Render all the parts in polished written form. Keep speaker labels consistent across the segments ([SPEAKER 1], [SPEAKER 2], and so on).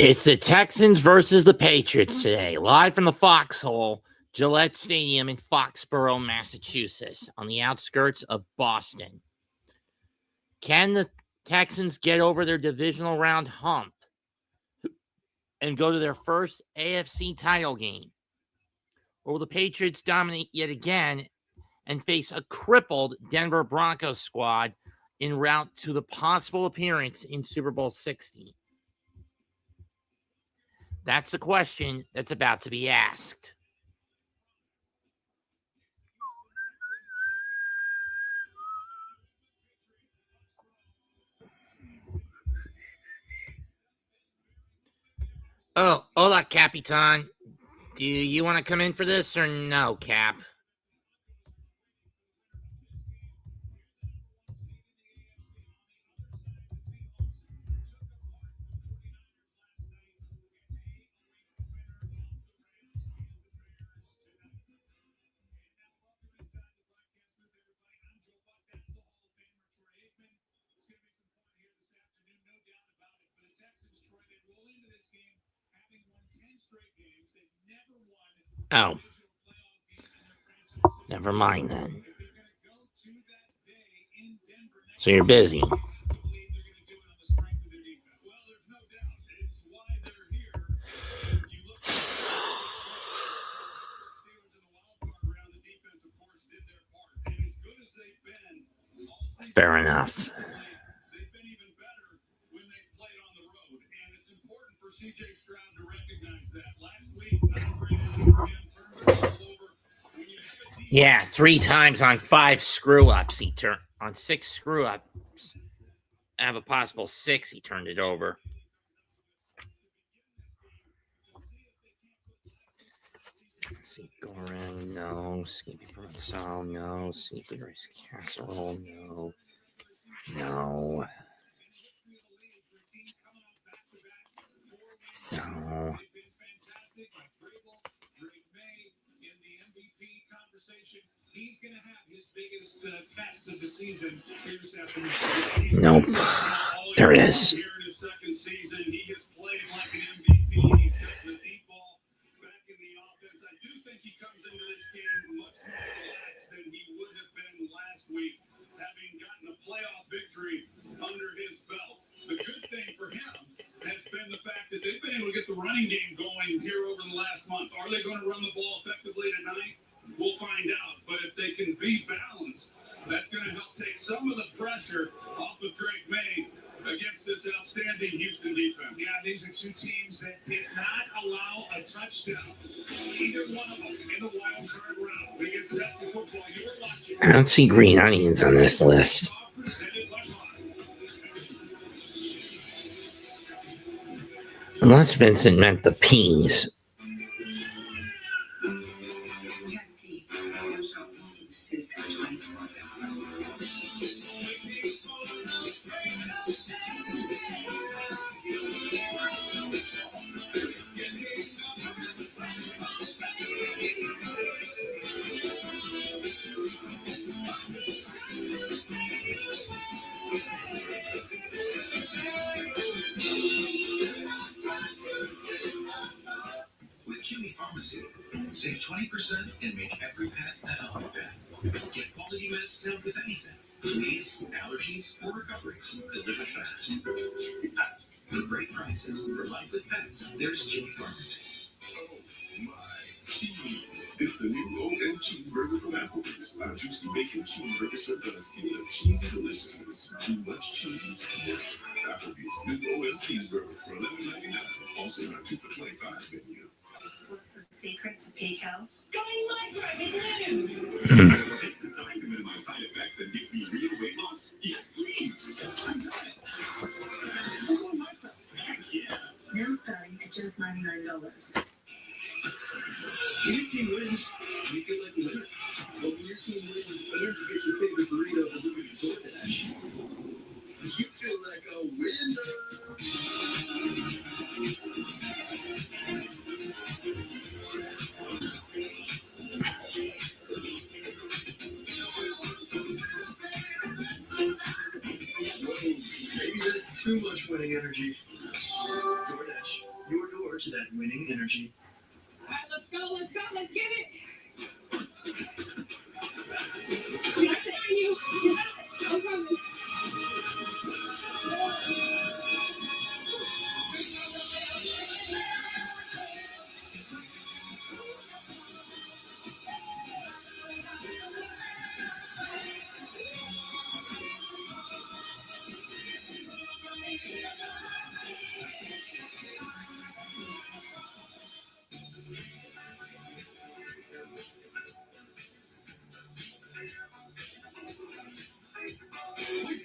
[SPEAKER 1] It's the Texans versus the Patriots today, live from the Foxhole, Gillette Stadium in Foxborough, Massachusetts, on the outskirts of Boston. Can the Texans get over their divisional round hump and go to their first AFC title game? Or will the Patriots dominate yet again and face a crippled Denver Broncos squad en route to the possible appearance in Super Bowl 60? That's the question that's about to be asked. Oh, hola, Capitan. Do you want to come in for this or no, Cap? Oh. Never mind then. So you're busy. Fair enough. Yeah, 3 times on 5 screw-ups he turned. On 6 screw-ups, I have a possible 6 he turned it over. Sea goreng, no. Skippy provençal, no. Seafood rice casserole, no. No. No. He's going to have his biggest test of the season here this afternoon. Nope. There it is. Here in his second season, he has played like an MVP. He's got the deep ball back in the offense. I do think he comes into this game much more relaxed than he would have been last week, having gotten a playoff victory under his belt. The good thing for him has been the fact that they've been able to get the running game going here over the last month. Are they going to run the ball effectively tonight? We'll find out, but if they can be balanced, that's going to help take some of the pressure off of Drake May against this outstanding Houston defense. Yeah, these are 2 teams that did not allow a touchdown. Either one of them in the wild card round. We get set for football. You were watching. I don't see green onions on this list. Unless Vincent meant the peas.
[SPEAKER 2] Save 20% and make every pet a healthy pet. Get quality meds to help with anything. Fleas, allergies, or recoveries. Delivered fast. For great prices for life with pets, there's Chewy Pharmacy.
[SPEAKER 3] Oh my cheese. It's the new low-end cheeseburger from Applebee's. Our juicy bacon cheeseburger served on a skinny of cheesy deliciousness. Too much cheese. Applebee's new low-end cheeseburger for $11.99. Also on our 2 for $25 menu.
[SPEAKER 4] What's the secret to peak health? Going micro in Bloom!
[SPEAKER 3] It's designed to minimize side effects and give me real weight loss. Yes, please. I'm doing it. I'm going micro. Heck yeah.
[SPEAKER 4] Now starting at just $99.
[SPEAKER 2] When your team wins, you feel like a winner. But when your team wins and you get your favorite burrito delivered to DoorDash, you feel like a winner. Maybe that's too much winning energy. DoorDash. to that winning energy.
[SPEAKER 4] All right, let's go, let's get it. Yeah, I got you. I'm coming.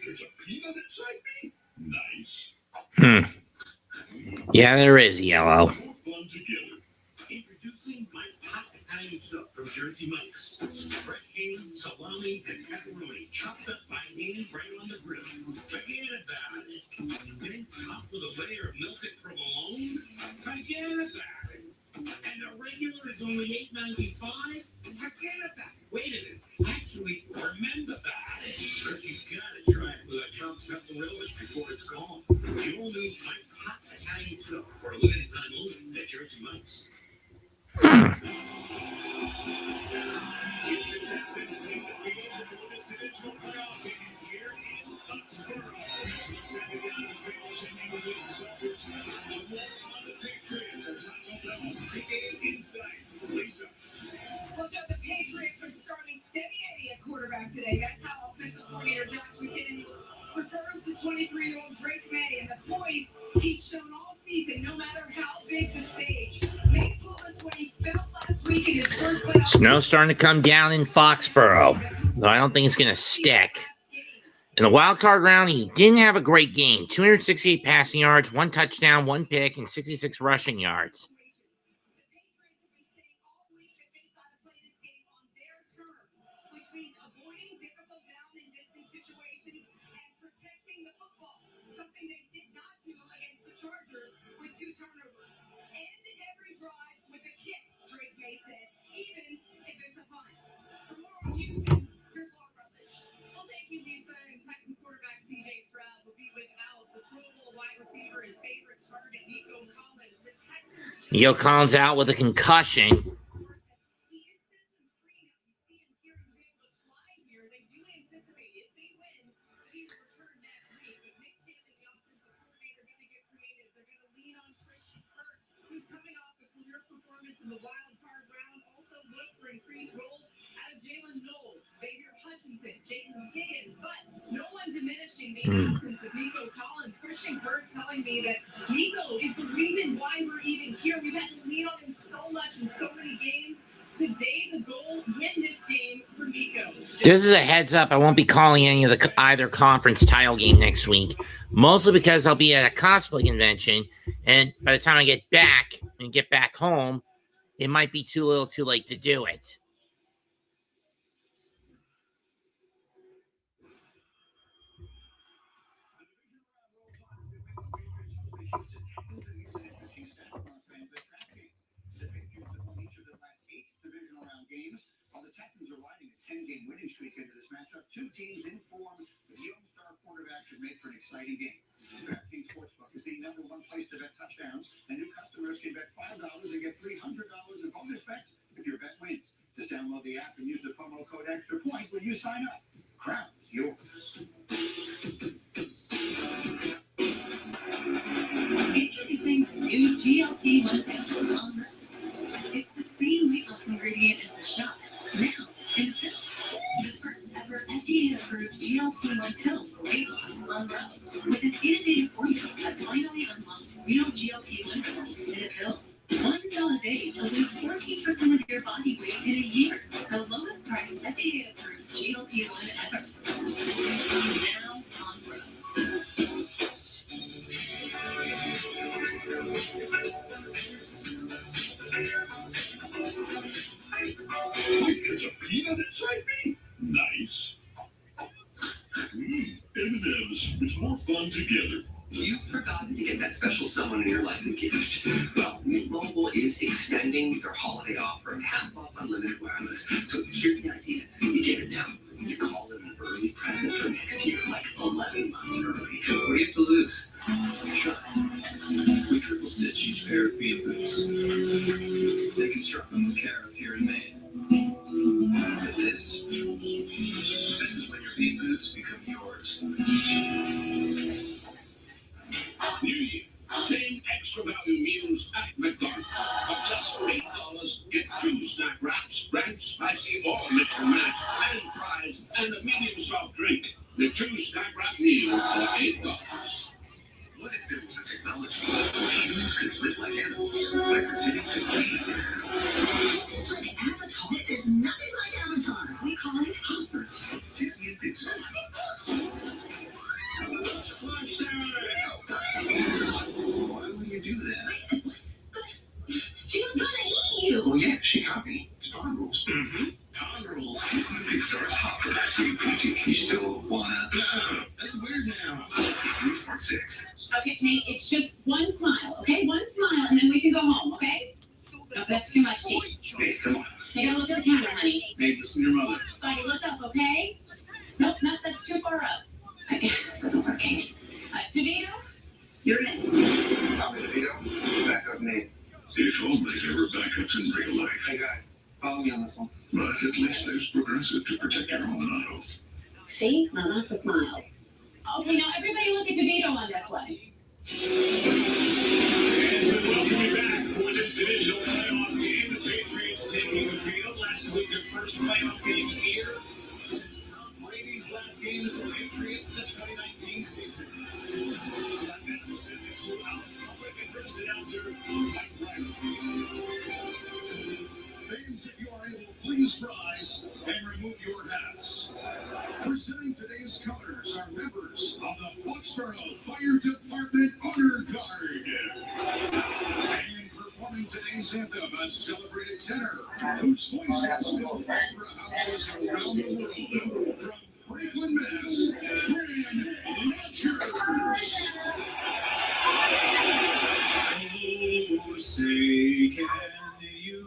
[SPEAKER 3] There's a peanut inside me? Nice.
[SPEAKER 5] Yeah, there is, Yellow.
[SPEAKER 3] More fun together.
[SPEAKER 2] Introducing Mike's Hot Italian Sub from Jersey Mike's. Fresh ham, salami, and pepperoni chopped up by hand right on the grill. Forget about it. Then topped with a layer of melted provolone. Forget about it. And the regular is only $8.95? Forget about it. Wait a minute. Actually, remember about it. Because you gotta try it with a chopped pepperonis before it's gone. The all new Mike's Hot Italian Sub for a limited time only at Jersey Mike's.
[SPEAKER 3] Houston Texans take the field for this divisional playoff game here in Foxborough. As we send it down to Phillips and he releases upwards. The more on the Patriots as I look up the game inside. Lisa.
[SPEAKER 4] Well, Joe, the Patriots are starting steady Eddie at quarterback today. That's how offensive coordinator Josh McDaniels refers to 23-year-old Drake May and the poise he's shown all season, no matter how big the stage. May told us what he felt last week in his first playoff.
[SPEAKER 5] Snow's starting to come down in Foxborough, though I don't think it's going to stick. In the wild card round, he didn't have a great game. 268 passing yards, 1 touchdown, 1 pick, and 66 rushing yards.
[SPEAKER 4] Something they did not do against the Chargers with 2 turnovers. End every drive with a kick, Drake May said, even if it's a punt. For more on Houston, here's Walker Rutledge. Well, thank you, Lisa. And Texans quarterback C.J. Stroud will be without the Pro Bowl wide receiver, his favorite target, Nico Collins. The Texans.
[SPEAKER 5] Nico Collins out with a concussion.
[SPEAKER 4] He is symptom free now. You see him here. He was able to fly here. They do anticipate if they win, that he will return next week. But Nick Cannon, the offensive coordinator, going to get creative. They're going to lean on Christian Kirk, who's coming off a career performance in the wild card round. Also look for increased roles out of Jalen Noel, Xavier Hutchinson, Jayden Higgins, but no one diminishing the absence of Nico Collins. Christian Kirk telling me that Nico is the reason why we're even here. We've had to lean on him so much in so many games. Today, the goal, win this game for Nico.
[SPEAKER 5] This is a heads up. I won't be calling any of the either conference title game next week, mostly because I'll be at a cosplay convention, and by the time I get back and get back home, it might be too late to do it.
[SPEAKER 2] Divisional round games, while the Texans are riding a 10-game winning streak into this matchup. 2 teams in form. The young star quarterback should make for an exciting game. DraftKings Sportsbook is the #1 place to bet touchdowns, and new customers can bet $5 and get $300 in bonus bets if your bet wins. Just download the app and use the promo code Extra Point when you sign up. Crown is yours.
[SPEAKER 6] Introducing new GLP-1 pill on the. It's the same weight loss ingredient as the shot. Now, in a pill. The first ever FDA-approved GLP-1 pill for weight loss on Row. With an innovative formula that finally unlocks real GLP-1 results in a pill. $1 a day to lose 14% of your body weight in a year. The lowest priced FDA-approved GLP-1 ever. Now on Row.
[SPEAKER 3] Wait, there's a peanut inside me? Nice. M&M's. It's more fun together.
[SPEAKER 2] You've forgotten to get that special someone in your life a gift. Well, Mint Mobile is extending their holiday offer of half off unlimited wireless. So here's the idea. You get it now. You call it an early present for next year, like 11 months early. What do you have to lose? Sure. We triple stitch each pair of being this. This is when your deep boots become yours.
[SPEAKER 1] New Year. Same extra value meals at McDonald's. For just $8, get 2 snack wraps, ranch, spicy, or mix and match, and fries, and a medium soft drink. The 2 snack wrap meal for $8.
[SPEAKER 2] What if there was a technology where humans could live like animals by pretending to be an animal?
[SPEAKER 6] It's like Avatar. This is nothing like Avatar. We call it Hopper.
[SPEAKER 2] Disney and Pixar. Why would you do that?
[SPEAKER 6] She was gonna eat you.
[SPEAKER 2] Oh yeah, she got me. It's pond rules.
[SPEAKER 1] Pond rules.
[SPEAKER 2] Disney and Pixar's Hopper. So you still wanna?
[SPEAKER 1] That's weird now.
[SPEAKER 2] Rules Part 6.
[SPEAKER 4] Okay, Nate, it's just one smile, okay? One smile, and then we can go home, okay? No, that's too much, Chief.
[SPEAKER 1] Hey, come on.
[SPEAKER 4] You gotta look at the camera, honey.
[SPEAKER 1] Hey, listen to your mother.
[SPEAKER 4] Buddy, look up, okay? Nope, that's too far up. I guess this isn't working. DeVito, you're in.
[SPEAKER 2] Tommy DeVito, backup Nate.
[SPEAKER 3] If only there were backups in real life.
[SPEAKER 2] Hey guys, follow me on this one.
[SPEAKER 3] But at least there's Progressive to protect your home and auto.
[SPEAKER 4] See? Now that's a smile. Okay, now everybody look at DeVito on this one.
[SPEAKER 1] Yes, and welcome you back for this divisional playoff game. The Patriots taking the field. Last week, their first playoff game here since Tom Brady's last game as a Patriot in the 2019 season. I'm ABSN next to our public and first announcer, Mike Ryder.
[SPEAKER 3] Fans, if you are able, please rise and remove your hats. Presenting today's colors are members of the Foxborough Fire Department Honor Guard. And performing today's anthem, a celebrated tenor whose voice has filled opera houses around the world. From Franklin, Mass, Fran Rogers.
[SPEAKER 1] Oh, say, can you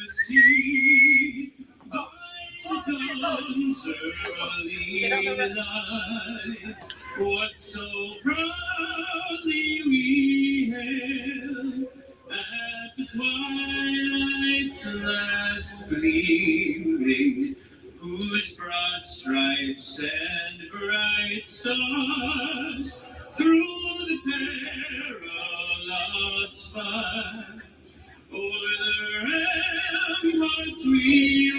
[SPEAKER 1] see by the dawn's early light what so proudly we hailed at the twilight's last gleaming, whose broad stripes and bright stars through the perilous fight o'er the ramparts we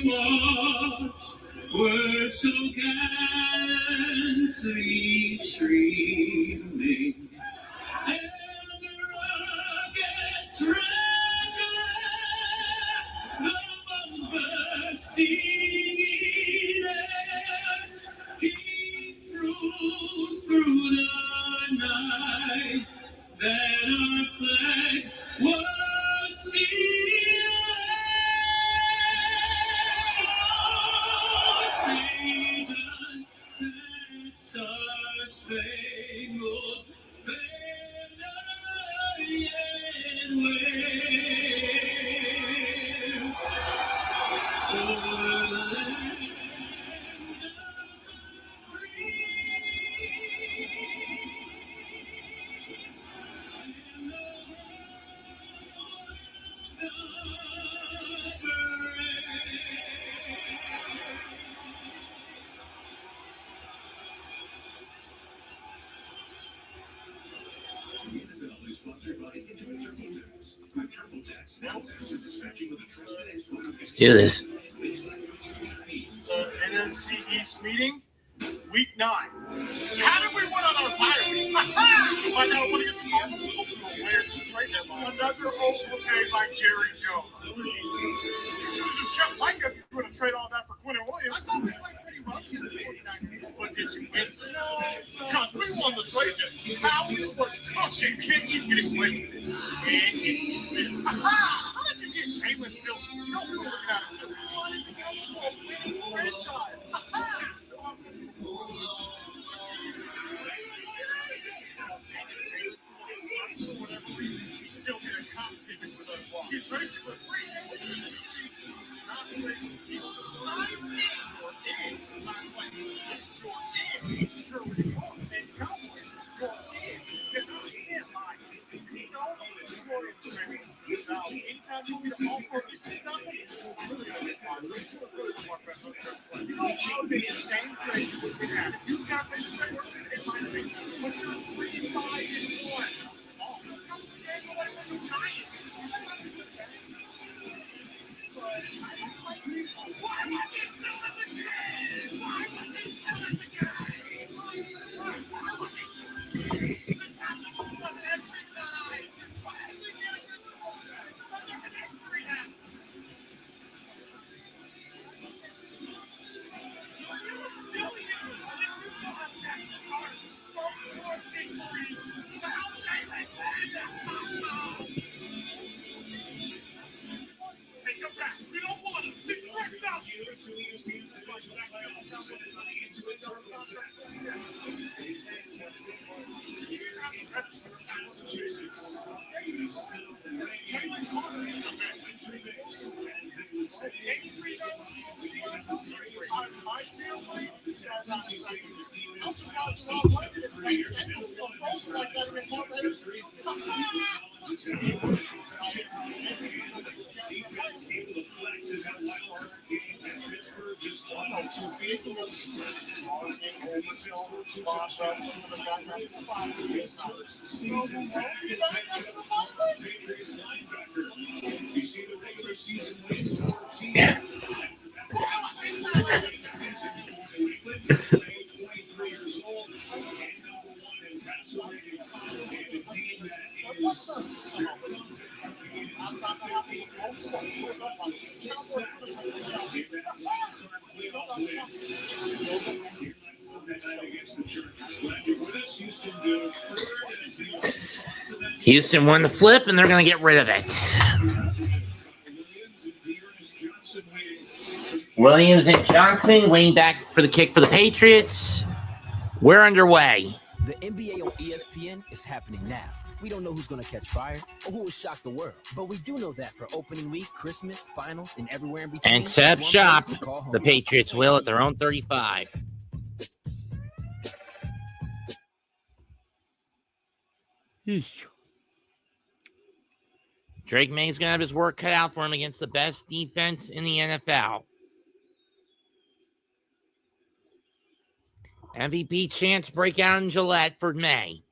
[SPEAKER 1] watched were so gallantly streaming, and the rockets reckless, the bombs bursting in air, King cruised through the night, that our flag was still there. That star-spangled banner yet waves over the land of free.
[SPEAKER 3] The NFL is sponsored by Intimate Turbo Tax. With Turbo Tax, now tax is dispatching with a trusted expert.
[SPEAKER 5] Let's do this.
[SPEAKER 7] NFC East meeting, week 9. How did we win on our fire week? Find out what against the Broncos. Where's the trade deadline? Another overpaid by Jerry Jones. You should have just kept Mike if you were going to trade all that for Quentin Williams. I thought we played pretty well in the 49ers. But did you win? No. Because we won the trade deadline. How was cooking? Can't keep getting away with this. And you win. How did you get Jalen Phillips? No, we were looking at him too. We wanted to go to a winning franchise. For whatever reason, he's still getting complicated with us. He's basically free. Not trading people. I'm in your game. I'm like, it's your game. Sure, we are. And Cowboys, your game. You're not in my game. You know, it's your game. Now, anytime you get a ball for this, it's not really a response. It's really more pressure. would be the same trade you would have. You've got this trade in my opinion, but you're 3-5-1. Oh, come the game away from the Giants. But I don't like these. Why was he still in the game? Why was he still in the game? Why was he? This happens every time. Why is he getting this bullshit? Look at every half. Take him back. We don't want him. Be tricked out.
[SPEAKER 5] Houston won the flip, and they're going to get rid of it. Williams and Johnson waiting back for the kick for the Patriots. We're underway.
[SPEAKER 8] The NBA on ESPN is happening now. We don't know who's going to catch fire or who will shock the world, but we do know that for opening week, Christmas, finals, and everywhere in between.
[SPEAKER 5] And set up
[SPEAKER 8] there's one
[SPEAKER 5] shop.
[SPEAKER 8] place to call home.
[SPEAKER 5] The Patriots will at their own 35. Drake May's going to have his work cut out for him against the best defense in the NFL. MVP chance breakout in Gillette for May.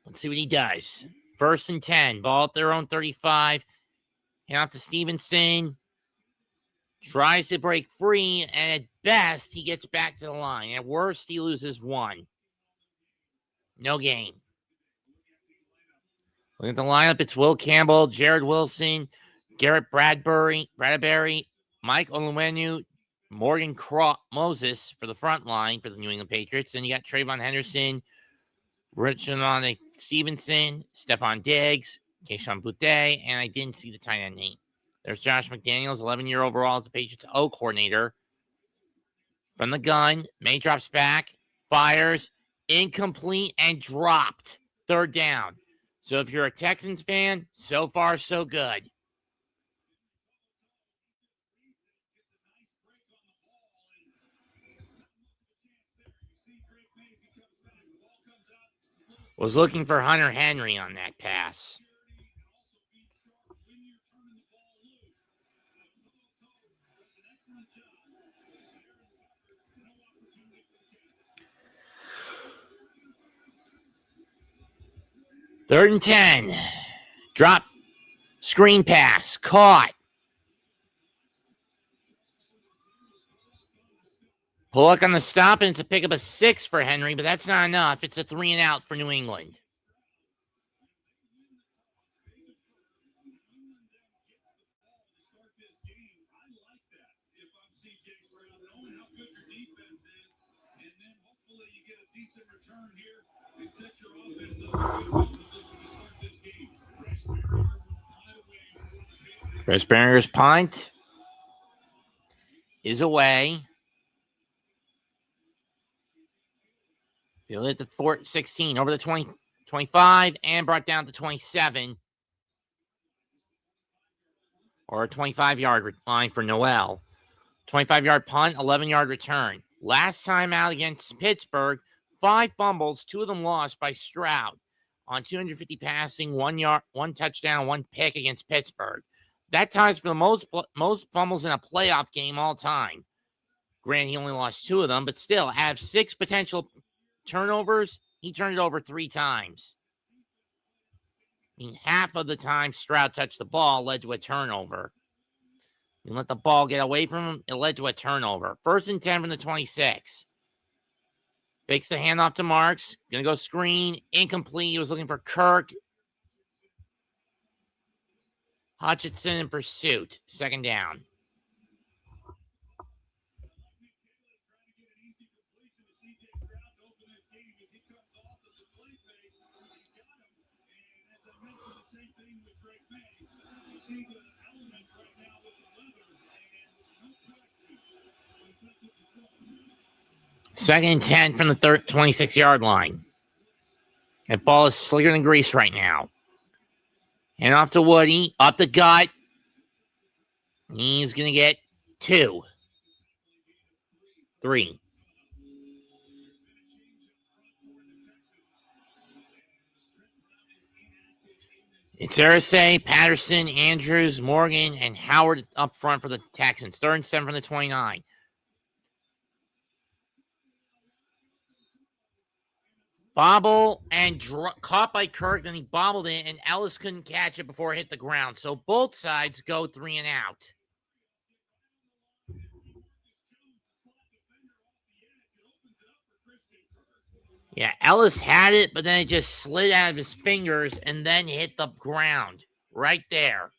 [SPEAKER 5] Let's see what he does. 1st and 10. Ball at their own 35. Hand off to Stevenson. Tries to break free, and at best, he gets back to the line. At worst, he loses 1. No gain. Look at the lineup. It's Will Campbell, Jared Wilson, Garrett Bradbury, Mike Onwenu, Morgan Moses for the front line for the New England Patriots. And you got Trayvon Henderson, Richard Stevenson, Stephon Diggs, Keyshawn Boutte, and I didn't see the tight end name. There's Josh McDaniels, 11-year overall as the Patriots O coordinator. From the gun, May drops back, fires, incomplete, and dropped. 3rd down. So if you're a Texans fan, so far so good. Was looking for Hunter Henry on that pass. Third and 10. Drop. Screen pass. Caught. Pullock on the stop, and it's a pick up a 6 for Henry, but that's not enough. It's a 3 and out for New England. Chris Barrier's punt is away. He'll hit the 16 over the 20, 25, and brought down to 27. Or a 25-yard line for Noel. 25-yard punt, 11-yard return. Last time out against Pittsburgh, 5 fumbles, 2 of them lost by Stroud. On 250 passing, 1 touchdown, 1 pick against Pittsburgh. That ties for the most fumbles in a playoff game all time. Granted, he only lost 2 of them, but still, out of 6 potential turnovers, he turned it over 3 times. I mean, half of the time Stroud touched the ball led to a turnover. You let the ball get away from him, it led to a turnover. 1st and 10 from the 26. Fakes the handoff to Marks. Gonna go screen. Incomplete. He was looking for Kirk. Hutchinson in pursuit. 2nd down. Second and 10 from the 26-yard line. That ball is slicker than grease right now. Hand off to Woody. Up the gut. He's going to get 2. 3. It's Irsay, Patterson, Andrews, Morgan, and Howard up front for the Texans. 3rd and 7 from the 29. Bobble and caught by Kirk, then he bobbled it, and Ellis couldn't catch it before it hit the ground. So both sides go 3 and out. Yeah, Ellis had it, but then it just slid out of his fingers and then hit the ground right there.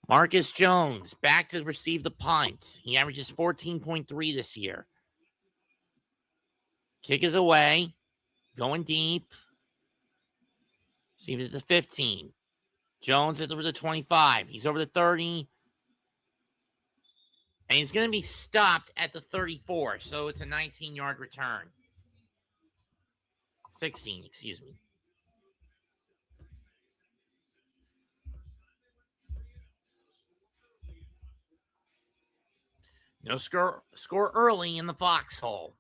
[SPEAKER 5] Marcus Jones back to receive the punt. He averages 14.3 this year. Kick is away. Going deep. Receives at the 15. Jones over the 25. He's over the 30. And he's going to be stopped at the 34. So it's a 19-yard return. 16, excuse me. No score early in the foxhole.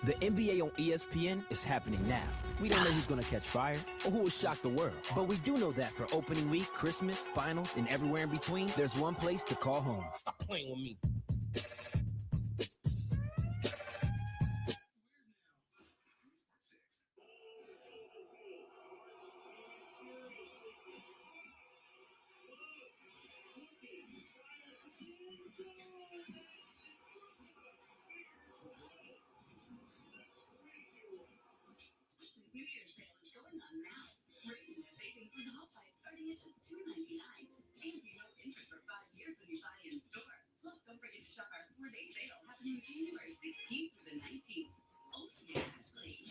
[SPEAKER 8] The NBA on ESPN is happening now. We don't know who's going to catch fire or who will shock the world, but we do know that for opening week, Christmas, finals, and everywhere in between, there's one place to call home. Stop playing with me.
[SPEAKER 6] New Year's sale is going on now. Raising the savings with home price starting at just $2.99. And you know interest for 5 years when you buy in store. Plus, don't forget to shop our 4-day sale happening January 16th through the 19th. Ultimate Ashley.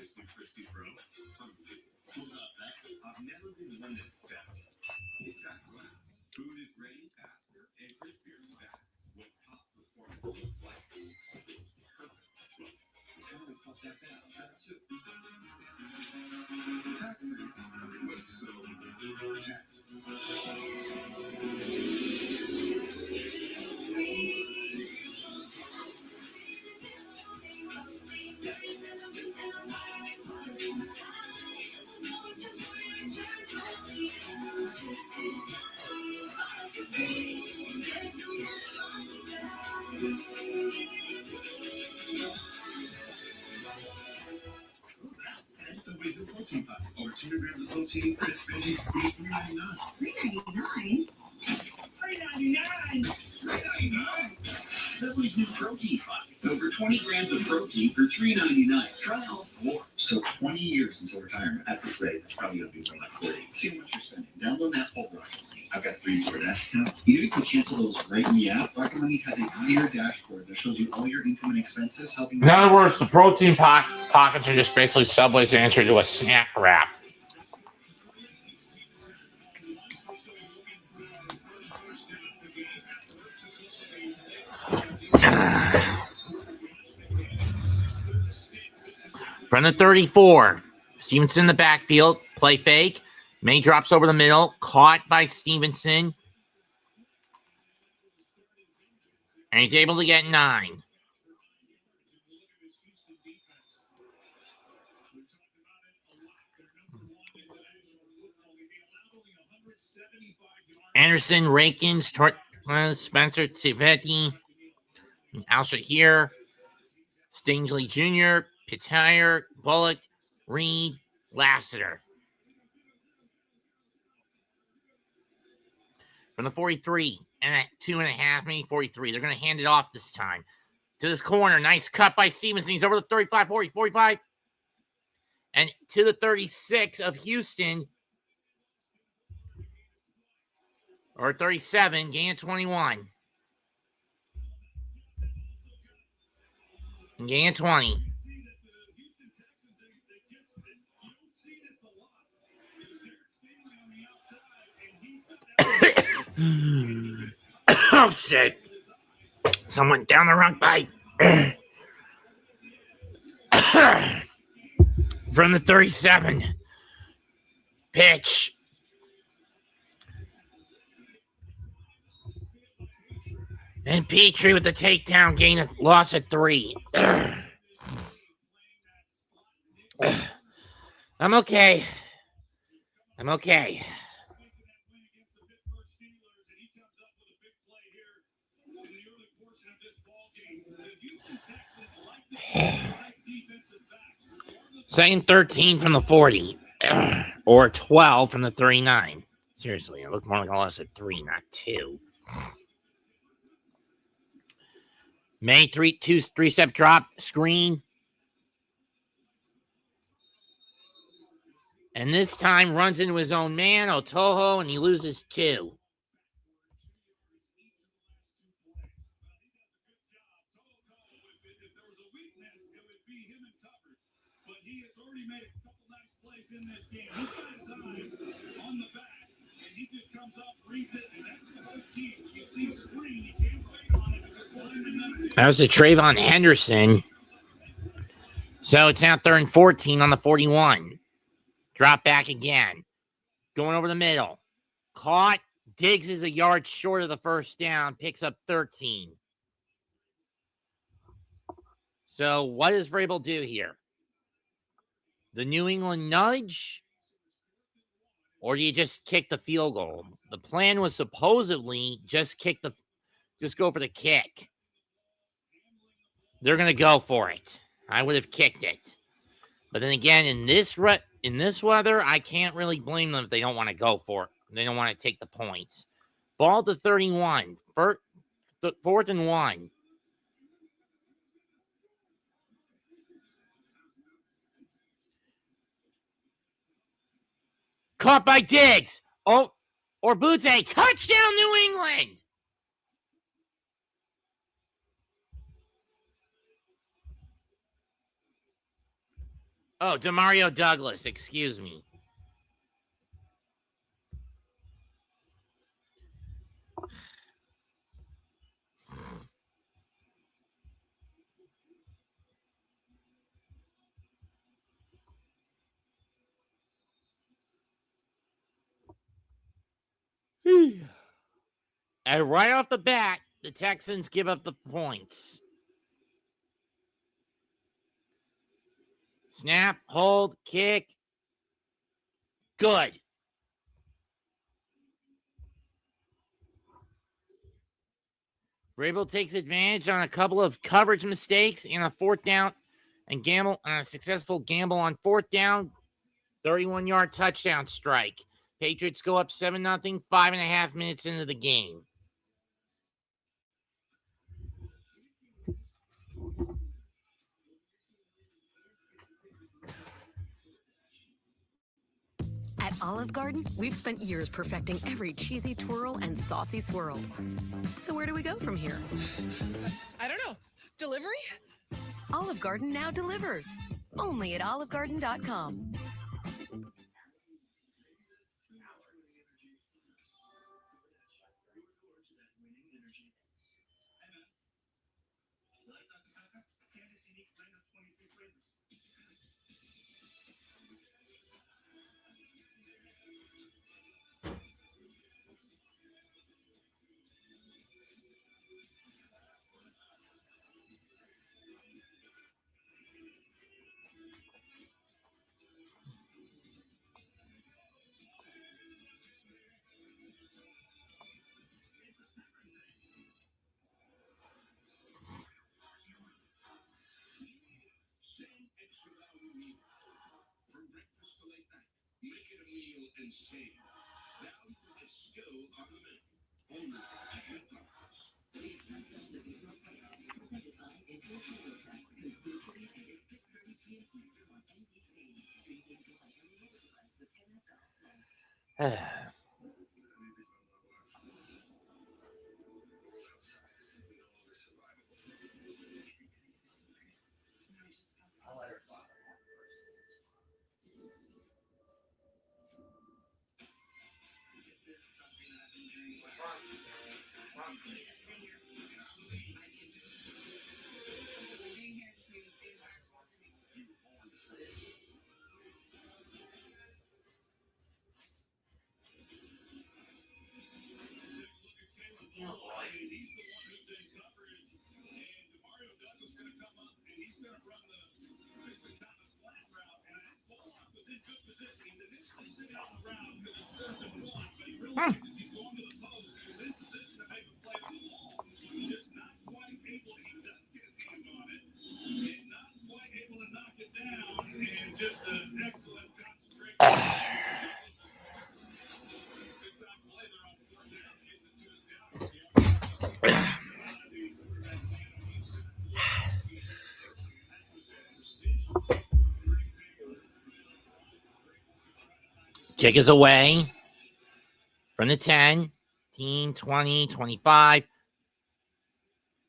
[SPEAKER 2] This new crispy bro, hungry. Who's up next? I've never been one to settle. It's got glass. Food is ready faster and crispier. That's what top performance looks like. Perfect. Tell us not that bad. That too.
[SPEAKER 3] Texas was so Texas.
[SPEAKER 2] That's the Subway's new protein pop. Over 200 grams of protein, crisp veggies, $3.99.
[SPEAKER 4] $3.99. $3.99.
[SPEAKER 2] $3.99. Subway's new protein pop. It's over 20 grams of protein for $3.99. Try all 4. So 20 years until retirement. At this rate, it's probably going to be more like 40. See how much you're spending. Download that whole right. I've got 3 DoorDash accounts. You can cancel those right in the app. Rocket Money has a clear dashboard that shows you all your income and expenses, helping.
[SPEAKER 5] In other words, the protein pockets are just basically Subway's answer to a snack wrap. From the 34, Stevenson in the backfield, play fake. May drops over the middle, caught by Stevenson. And he's able to get 9. Anderson, Rakins, Spencer, Tivetti, Alsha here, Stingley Jr., Pitire, Bullock, Reed, Lassiter. From the 43 and at 2.5, maybe 43. They're going to hand it off this time. To this corner. Nice cut by Stevenson. He's over the 35, 40, 45. And to the 36 of Houston. Or 37, gain of 21. And gain of 20. Oh, shit. Someone down the wrong pipe. From the 37. Pitch. And Petrie with the takedown, gain of loss of 3. I'm okay. I'm okay. Second 13 from the 40. Or 12 from the 39. Seriously, it looked more like a loss of 3, not 2. May 3-step drop, screen. And this time runs into his own man, Otoho, and he loses 2. That was the Trayvon Henderson. So it's now 3rd and 14 on the 41. Drop back again. Going over the middle. Caught. Diggs is a yard short of the first down. Picks up 13. So what does Vrabel do here? The New England nudge? Or do you just kick the field goal? The plan was supposedly just go for the kick. They're going to go for it. I would have kicked it. But then again, in this weather, I can't really blame them if they don't want to go for it. They don't want to take the points. Ball to 31. 4th and 1. Caught by Diggs. Oh, or Butte. Touchdown, New England. Oh, Demario Douglas. Excuse me. And right off the bat, the Texans give up the points. Snap, hold, kick. Good. Vrabel takes advantage on a couple of coverage mistakes and a 4th down and a successful gamble on 4th down. 31-yard touchdown strike. Patriots go up 7-0, 5.5 minutes into the game.
[SPEAKER 9] At Olive Garden, we've spent years perfecting every cheesy twirl and saucy swirl. So where do we go from here?
[SPEAKER 10] I don't know. Delivery?
[SPEAKER 9] Olive Garden now delivers. Only at olivegarden.com.
[SPEAKER 1] Just an excellent concentration.
[SPEAKER 5] Kick is away from the 10, 20, 25,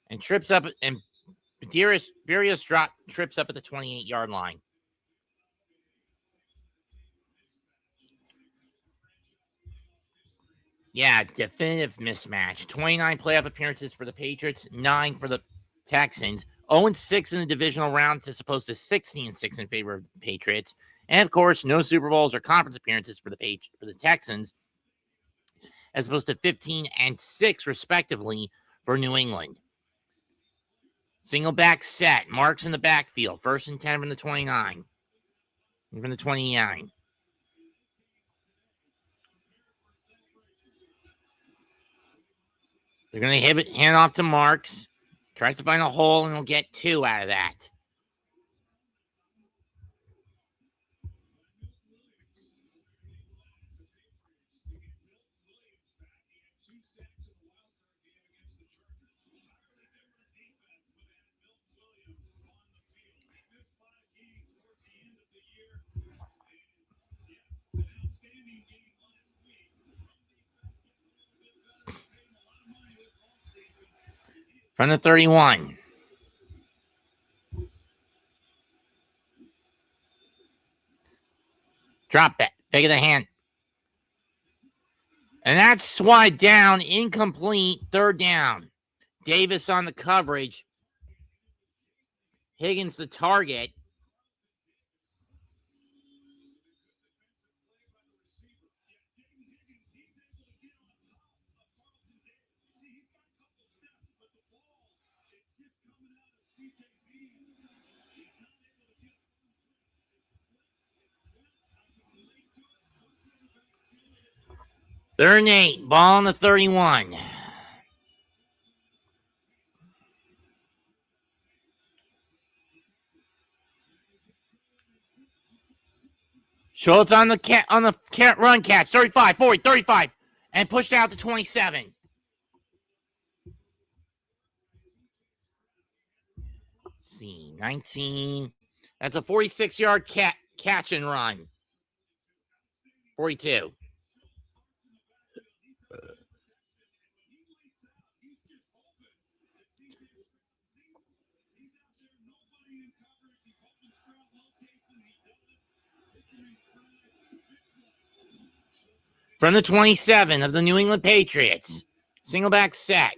[SPEAKER 5] and trips up, and Burius trips up at the 28-yard line. Yeah, definitive mismatch. 29 playoff appearances for the Patriots, 9 for the Texans, 0-6 in the divisional round as opposed to 16-6 in favor of the Patriots. And, of course, no Super Bowls or conference appearances for the Texans, as opposed to 15-6, respectively, for New England. Single back set. Marks in the backfield. 1st and 10 from the 29. And from the 29. They're going to hand off to Marks. Tries to find a hole, and he'll get 2 out of that. From the 31. Drop back. Pick of the hand. And that's swatted down. Incomplete. 3rd down. Davis on the coverage. Higgins the target. Third and 8. Ball on the 31. Schultz on the run catch. 35, 40, 35. And pushed out to 27. Let's see. 19. That's a 46-yard catch and run. 42. From the 27 of the New England Patriots. Single back set.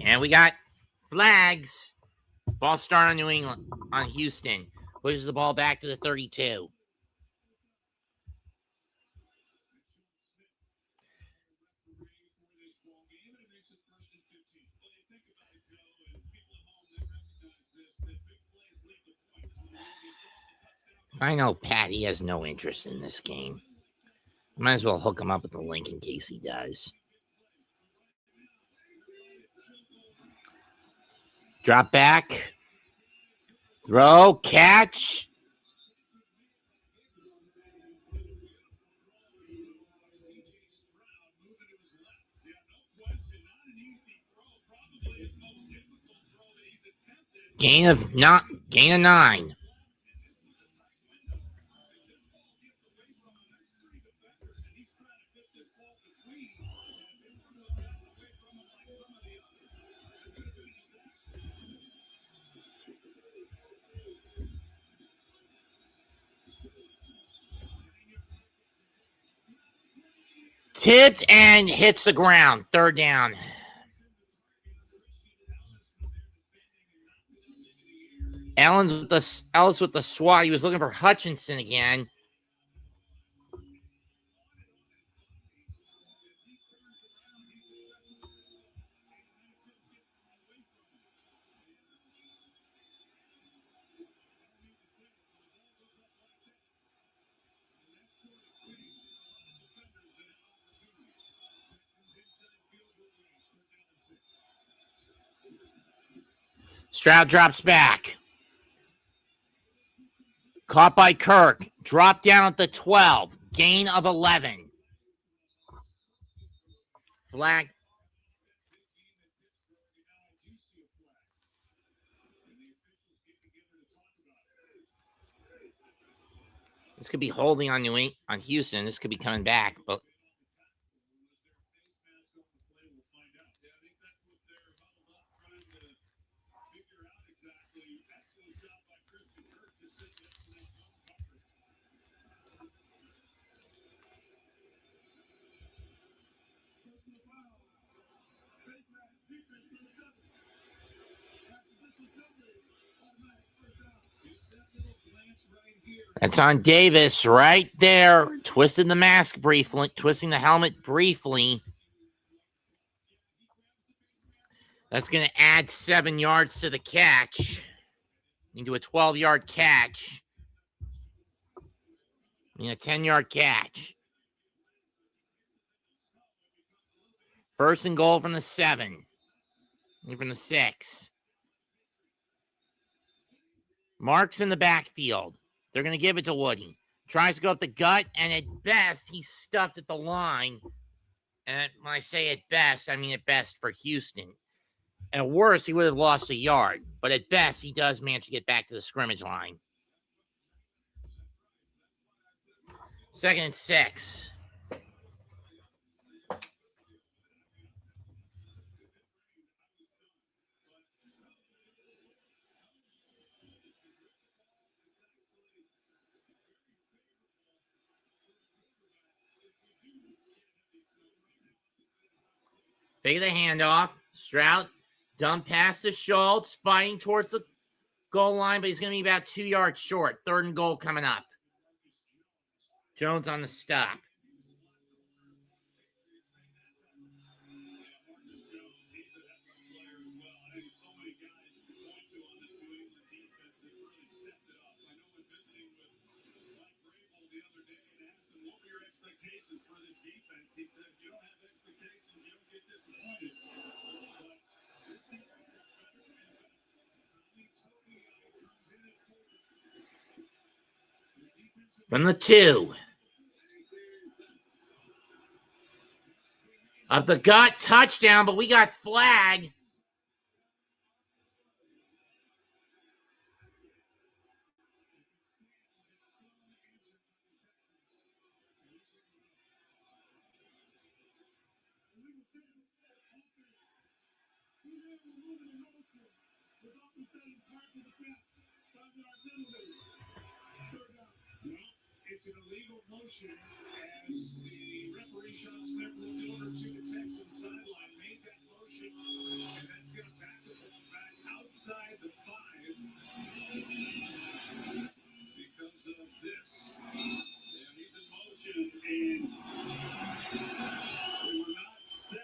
[SPEAKER 5] And we got flags. Ball start on New England, on Houston. Pushes the ball back to the 32. I know Patty has no interest in this game. Might as well hook him up with the link in case he does. Drop back. Throw. Catch. Gain of 9. Tipped and hits the ground. Third down. Ellis with the swat. He was looking for Hutchinson again. Stroud drops back. Caught by Kirk. Dropped down at the 12. Gain of 11. Flag. This could be holding on Houston. This could be coming back, but that's on Davis right there. Twisting the mask briefly, twisting the helmet briefly. That's going to add 7 yards to the catch. Into a 12-yard catch. And a 10-yard catch. First and goal from the 7. And from the 6. Mark's in the backfield. They're going to give it to Woody. Tries to go up the gut, and at best, he's stuffed at the line. And when I say at best, I mean at best for Houston. At worst, he would have lost a yard. But at best, he does manage to get back to the scrimmage line. 2nd and 6. Fake the handoff. Stroud, dump pass to Schultz, fighting towards the goal line, but he's going to be about 2 yards short. 3rd and goal coming up. Jones on the stop. From the 2. Up the gut, touchdown, but we got flag.
[SPEAKER 1] It's an illegal motion as the referee Sean Smith looked over to the Texans sideline, made that motion, and that's going to back the ball back outside the 5 because of this. And he's in motion, and they were not set.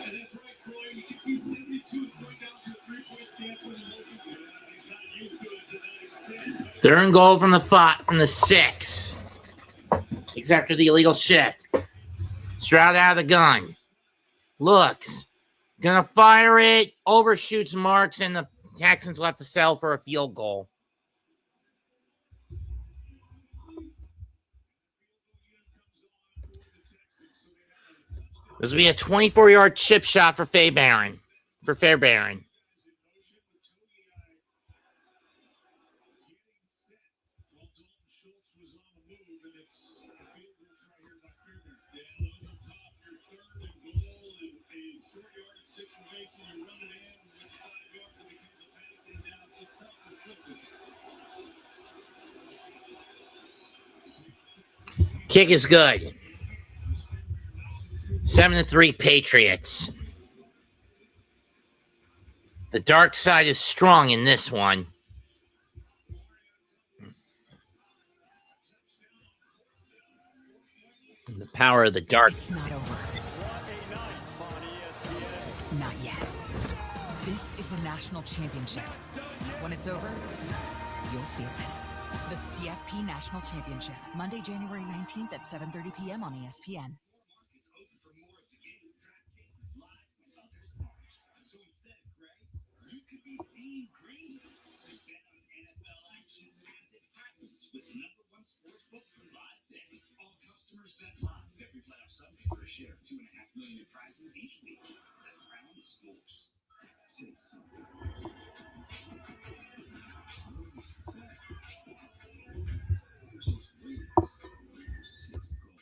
[SPEAKER 1] And that's right, Troy. You can see 72 is going down to a 3-point stance when the motion's there. He's not used to it to that extent.
[SPEAKER 5] 3rd and goal from the 6. Except for the illegal shift. Stroud out of the gun. Looks. Gonna fire it. Overshoots Marks, and the Texans will have to settle for a field goal. This will be a 24-yard chip shot for Fairbairn. Kick is good. 7-3 Patriots. The dark side is strong in this one. The power of the dark.
[SPEAKER 11] It's not over. Not yet. This is the national championship. When it's over, you'll feel it. The CFP National Championship, Monday, January 19th at 7:30 p.m. on ESPN.
[SPEAKER 2] Share of $2.5 million in prizes each week. The Crown Sports. Say something. Just wins. Just gold.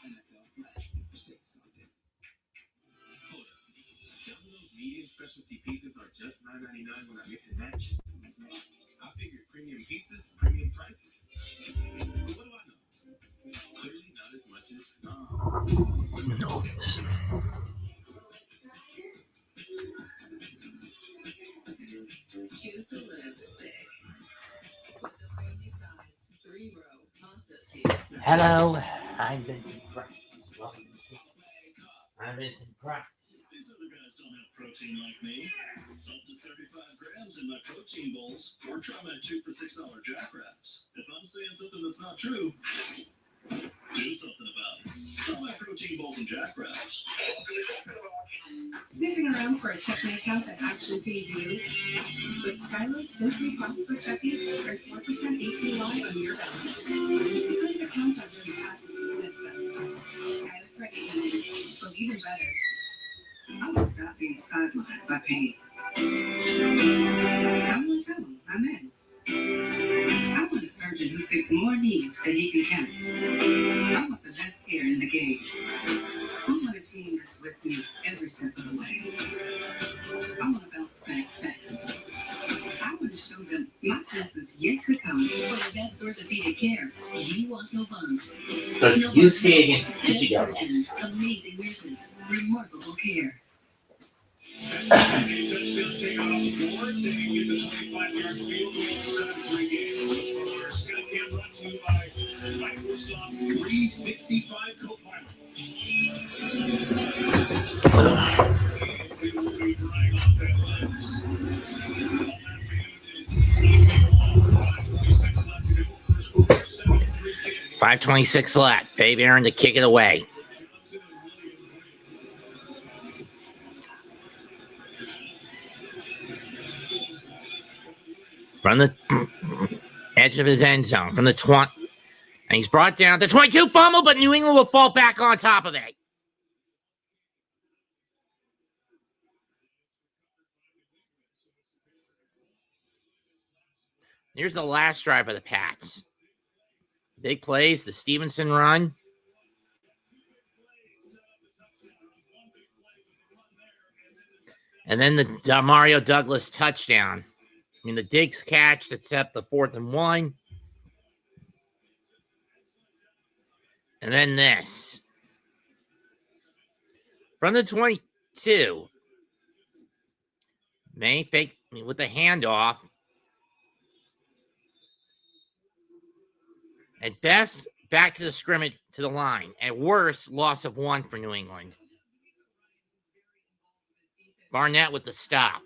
[SPEAKER 2] NFL Flash. Say something. Hold up. Double those medium specialty pizzas are just $9.99 when I mix and match. I figured premium pizzas, premium prices. But what do I know? Clearly not as much as
[SPEAKER 5] No.
[SPEAKER 6] Choose to live big. With the family-sized 3-row pasta seats.
[SPEAKER 5] Hello, I'm Vincent Price. Welcome to I'm Vincent Price.
[SPEAKER 7] These other guys don't have protein like me. Up to 35 grams in my protein bowls, or try my 2 for $6 Jack Wraps. If I'm saying something that's not true, do something about it. Try my protein bowls and Jack Wraps.
[SPEAKER 4] Sniffing around for a checking account that actually pays you? With Skyla's Simply Prosper Checking, earn 4% APY on your balance. Use the kind of account that really passes the sniff test. Skyla Credit Union. But even better, I will stop being sidelined by pain. I want to tell them I'm in. I want a surgeon who sticks more knees than he can count. I want the best care in the game. I want a team that's with me every step of the way. I want to bounce back fast. I want to show them my best is yet to come. For the best orthopedic care, you want Novant.
[SPEAKER 5] So you skate against Divisional.
[SPEAKER 4] Amazing nurses, remarkable care.
[SPEAKER 1] Touchdown taken off the board. They can get the 25-yard field goal in 7-3 game. From our Sky Cam brought to you by Microsoft 365 Copilot. We will be drying off that lens. 5:26 left to go. First quarter, 7-3 game.
[SPEAKER 5] 5:26 left. Babe Aaron to kick it away. From the edge of his end zone, from the 20. And he's brought down the 22 fumble, but New England will fall back on top of it. Here's the last drive of the Pats. Big plays, the Stevenson run. And then the Mario Douglas touchdown. I mean, the Diggs catch that set up the 4th and 1. And then this. From the 22. May fake with the handoff. At best, back to the scrimmage, to the line. At worst, loss of 1 for New England. Barnett with the stop.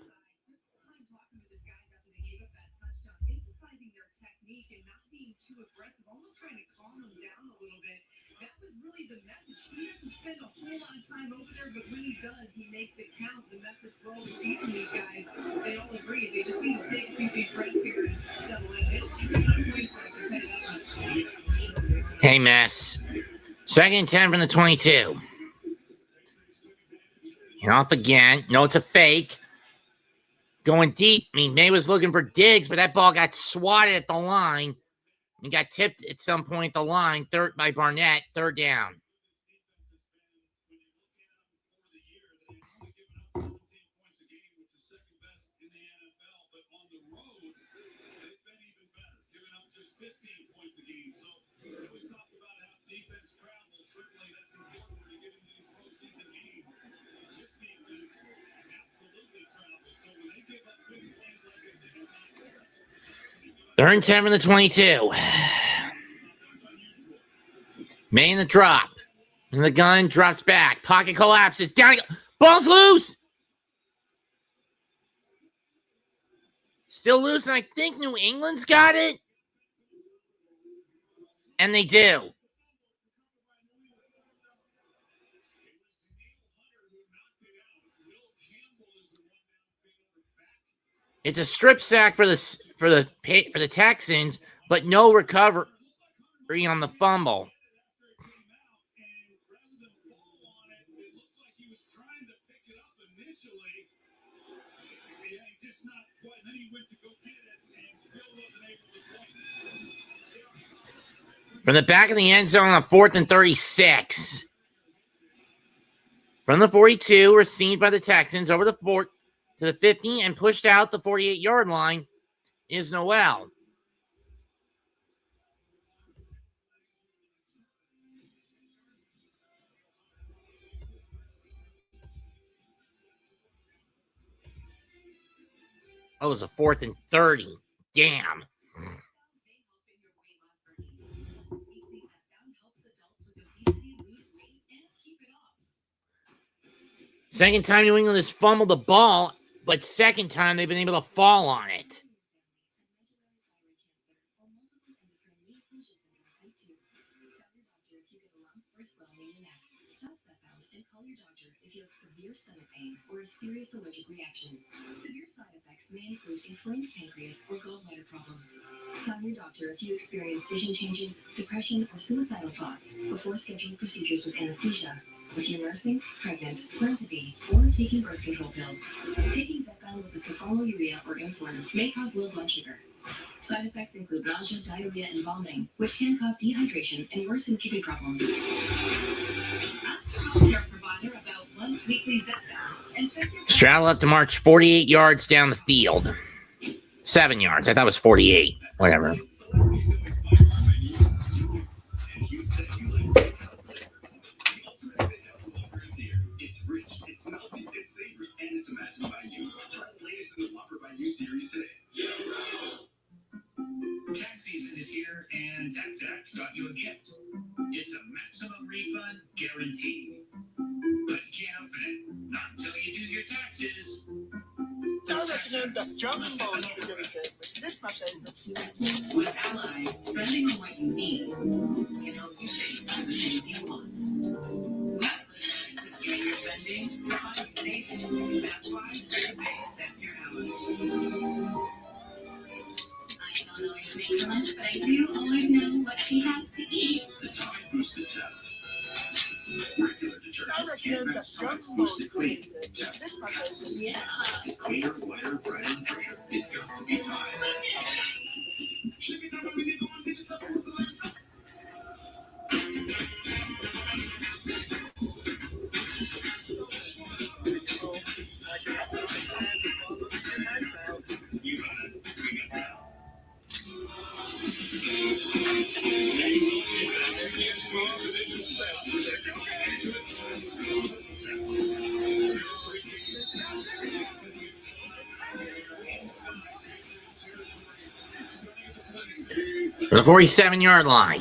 [SPEAKER 4] Spend a whole lot of time over there, but when he does, he makes it count. The message we're all receiving these guys, they all agree. They just need to take a few deep breaths here and settle in. They don't like giving up points, I can tell you that much.
[SPEAKER 5] Hey, mess. 2nd and 10 from the 22. And off again. No, it's a fake. going deep. I mean, May was looking for Diggs, but that ball got swatted at the line and got tipped at some point at the line. Third by Barnett, third down. They're in 10 from the 22. May in the drop. And the gun drops back. Pocket collapses. Down. Ball's loose. Still loose, and I think New England's got it. And they do. It's a strip sack for the Texans, but no recovery on the fumble. From the back of the end zone on 4th and 36. From the 42, received by the Texans over the 4 to the 50 and pushed out the 48-yard line is Noel. Oh, it was a 4th and 30. Damn. Second time New England has fumbled the ball, but second time they've been able to fall on it.
[SPEAKER 6] Severe stomach pain or a serious allergic reaction. Severe side effects may include inflamed pancreas or gallbladder problems. Tell your doctor if you experience vision changes, depression, or suicidal thoughts before scheduling procedures with anesthesia. If you're nursing, pregnant, plan to be, or taking birth control pills, taking Zepbound with a sulfonylurea or insulin may cause low blood sugar. Side effects include nausea, diarrhea, and vomiting, which can cause dehydration and worsen kidney problems. Ask your healthcare provider about once weekly Zepbound and check your
[SPEAKER 5] Straddle up to march 48 yards down the field. 7 yards. I thought it was 48. Whatever.
[SPEAKER 2] It's rich, it's melty, it's savory, and it's imagined by you. Try the latest in the Whopper by You series today.
[SPEAKER 1] Tax season is here, and TaxAct got you a gift. It's a maximum refund guarantee. But you can't open it, not until you do your taxes.
[SPEAKER 6] With Ally, spending on what you need can help you save on the things you want. Just get your spending to find your savings. That's why you're paid. That's your Ally. I don't always make lunch, but I do always know what she has to eat.
[SPEAKER 2] The Time Boosted Test. Regular detergent can't match Time Boosted Clean. Test.
[SPEAKER 6] Yeah.
[SPEAKER 2] It's cleaner, whiter, brighter, and fresher. It's got to be Time.
[SPEAKER 5] For the 47-yard line.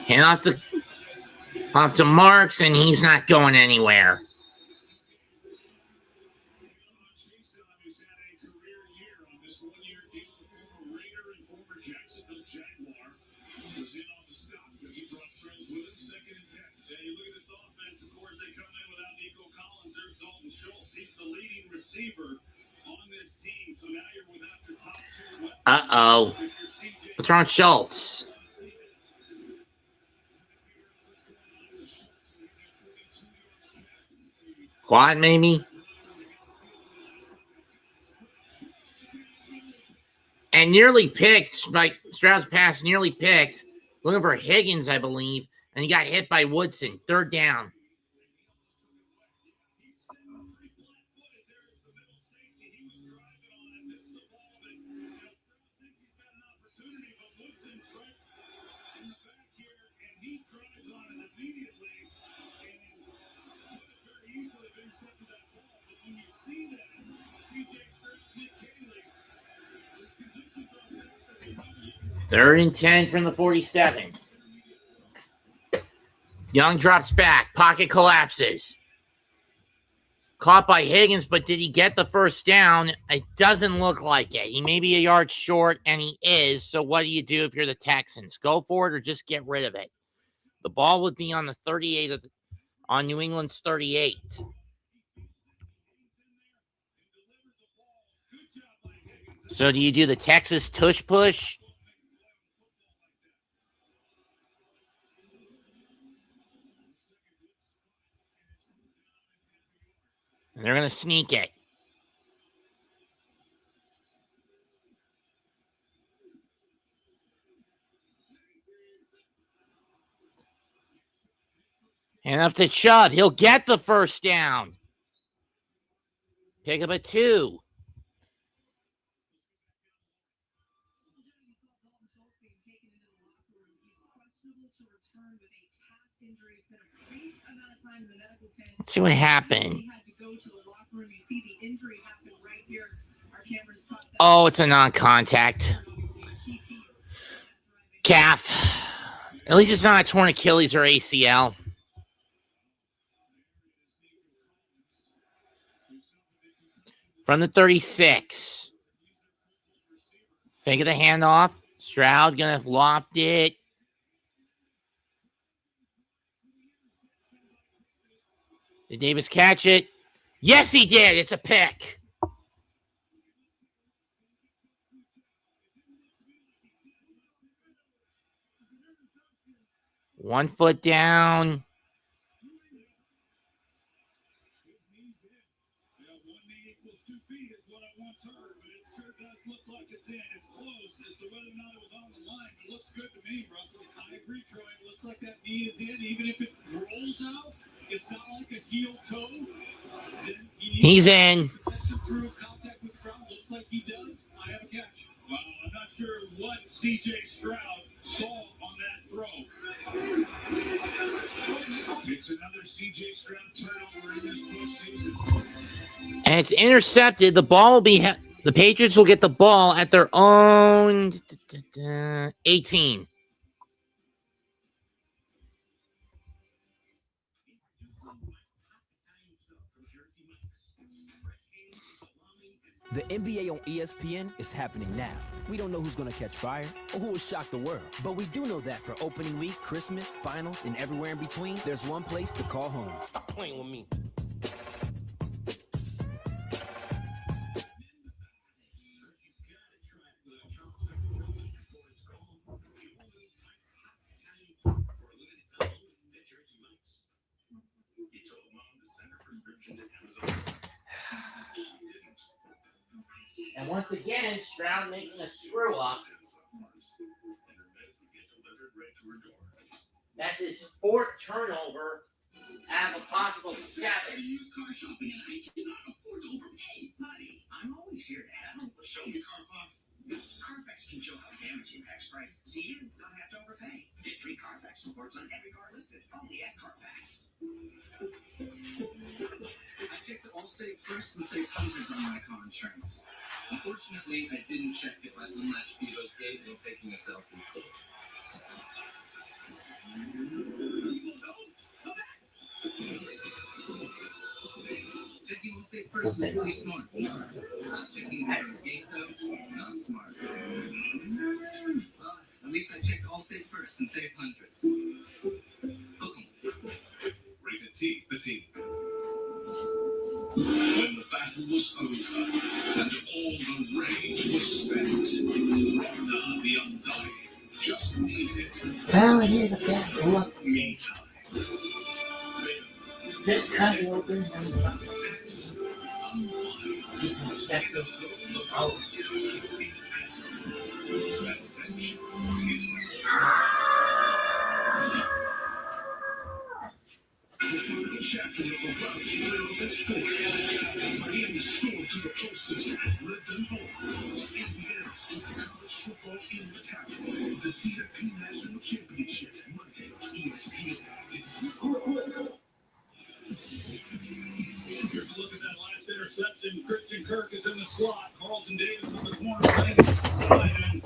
[SPEAKER 5] Hand off to Marks, and he's not going anywhere. Uh-oh. What's wrong with Schultz? Quad, maybe? and nearly picked, like Stroud's pass nearly picked, looking for Higgins, I believe, and he got hit by Woodson. Third down. Third and 10 from the 47. Young drops back. Pocket collapses. Caught by Higgins, but did he get the first down? It doesn't look like it. He may be a yard short, and he is. So what do you do if you're the Texans? Go for it or just get rid of it? The ball would be on the 38 on New England's 38. So do you do the Texas tush push? And they're going to sneak it. And up to Chubb. He'll get the first down. Pick up a 2. Let's see what happened. Oh, it's a non-contact. Calf. At least it's not a torn Achilles or ACL. From the 36. Fake of the handoff. Stroud gonna loft it. Did Davis catch it? Yes, he did. It's a pick. One foot down.
[SPEAKER 1] Like that knee is in, even if it rolls out, it's not like a heel toe.
[SPEAKER 5] He's in.
[SPEAKER 1] Through contact with the ground, looks like he does. I have a catch. Well, I'm not sure what CJ Stroud saw on that throw. It's another CJ Stroud turnover in this postseason.
[SPEAKER 5] And it's intercepted. The ball will be. The Patriots will get the ball at their own 18.
[SPEAKER 8] The NBA on ESPN is happening now. We don't know who's going to catch fire or who will shock the world, but we do know that for opening week, Christmas, finals, and everywhere in between, there's one place to call home. Stop playing with me.
[SPEAKER 5] And once again, Stroud making a screw up. That's his 4th turnover out of a possible 7.
[SPEAKER 2] I'm always here to help. Show me Carfax. Carfax can show how damage impacts price, so you don't have to overpay. Get free Carfax reports on every car listed, only at Carfax. I checked Allstate first and saved hundreds on my car insurance. Unfortunately, I didn't check if I unlatched Bevo's gate while taking a selfie. Checking Allstate first is really smart. Not checking Bevo's gate, though, not smart. Well, at least I checked Allstate first and saved hundreds. Booking.
[SPEAKER 3] Rated T, the team. When the battle was over and all the rage was spent, Ragnar the Undying just needed
[SPEAKER 5] Well, it is a bad look.
[SPEAKER 3] me time.
[SPEAKER 5] This cut open.
[SPEAKER 3] Adventure is the chapter of the Rust Worlds of Sports. Miami stormed to the postseason has led them home. Indiana's to the college football in the capital. The CFP National Championship Monday on ESPN.
[SPEAKER 1] Here's a look at that last interception. Christian Kirk is in the slot. Carlton Davis in the corner playing outside. And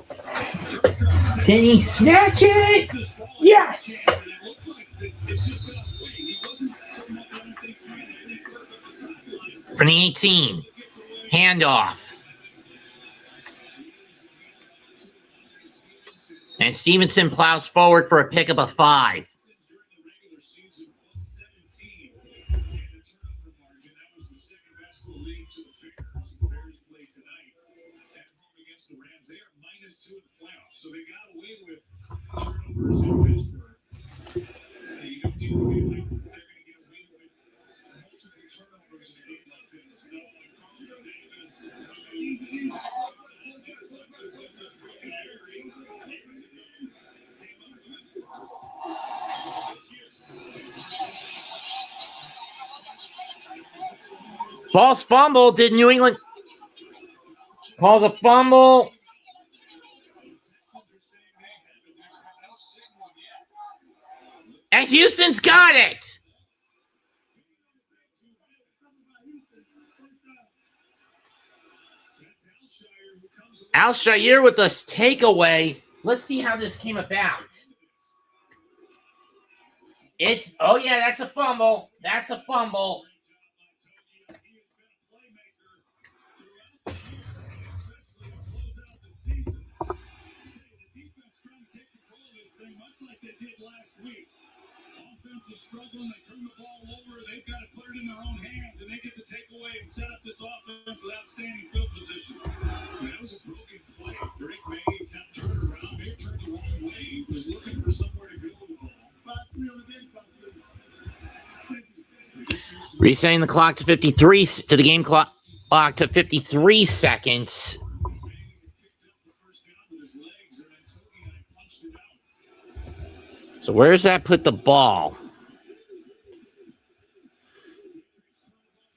[SPEAKER 1] Kirk tries to take
[SPEAKER 5] Can he snatch it?
[SPEAKER 1] this ball.
[SPEAKER 5] Yes.
[SPEAKER 1] And it looked like it just got away. He wasn't so much, I don't think, trying to hit Kirk up the sideline.
[SPEAKER 5] From the 18. Handoff. And Stevenson plows forward for a pickup of 5.
[SPEAKER 1] So they got away with turnovers in Pittsburgh. You don't need to feel like they're going to get away with multiple turnovers in a game like this. You know, like Carlton Davis.
[SPEAKER 5] Ball's fumble. Did New England calls a fumble? And Houston's got it. Al-Shaair with this takeaway. Let's see how this came about. Oh yeah, that's a fumble. That's a fumble.
[SPEAKER 1] Is struggling, they turn the ball over, they've got to put it in their own hands, and they get the takeaway and set up this offense with outstanding field position. That was a broken play. Drake May kind of turned around, May turned the wrong way. He was looking for somewhere to go with the ball.
[SPEAKER 5] Resetting the clock to 53 to the game clock to 53 seconds. So where does that put the ball?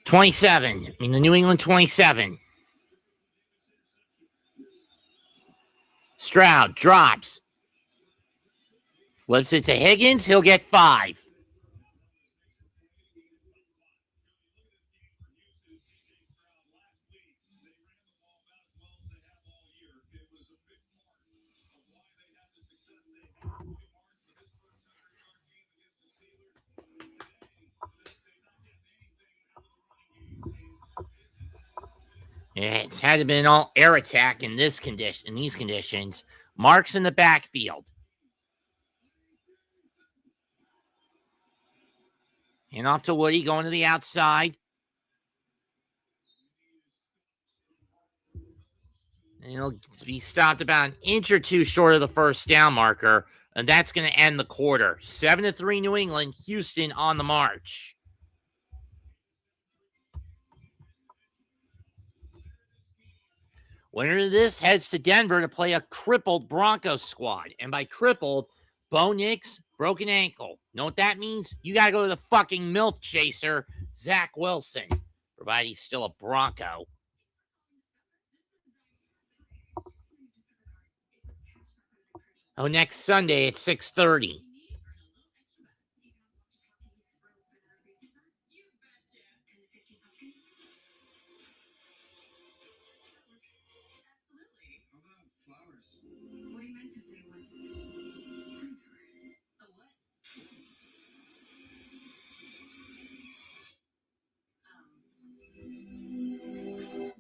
[SPEAKER 5] 27. I mean, the New England 27. Stroud drops. Flips it to Higgins. He'll get 5. It's had to be an all air attack in these conditions. Marks in the backfield. And off to Woody, going to the outside. And he'll be stopped about an inch or two short of the first down marker. And that's going to end the quarter. 7-3 New England. Houston on the march. Winner of this heads to Denver to play a crippled Broncos squad. And by crippled, Bo Nix, broken ankle. Know what that means? You got to go to the fucking MILF chaser, Zach Wilson, provided he's still a Bronco. Oh, next Sunday at 6:30.
[SPEAKER 4] What he meant to say was a what?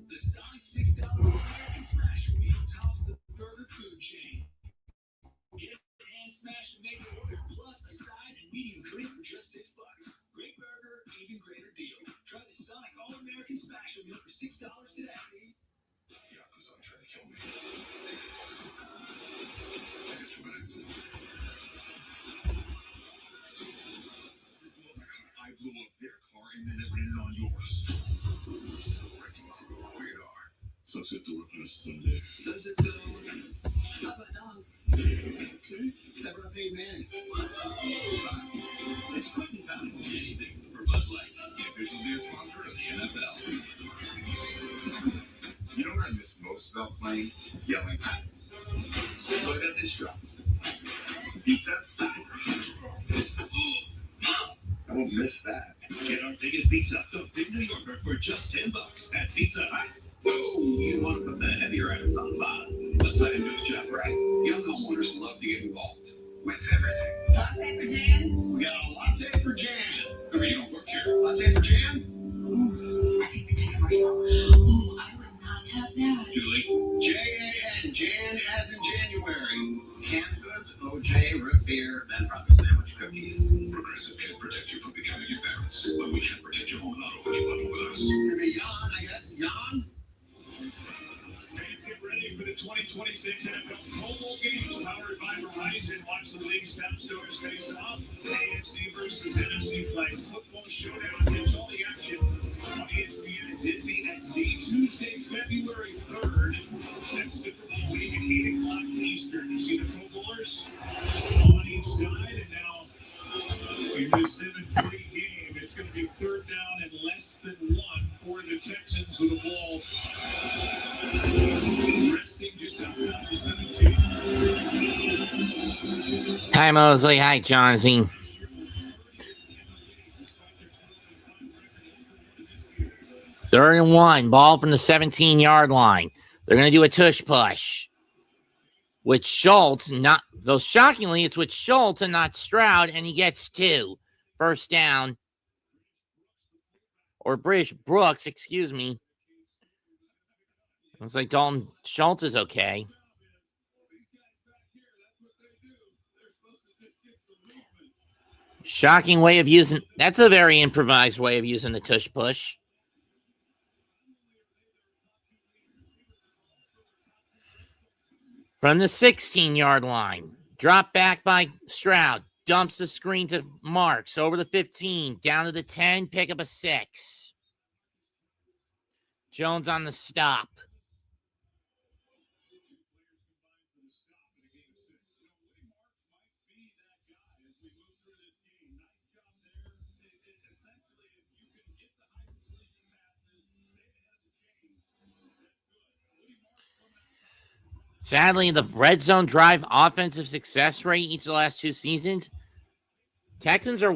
[SPEAKER 2] The Sonic $6 American Smasher Meal tops the burger food chain. Get a hand smash to make an order, plus a side and medium drink for just $6. Great burger, even greater deal. Try the Sonic All-American Smasher Meal for $6 today.
[SPEAKER 3] Yakuza trying to kill me. I blew up their car and then it landed on yours. Breaking through radar. Sucks at the work on a Sunday. Does
[SPEAKER 2] does it though?
[SPEAKER 4] How about dogs?
[SPEAKER 2] Never a paid man. It's quitting time. Anything for Bud Light, the official beer sponsor of the NFL.
[SPEAKER 3] You know what I miss most about playing? Yelling.
[SPEAKER 2] So I got this drop. Pizza.
[SPEAKER 3] I won't miss that.
[SPEAKER 2] Get our biggest pizza, the Big New Yorker, for just $10 at Pizza Hut. Whoa, you want to put the heavier items on the bottom. Let's let him do his job right. Young homeowners love to get involved with everything.
[SPEAKER 4] Latte for Jan?
[SPEAKER 2] We got a latte for Jan. I mean, you don't work here. Latte for Jan?
[SPEAKER 4] Ooh, I think the Jan myself. Ooh, I would not have that.
[SPEAKER 2] Julie. Jan. Jan as in January. Canned goods, OJ, root beer, then probably sandwich cookies.
[SPEAKER 3] Progressive can protect you from becoming embarrassed, but we can't protect your home not when you bundle with us.
[SPEAKER 2] Maybe Jan, I guess. Jan?
[SPEAKER 1] Fans, get ready for the 2026 NFL Pro Bowl games powered by Verizon. Watch the league's top stars face off. AFC versus NFC flag football showdown. Catch all the action on ESPN and Disney XD Tuesday, February 3rd. That's Super Bowl week at 8 o'clock Eastern. You see the Pro Bowlers on each side, and now in this 7-3 game, it's going to be third down and less than 1 for the Texans with the ball resting just outside the 17.
[SPEAKER 5] Hi, Mosley. Hi, Johnsy. Third and 1. Ball from the 17-yard line. They're going to do a tush push with Schultz. Though shockingly, it's with Schultz and not Stroud, and he gets 2. First down. Or Brooks, excuse me. Looks like Dalton Schultz is okay. Shocking way of using. That's a very improvised way of using the tush push. From the 16-yard line. Drop back by Stroud. Dumps the screen to Marks. Over the 15. Down to the 10. Pick up a 6. Jones on the stop. Sadly, the red zone drive offensive success rate each of the last 2 seasons, Texans are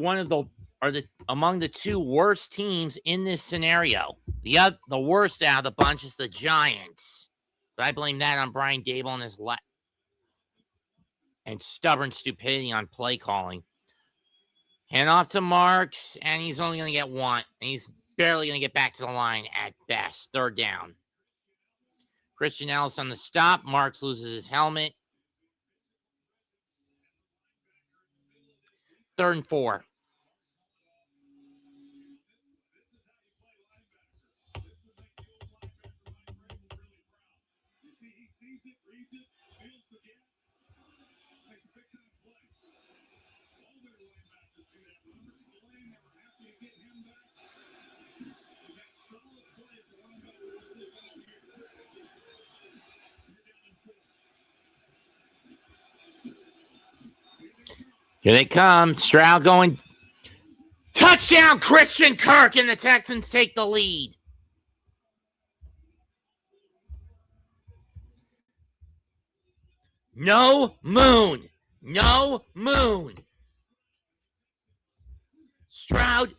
[SPEAKER 5] among the 2 worst teams in this scenario. The worst out of the bunch is the Giants. But I blame that on Brian Dable and his and stubborn stupidity on play calling. Hand off to Marks, and he's only going to get 1. And he's barely going to get back to the line at best. Third down. Christian Ellis on the stop. Marks loses his helmet. Third and 4. Here they come. Stroud going. Touchdown, Christian Kirk, and the Texans take the lead. No moon. No moon. Stroud.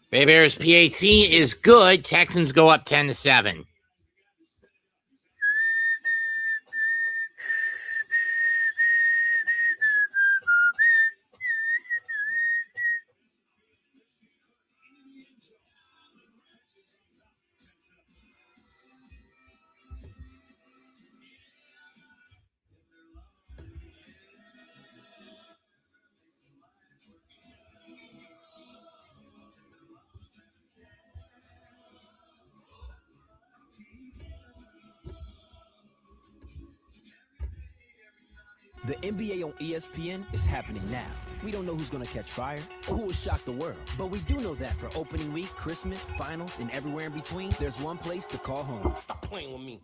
[SPEAKER 5] Bay Bears PAT is good. Texans go up 10-7.
[SPEAKER 8] The NBA on ESPN is happening now. We don't know who's going to catch fire or who will shock the world, but we do know that for opening week, Christmas, finals, and everywhere in between, there's one place to call home. Stop playing with me.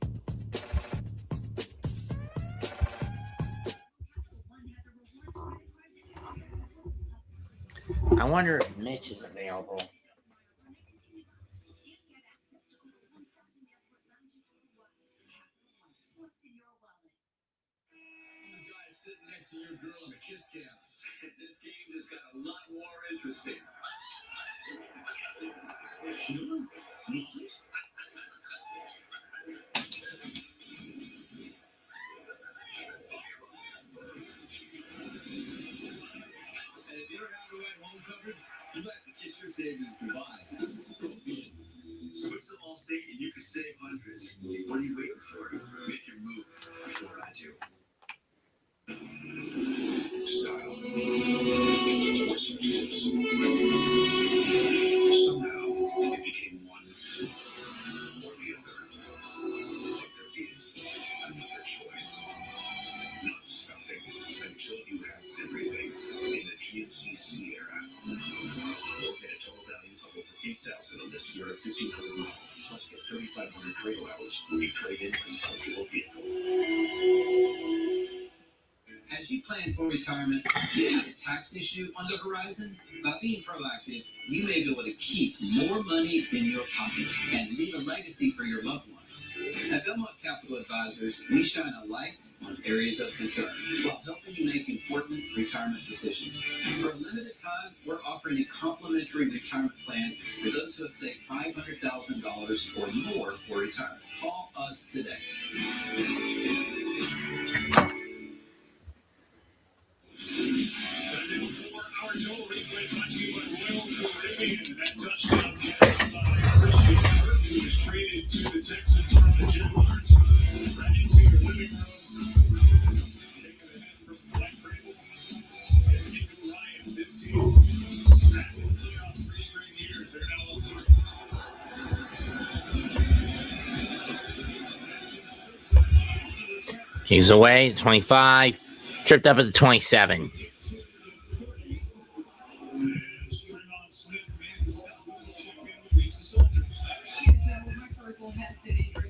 [SPEAKER 5] I wonder if Mitch is available.
[SPEAKER 2] Sitting next to your girl in a kiss cam. This game has got a lot more interesting. Sure. And if you don't have the right home coverage, you might have to kiss your savings goodbye. Switch to Allstate and you can save hundreds. What are you waiting for? Make your move before I do. Style. Somehow, it became one or the other. But there is another choice. Not stopping until you have everything in the GMC Sierra. We'll get a total value of over $8,000 on this Sierra 1500 model. Plus get 3,500 trade allowance when you trade in an eligible vehicle. As you plan for retirement, do you have a tax issue on the horizon? By being proactive, you may be able to keep more money in your pockets and leave a legacy for your loved ones. At Belmont Capital Advisors, we shine a light on areas of concern while helping you make important retirement decisions. For a limited time, we're offering a complimentary retirement plan for those who have saved $500,000 or more for retirement. Call us today.
[SPEAKER 1] Our total replay brought to you by Royal Caribbean. That touchdown catch by Christian Kirk, who was traded to the Texans from the Jaguars. Right into your living room. Taking the head from Black Crippled. And Nico Ryan's his team. Back in the playoffs 3 straight years. They're now up 3.
[SPEAKER 5] He's away, 25. Tripped up at the 27.
[SPEAKER 4] Has been injured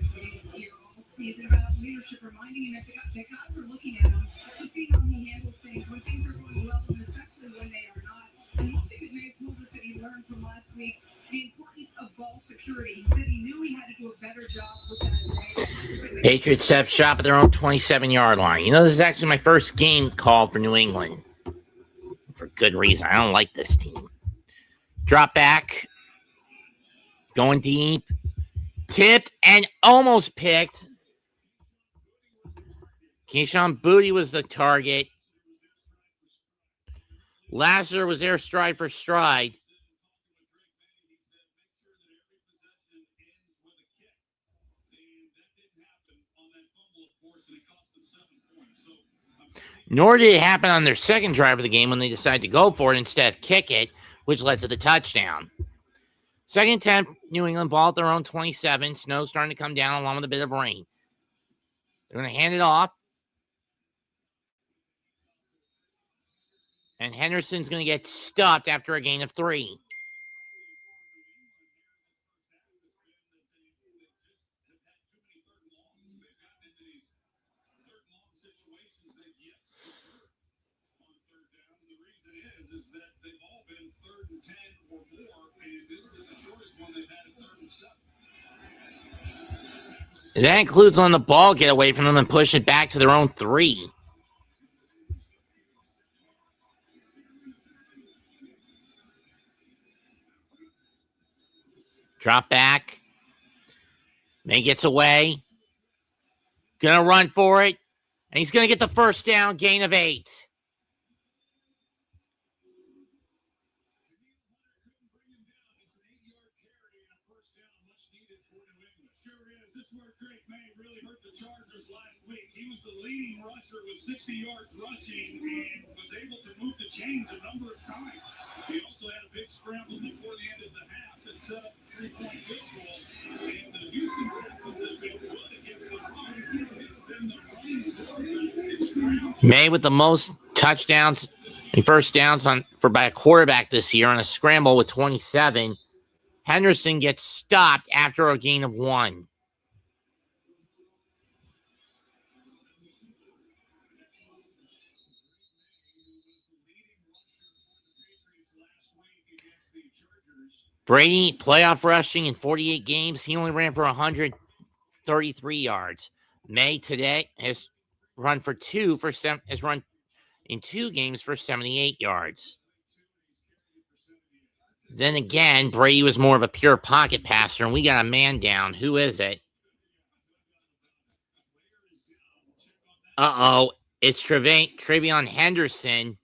[SPEAKER 4] here all season. About leadership reminding him that the guys are looking at him to see how he handles things when things are going well, and especially when they are not. And one thing that May told us that he learned from last week, the importance of ball security. He said he knew he had to do a better job with that.
[SPEAKER 5] Patriots set up shop at their own 27-yard line. You know, this is actually my first game call for New England. For good reason. I don't like this team. Drop back. Going deep. Tipped and almost picked. Keyshawn Booty was the target. Lasser was there stride for stride. Nor did it happen on their second drive of the game when they decided to go for it instead of kick it, which led to the touchdown. Second attempt, New England ball at their own 27. Snow starting to come down along with a bit of rain. They're going to hand it off. And Henderson's going to get stuffed after a gain of 3. That includes letting the ball get away from them and push it back to their own 3. Drop back. May gets away. Gonna run for it. And he's gonna get the first down, gain of 8.
[SPEAKER 1] He was the leading rusher with 60 yards rushing and was able to move the chains a number of times. He also had a big scramble before the end of the half that set up 3-point field goal. And the Houston Texans have been good against the run. It's been the running quarterbacks that scramble
[SPEAKER 5] May with the most touchdowns and first downs by a quarterback this year on a scramble with 27. Henderson gets stopped after a gain of 1. Brady, playoff rushing in 48 games. He only ran for 133 yards. May today has run in 2 games for 78 yards. Then again, Brady was more of a pure pocket passer, and we got a man down. Who is it? It's Trevion Henderson.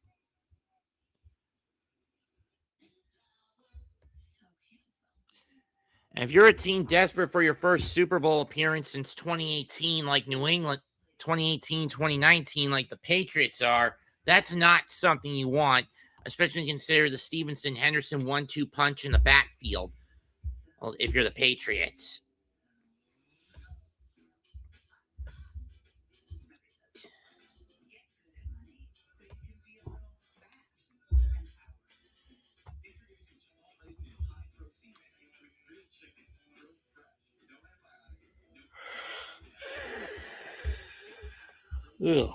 [SPEAKER 5] And if you're a team desperate for your first Super Bowl appearance since 2018, like New England, 2018, 2019, like the Patriots are, that's not something you want, especially when you consider the Stevenson-Henderson 1-2 punch in the backfield. Well, if you're the Patriots. Ugh.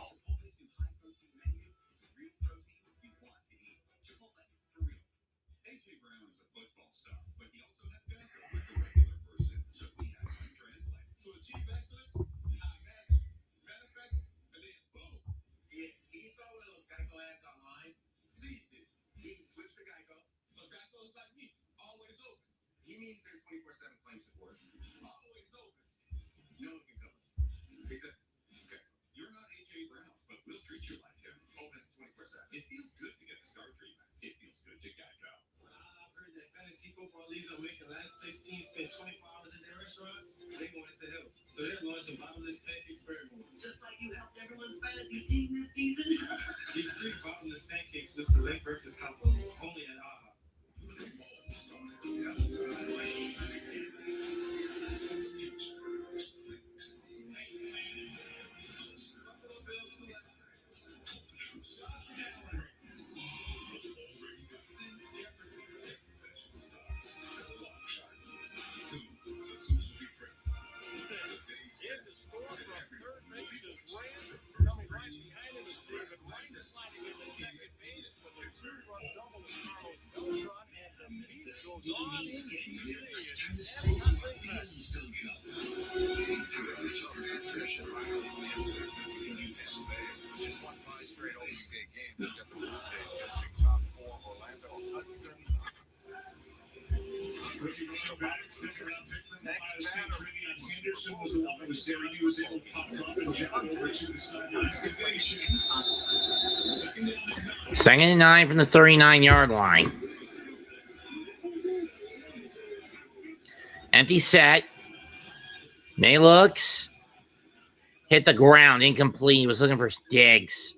[SPEAKER 2] He means their 24/7 claim support. Always open. No one can cover. Except, okay, you're not H.A. Brown, but we'll treat you like him. Open 24/7. It feels good to get the star treatment. It feels good to Geico. I've heard that fantasy football leagues are making last place teams spend 24 hours in their restaurants. They wanted to help. So they're launching bottomless pancakes for everyone. Just like you helped everyone's fantasy team this season. Get free bottomless pancakes with select breakfast combos. Only at AHA.
[SPEAKER 1] Second round pick from Ohio State, Trevion Henderson was the one that was there. He was able to pop up and jump over to the sidelines.
[SPEAKER 5] Second and 9 from the 39-yard line. Empty set. May looks. Hit the ground. Incomplete. He was looking for Diggs.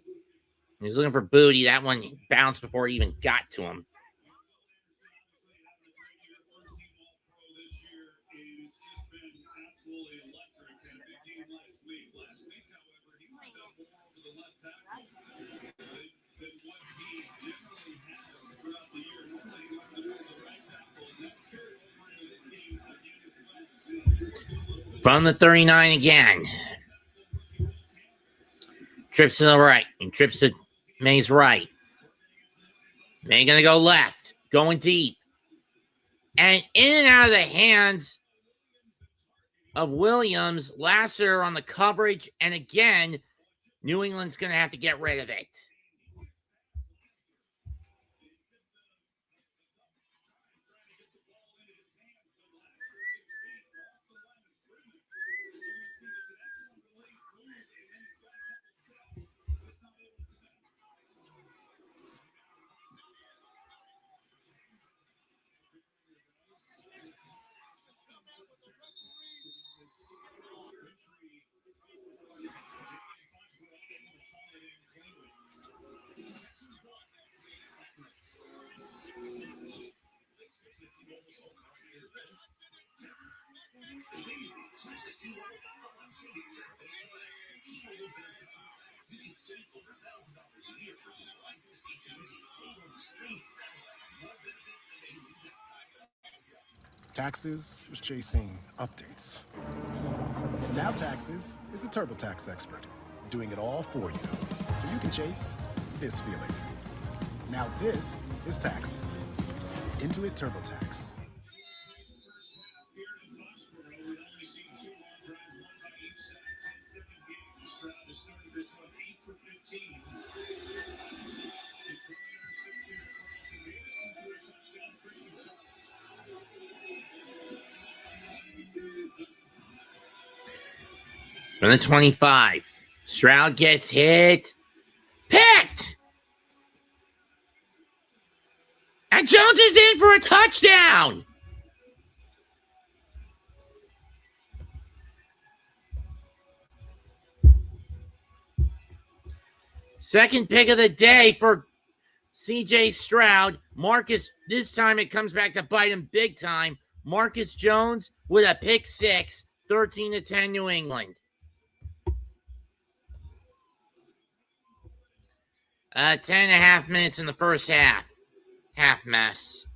[SPEAKER 5] He was looking for Booty. That one bounced before he even got to him. From the 39 again. Trips to the right. And trips to May's right. May going to go left. Going deep. And in and out of the hands of Williams. Lasser on the coverage. And again, New England's going to have to get rid of it.
[SPEAKER 12] Taxes was chasing updates. Now Taxes is a TurboTax expert, doing it all for you, so you can chase this feeling. Now this is Taxes. Intuit TurboTax.
[SPEAKER 5] From the 25, Stroud gets hit. Picked! And Jones is in for a touchdown! Second pick of the day for C.J. Stroud. Marcus, this time it comes back to bite him big time. Marcus Jones with a pick six, 13-10 New England. 10.5 minutes in the first half. Half mess.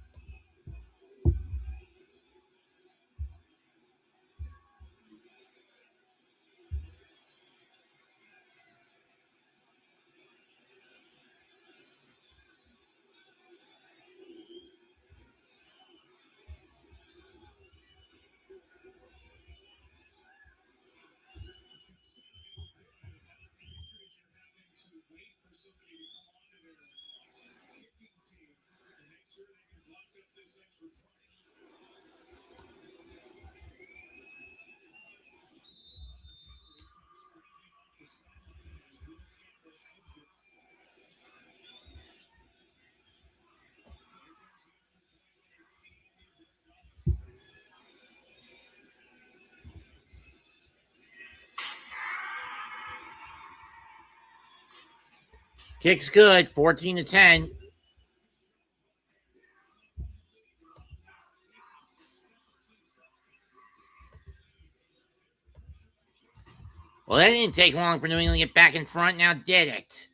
[SPEAKER 5] Kick's good, 14-10. Well, that didn't take long for New England to get back in front. Now did it?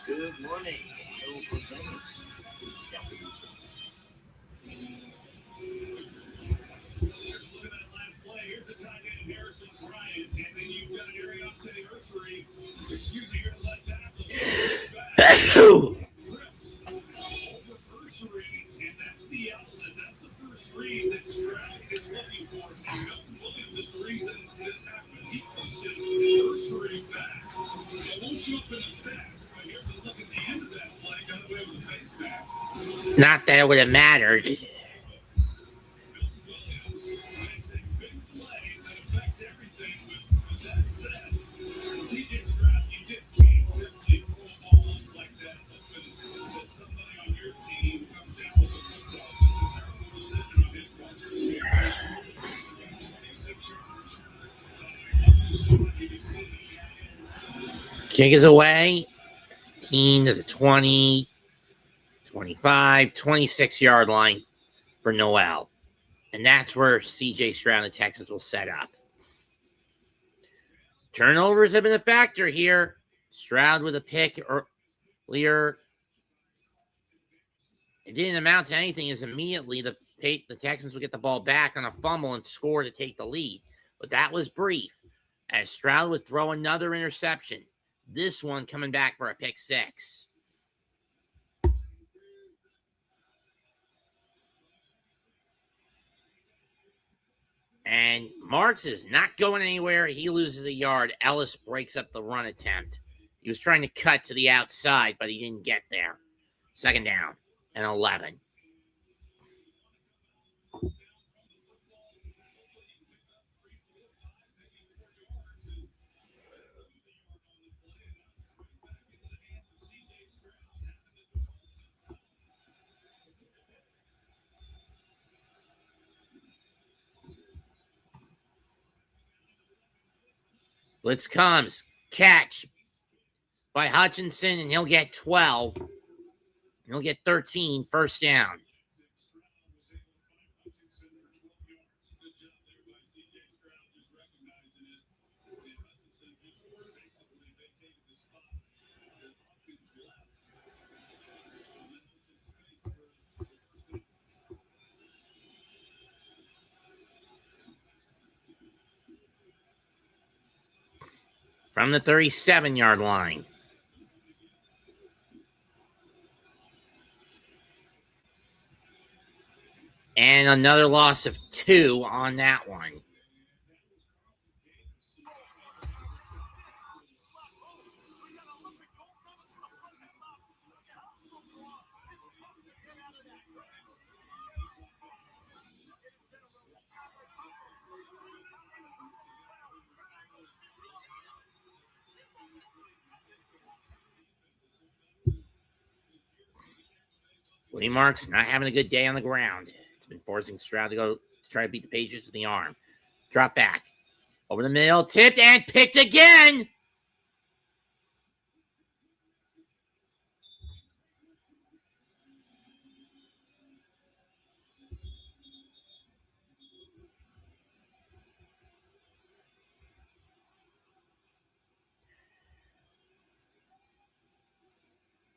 [SPEAKER 1] Good morning. Here's the tight end, Harrison Bryant, and then you've got Ari offsetting Ursary. Excuse me, you're the left tackle. And that's the outlet. That's the first read that Stroud is looking for. Milton Williams is the reason this happened. He pushes Ursary back. It won't show up in the stats, but here's a look at the end of that
[SPEAKER 5] Not that it would have mattered. Kick is away. 15 to the 20, 25, 26-yard line for Noel. And that's where C.J. Stroud and the Texans will set up. Turnovers have been a factor here. Stroud with a pick earlier. It didn't amount to anything as immediately the Texans would get the ball back on a fumble and score to take the lead. But that was brief, as Stroud would throw another interception. This one coming back for a pick six. And Marks is not going anywhere. He loses a yard. Ellis breaks up the run attempt. He was trying to cut to the outside, but he didn't get there. Second down and 11. Blitz comes. Catch by Hutchinson, and he'll get 12. He'll get 13. First down. From the 37-yard line. And another loss of 2 on that one. Woody Marks not having a good day on the ground. It's been forcing Stroud to try to beat the Patriots with the arm. Drop back. Over the middle. Tipped and picked again.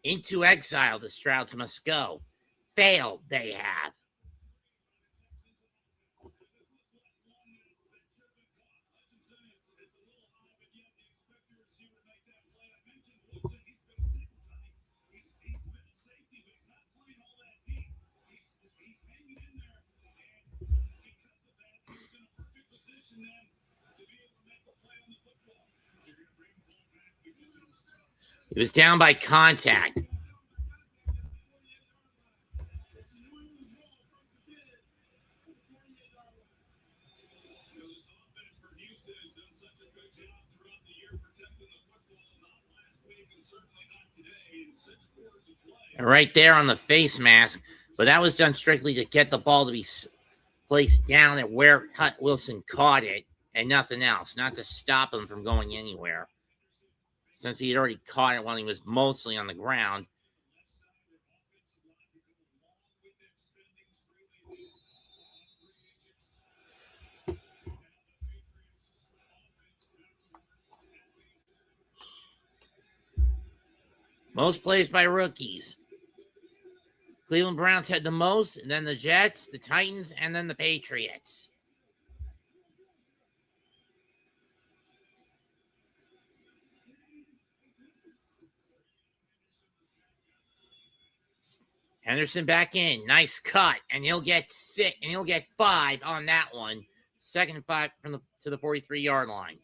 [SPEAKER 5] Into exile, the Strouds must go. Failed, they have. He was down by contact. Right there on the face mask, but that was done strictly to get the ball to be placed down at where Wilson caught it and nothing else, not to stop him from going anywhere. Since he had already caught it while he was mostly on the ground. Most plays by rookies. Cleveland Browns had the most, and then the Jets, the Titans, and then the Patriots. Henderson back in. Nice cut. And he'll get 6, and he'll get 5 on that one. Second and 5 to the 43-yard line.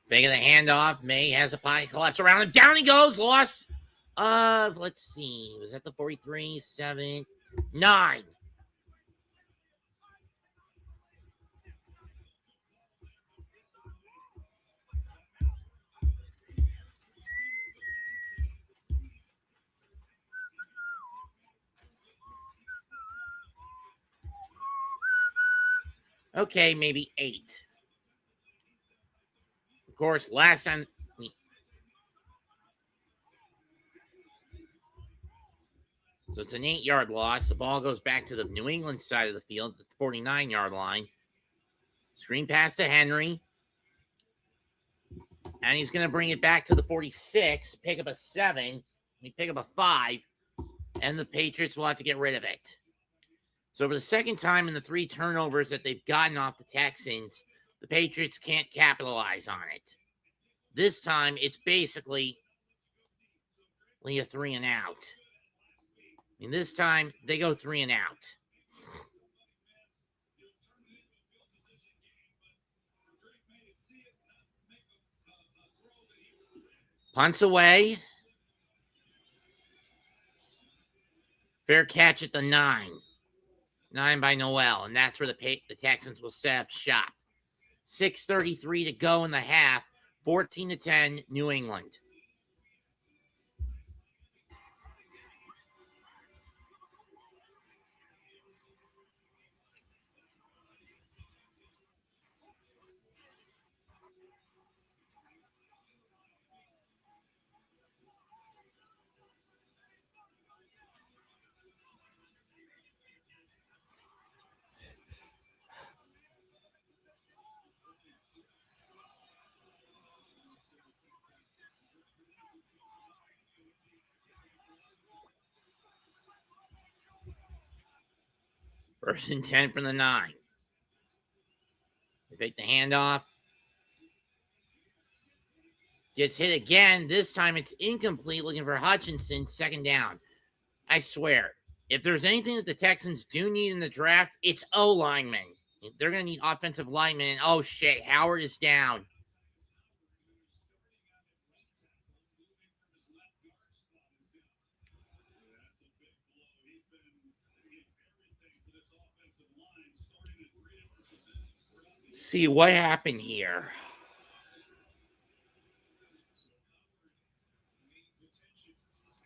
[SPEAKER 5] Faking the handoff. May has a pocket collapse around him. Down he goes. Loss of, let's see. Was that the 43? 7, 9. Okay, maybe 8. Of course, last time. So it's an 8-yard loss. The ball goes back to the New England side of the field, the 49-yard line. Screen pass to Henry. And he's going to bring it back to the 46, pick up a 7, pick up a 5, and the Patriots will have to get rid of it. So for the second time in the 3 turnovers that they've gotten off the Texans, the Patriots can't capitalize on it. This time, it's basically a 3 and out. This time, they go 3 and out. Punts away. Fair catch at the 9. 9 by Noel, and that's where the Texans will set up shop. 6:33 to go in the half. 14-10, New England. First and 10 from the 9. They take the handoff. Gets hit again. This time it's incomplete, looking for Hutchinson. Second down. I swear, if there's anything that the Texans do need in the draft, it's O-linemen. They're going to need offensive linemen. Oh, shit. Howard is down. See what happened here.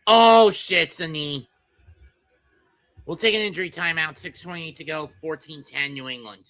[SPEAKER 5] Oh, shit, it's a knee. We'll take an injury timeout. 6:28 to go. 14-10, New England.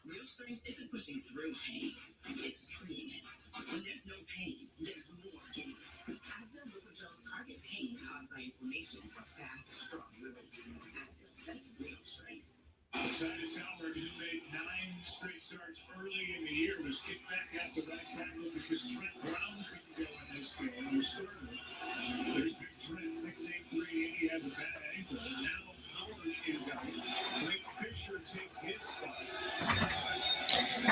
[SPEAKER 2] Real strength isn't pushing through pain. It's treating it. When there's no pain, there's more gain. Advil Liquid Gel's target pain caused by inflammation for fast, strong relief. Advil, that's real strength.
[SPEAKER 1] Titus Howard, who made 9 straight starts early in the year, was kicked back at the right tackle because Trent Brown couldn't go in this game. He was starting. There's big Trent, 6'8", he has a bad ankle. And now Howard is out. Blake Fisher takes his spot.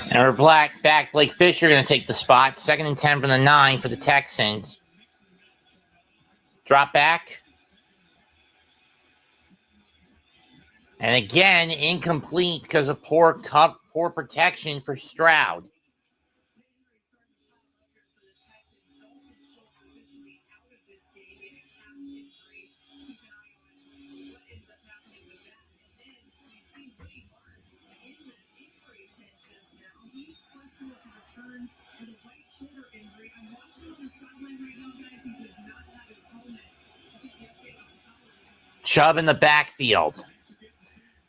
[SPEAKER 5] And we're back. Blake Fisher going to take the spot. 2nd and 10 from the 9 for the Texans. Drop back. And again, incomplete because of poor protection for Stroud. Chubb in the backfield.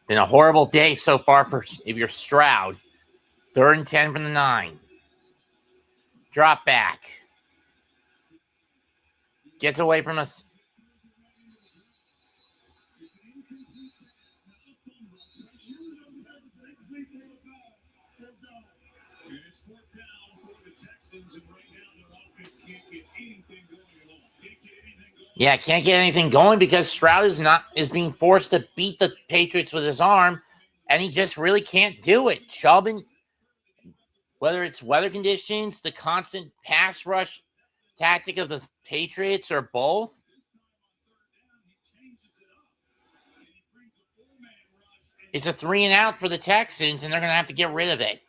[SPEAKER 5] Been a horrible day so far for if you're Stroud. 3rd and 10 from the 9. Drop back. Gets away from us.
[SPEAKER 1] It's 4th down for the Texans, and right now their offense can't get anything going at all.
[SPEAKER 5] Yeah, can't get anything going because Stroud is being forced to beat the Patriots with his arm, and he just really can't do it. Chubb, whether it's weather conditions, the constant pass rush tactic of the Patriots, or both. It's a 3-and-out for the Texans, and they're going to have to get rid of it.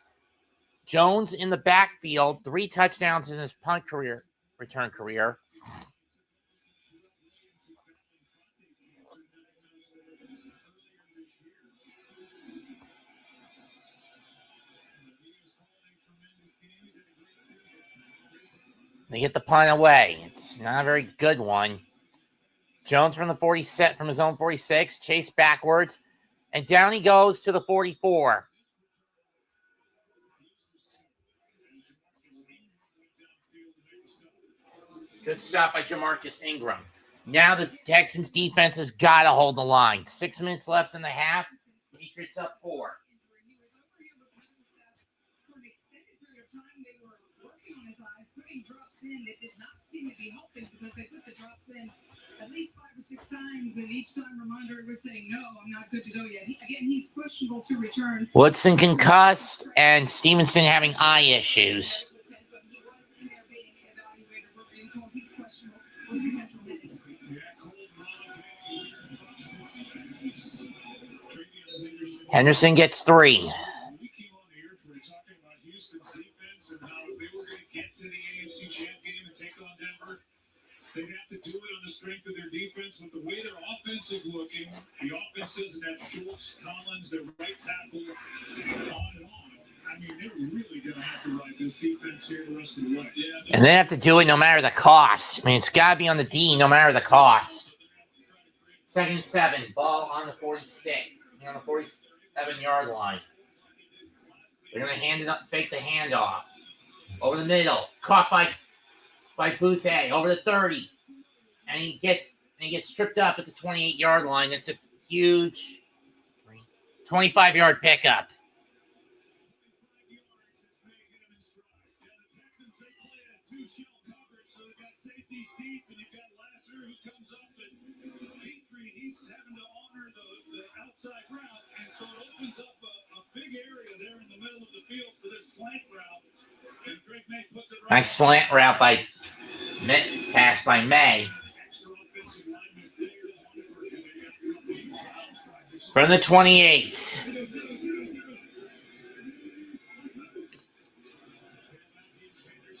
[SPEAKER 5] Jones in the backfield, 3 touchdowns in his punt return career. They get the punt away. It's not a very good one. Jones from the 40 set from his own 46, chase backwards, and down he goes to the 44. Good stop by Jamarcus Ingram. Now the Texans defense has got to hold the line. 6 minutes left in the half. Patriots up 4.
[SPEAKER 4] Drops in that did not seem to be helping because they put the drops in at least 5 or 6 times, and each time Ramondre was saying, no, I'm not good to go yet. He's questionable to return.
[SPEAKER 5] Woodson concussed, and Stevenson having eye issues. Henderson gets 3.
[SPEAKER 1] We came on the air to talking about Houston's defense and how they were going to get to the AFC Champ game and take on Denver. They'd have to do it on the strength of their defense, but the way their offense is looking, the offense doesn't have Schultz, Collins, their right tackle, on and on. I mean, they're really going to have to ride this defense here the rest of the way. Yeah,
[SPEAKER 5] and they have to do it no matter the cost. I mean, it's got to be on the D no matter the cost. 2nd and 7, ball on the 46, on the 47-yard line. They're going to hand it up, fake the handoff. Over the middle, caught by Boutte, over the 30. And he gets tripped up at the 28-yard line. It's a huge 25-yard pickup. Nice slant route pass by May. From the 28.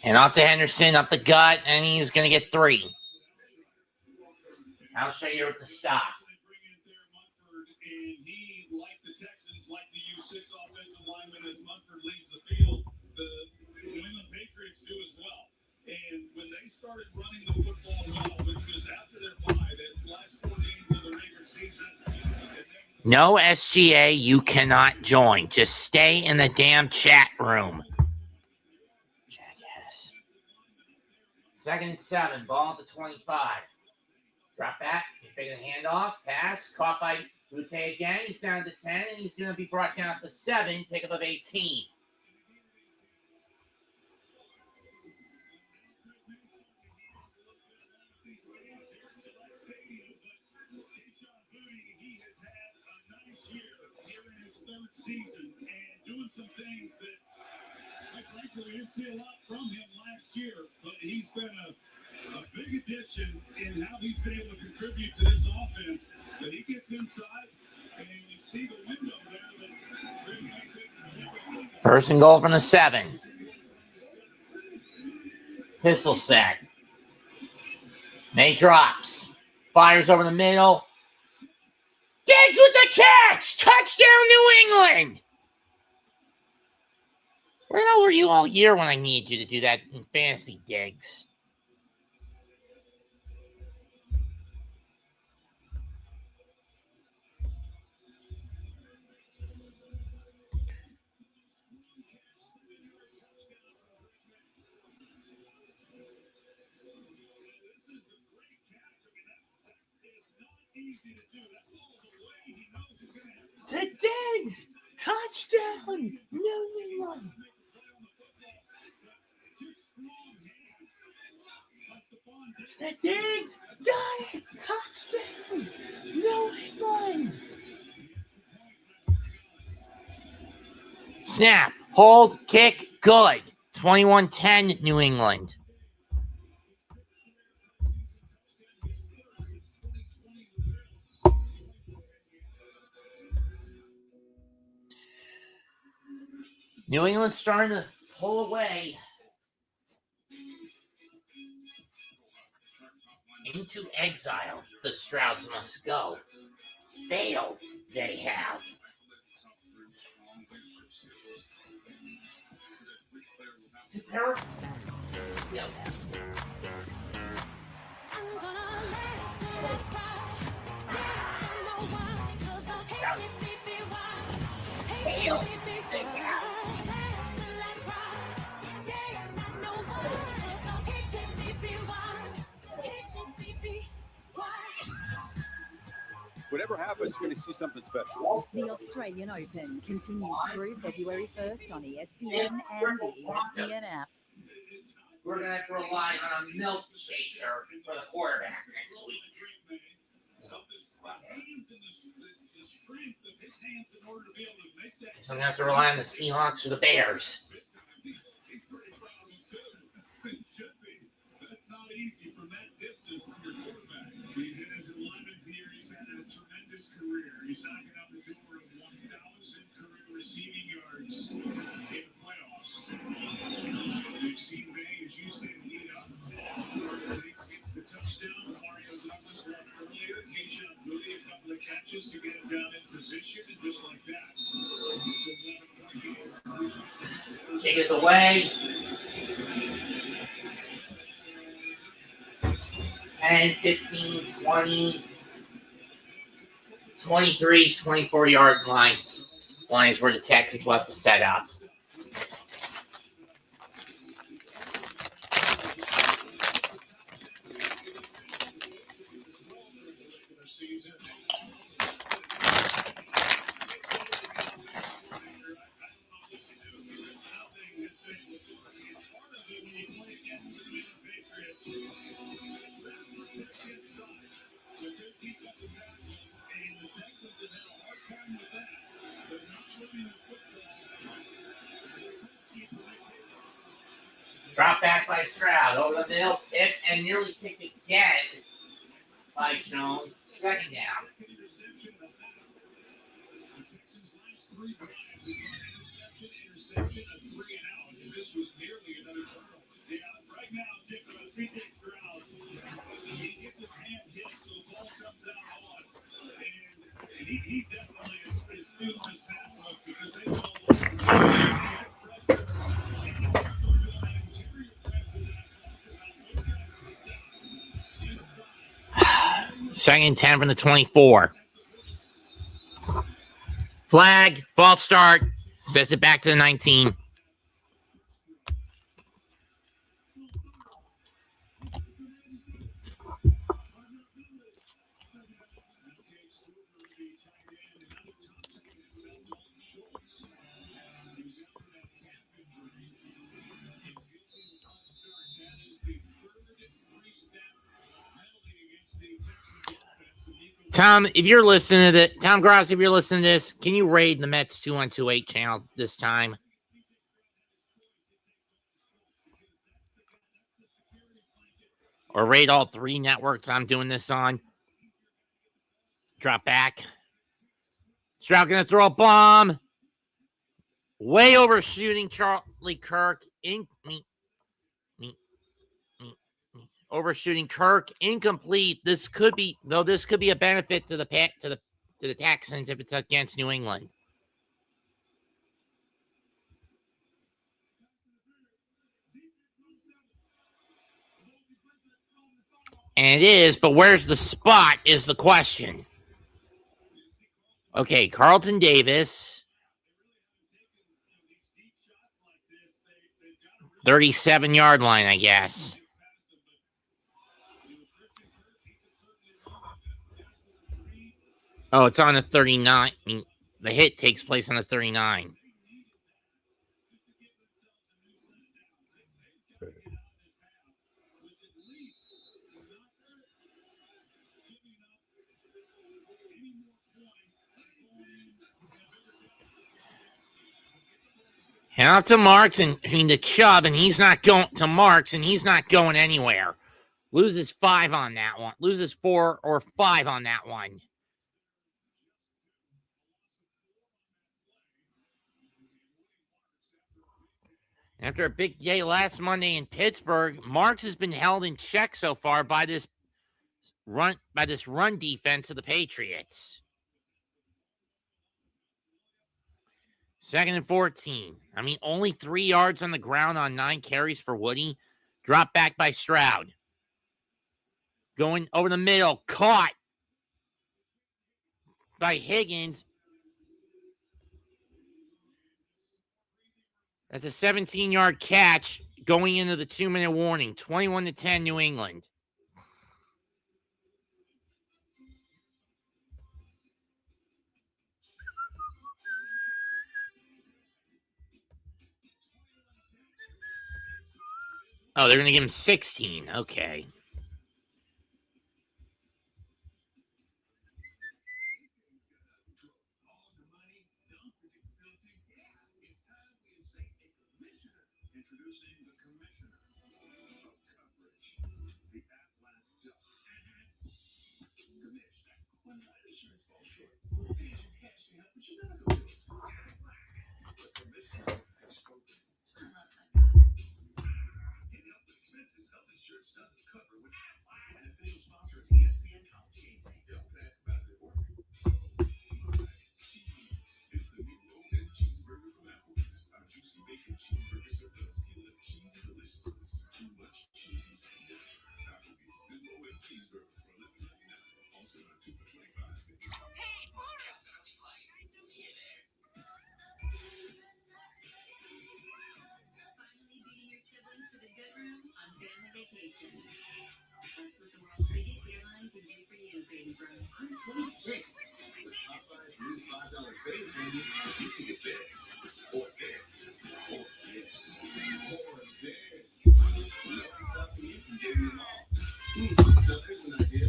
[SPEAKER 5] And off to Henderson, up the gut, and he's going to get 3. I'll show you with the stop.
[SPEAKER 1] He, like the Texans, like to use 6 offensive linemen as Munford leaves the field. The New England Patriots do as well. And when they started running the football well, which was after their bye, the last 4 games of the regular season.
[SPEAKER 5] No SGA, you cannot join. Just stay in the damn chat room. Second and 7. Ball at the 25. Drop back. Big handoff. Pass. Caught by Butte again. He's down to 10, and he's going to be brought down to 7. Pickup of 18.
[SPEAKER 1] Season and doing some things that, quite frankly, we didn't see a lot from him last year, but he's been a big addition in how he's been able to contribute to this offense. That he gets inside, and you see the window there that really makes it.
[SPEAKER 5] First and goal from the 7. Pistol set. May drops. Fires over the middle. Diggs with the catch! Touchdown, New England! Where the hell were you all year when I needed you to do that in fantasy, Diggs? The Diggs! Touchdown! New England! The Diggs! Got it! Touchdown! New England! Snap! Hold! Kick! Good! 21-10 New England. New England's starting to pull away into exile. The Strouds must go. Fail, they have. Yep. Fail, they have.
[SPEAKER 13] Whatever happens, you're going to see something special.
[SPEAKER 14] The Australian Open continues through February 1st on ESPN and the ESPN app.
[SPEAKER 5] We're going to have to rely on a milk chaser for the quarterback next week. So I'm going to have to rely on the Seahawks or the Bears.
[SPEAKER 1] That's not easy from that distance from your quarterback. He's in his 11th year. He's had a tremendous career. He's knocking on the door of 1,000 career receiving yards in the playoffs. We've seen Bay, as you said, lead up. Diggs gets the touchdown. Mario Douglas won earlier. Keyshawn Moody, a couple of catches to get him down in position, and just like that, it's a 11-point game.
[SPEAKER 5] Kick is away. 10, 15, 20, 23, 24-yard line. Line is where the Texans will have to set up. Drop back by Stroud. Over the middle, tip, and nearly picked again by Jones. Second down.
[SPEAKER 1] Interception, a 3-and-out, and this was nearly another turnover. Yeah, right now, C.J. Stroud, he gets his hand hit, so the ball comes out on, and he definitely is feeling this pass rush because they know
[SPEAKER 5] Second and 10 from the 24. Flag, false start, sets it back to the 19. Tom, if you're listening to this, Tom Gross, if you're listening to this, can you raid the Mets 2128 channel this time? Or raid all 3 networks I'm doing this on? Drop back. Stroud gonna throw a bomb. Way overshooting Charlie Kirk. Overshooting Kirk. Incomplete. This could be a benefit to the Texans if it's against New England. And it is, but where's the spot is the question. Okay, Carlton Davis. 37-yard line, I guess. Oh, it's on the 39. I mean, the hit takes place on the 39. Hand off to Marks and to Chubb, and he's not going to Marks, and he's not going anywhere. Loses 5 on that one. Loses 4 or 5 on that one. After a big day last Monday in Pittsburgh, Marks has been held in check so far by this run defense of the Patriots. 2nd and 14. I mean, only 3 yards on the ground on 9 carries for Woody. Drop back by Stroud. Going over the middle. Caught by Higgins. That's a 17-yard catch going into the 2-minute warning. 21-10 New England. Oh, they're going to give him 16. Okay.
[SPEAKER 6] That's what the world's biggest airline can do for you, baby bro. I'm 26. With Popeye's new $5 favors menu, you can get this, or this, or this, or this. No one's stopping you from getting them all. So there's an idea.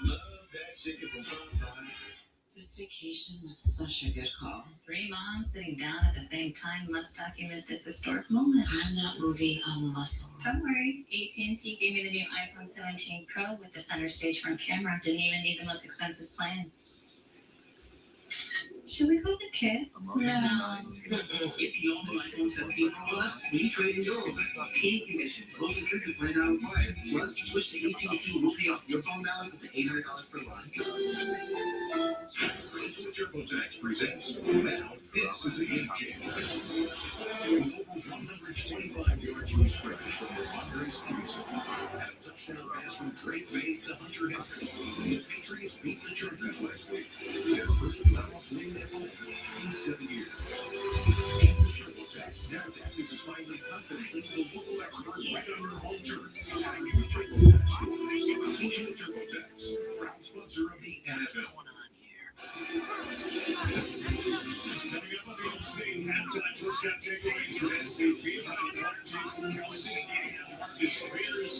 [SPEAKER 6] Love that chicken from Popeyes. This vacation was such a good call. 3 moms sitting down at the same time must document this historic moment. I'm not moving a muscle. Don't worry. AT&T gave me the new iPhone 17 Pro with the center stage front camera. Didn't even need the most expensive plan. Should we call the kids? No. Get the all-new iPhone 17 Pro Plus when you trade in yours. Any commission. Most expensive plan not required. Plus, switch to AT&T and we'll pay off your phone balance up to $800 per line. Into TurboTax presents. Now, this is a game changer. With over 125 yards from scrimmage from Ramondre Stevenson and a touchdown pass from Drake May to Hunter Henry, the Patriots beat the Chargers last week. Their first playoff win at home in 7 years. TurboTax now taxes is finally confidently the local expert right on your home turf. New TurboTax. New TurboTax. Proud sponsor of the NFL.
[SPEAKER 1] Coming up on the All-State halftime first half takeaways with SVP Jason Kelsey and Marcus Spears.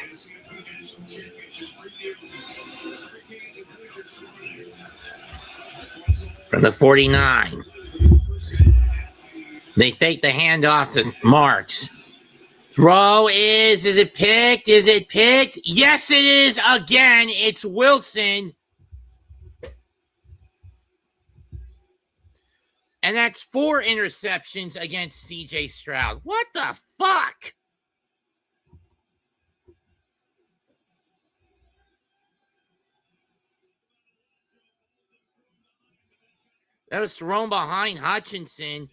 [SPEAKER 1] And CFP National Championship
[SPEAKER 5] For the 49. They fake the handoff to Marks. Throw is it picked? Is it picked? Yes, it is again. It's Wilson. And that's 4 interceptions against C.J. Stroud. What the fuck? That was thrown behind Hutchinson.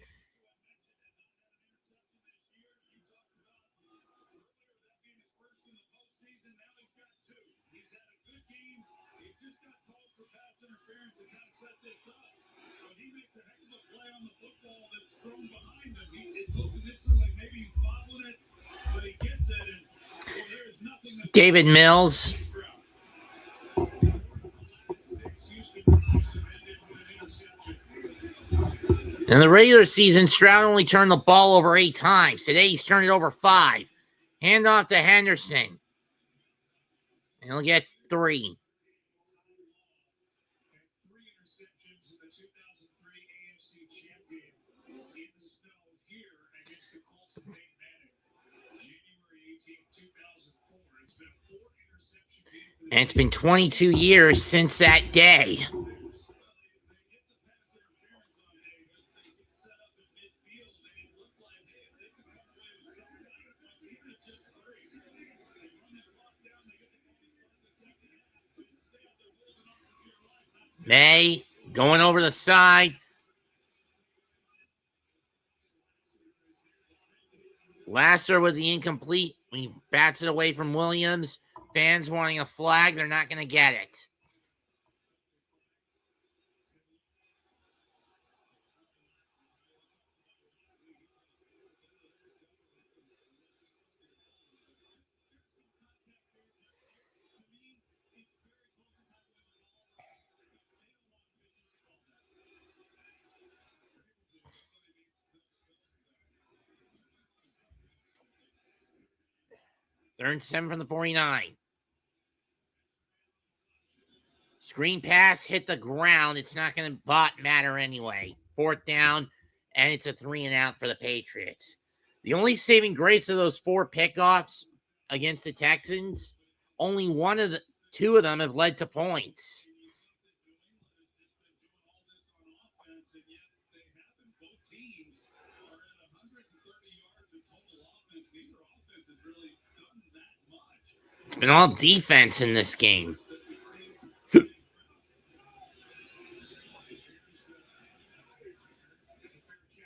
[SPEAKER 5] David Mills. In the regular season, Stroud only turned the ball over 8 times. Today, he's turned it over 5. Hand off to Henderson. And he'll get 3.
[SPEAKER 1] Interceptions in the 2003 AFC Championship in the snow here against the Colts of Peyton Manning. January 18, 2004. It's been a 4 interception game.
[SPEAKER 5] And it's been 22 years since that day. May going over the side. Lasser with the incomplete. When he bats it away from Williams. Fans wanting a flag. They're not going to get it. Third and 7 from the 49. Screen pass hit the ground. It's not going to matter anyway. 4th down, and it's a 3-and-out for the Patriots. The only saving grace of those 4 pickoffs against the Texans, only 2 of them have led to points. It's been all defense in this game.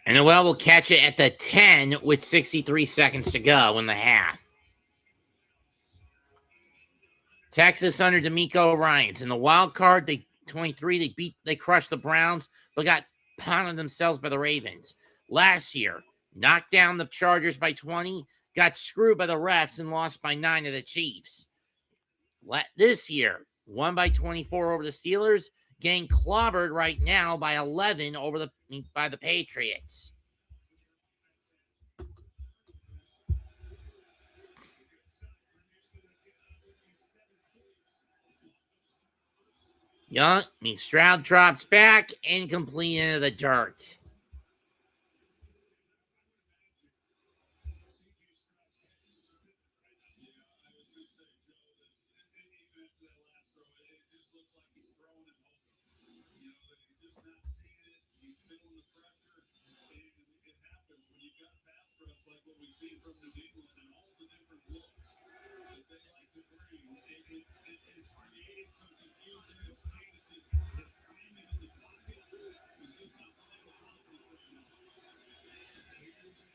[SPEAKER 5] And Noel will catch it at the 10 with 63 seconds to go in the half. Texas under D'Amico Ryans. In the wild card, 23, they crushed the Browns, but got pounded themselves by the Ravens. Last year, knocked down the Chargers by 20, got screwed by the refs and lost by 9 to the Chiefs. This year, won by 24 over the Steelers, getting clobbered right now by 11 by the Patriots. Stroud drops back, incomplete into the dirt.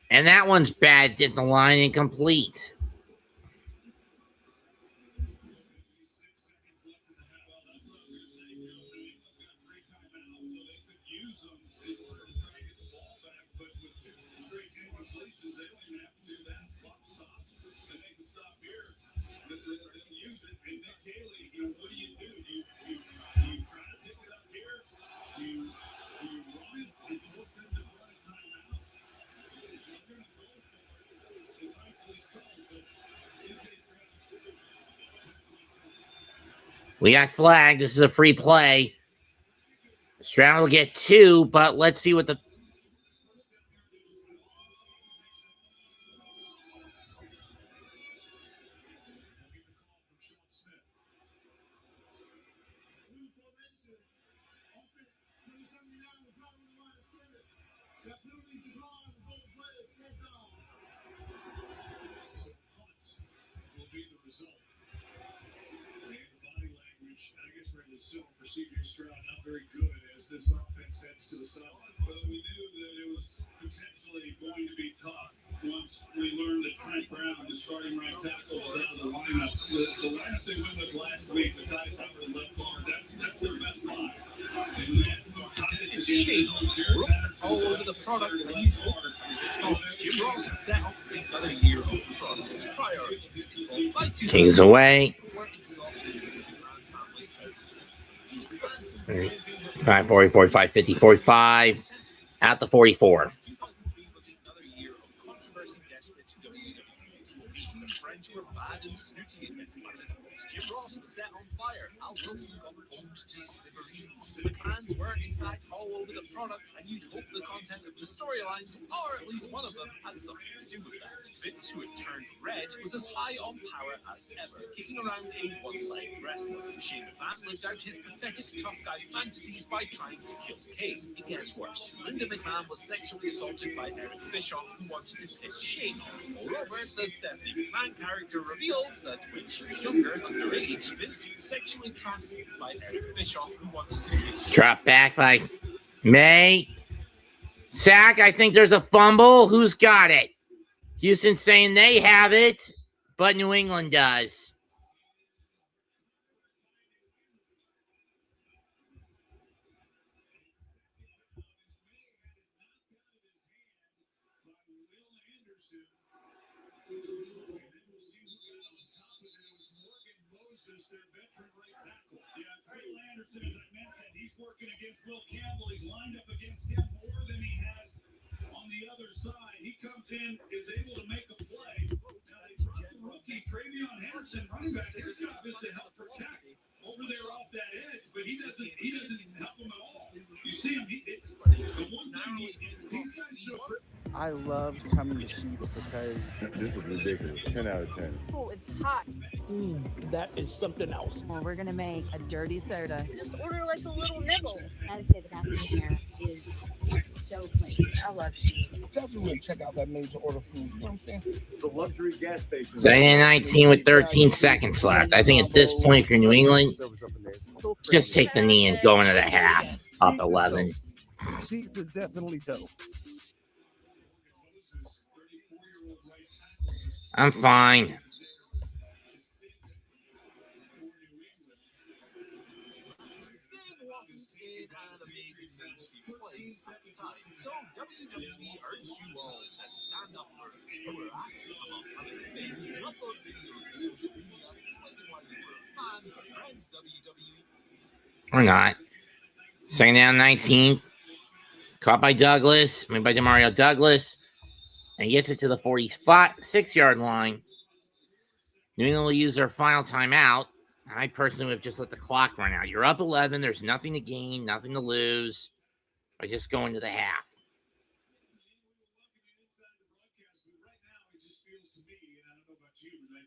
[SPEAKER 5] And that one's bad at the line, incomplete. We got flagged. This is a free play. Stroud will get 2, but let's see what the...
[SPEAKER 1] CJ Stroud not very good as this offense heads to the sideline. But we knew that it was potentially going to be tough once we learned that Trent Brown, the starting right tackle, was out of the lineup. The lineup they went with last week, the Titus Howard and left guard, that's their best line. And then Titus again,
[SPEAKER 15] all over the product, and you Jim Ross set up another year of the product. Priorities.
[SPEAKER 5] Kings away. 5, 40, 45, 50, 45. At the 44.
[SPEAKER 15] Jim Ross was set on fire. Al Wilson got punched to smithereens. The fans were, in fact, all over the product, and you'd hope the content of the storylines, or at least one of them, had something to do with that. Vince, who had turned red, was as high on power as ever, kicking around a one-legged wrestler. Shane McMahon lived out his pathetic tough guy fantasies by trying to kill Kane. It gets worse. Linda McMahon was sexually assaulted by Eric Bischoff, who wanted to piss Shane off. Moreover, the Stephanie McMahon character reveals that when she was younger, underage, Vince sexually trafficked by Eric Bischoff, who wants to piss
[SPEAKER 5] Drop back by May. Sack, I think there's a fumble. Who's got it? Houston saying they have it, but New England does.
[SPEAKER 1] Working against Will Campbell. He's lined up against him more than he has on the other side. He comes in, is able to make a play. Now they brought the rookie Travion Henderson, running back. His job is to help protect over there off that edge, but he doesn't help him at all. You see him, the one thing these guys do.
[SPEAKER 16] I loved coming to Sheets because
[SPEAKER 13] this is ridiculous. 10 out of 10.
[SPEAKER 14] Oh, it's hot.
[SPEAKER 8] That is something else.
[SPEAKER 14] Well, we're gonna make a dirty soda.
[SPEAKER 4] Just order like a little nibble.
[SPEAKER 14] I would say the bathroom here is so clean. I love Sheets.
[SPEAKER 16] definitely check out that made to order food. You know what I'm saying?
[SPEAKER 13] It's a luxury gas station.
[SPEAKER 5] 19 with 13 seconds left. I think at this point, if you're New England, just take the knee and go into the half. Up 11.
[SPEAKER 16] Sheets is definitely dope.
[SPEAKER 5] I'm fine.
[SPEAKER 15] So WWE urged you all to stand up for it. But we're asking about having fans to upload videos to social media explaining why they were fans, friends, WWE.
[SPEAKER 5] Or not. Second down, 19. Caught by Douglas. By Demario Douglas. And he gets it to the 46-yard line. New England will use their final timeout. I personally would have just let the clock run out. You're up 11. There's nothing to gain, nothing to lose by just going to the half.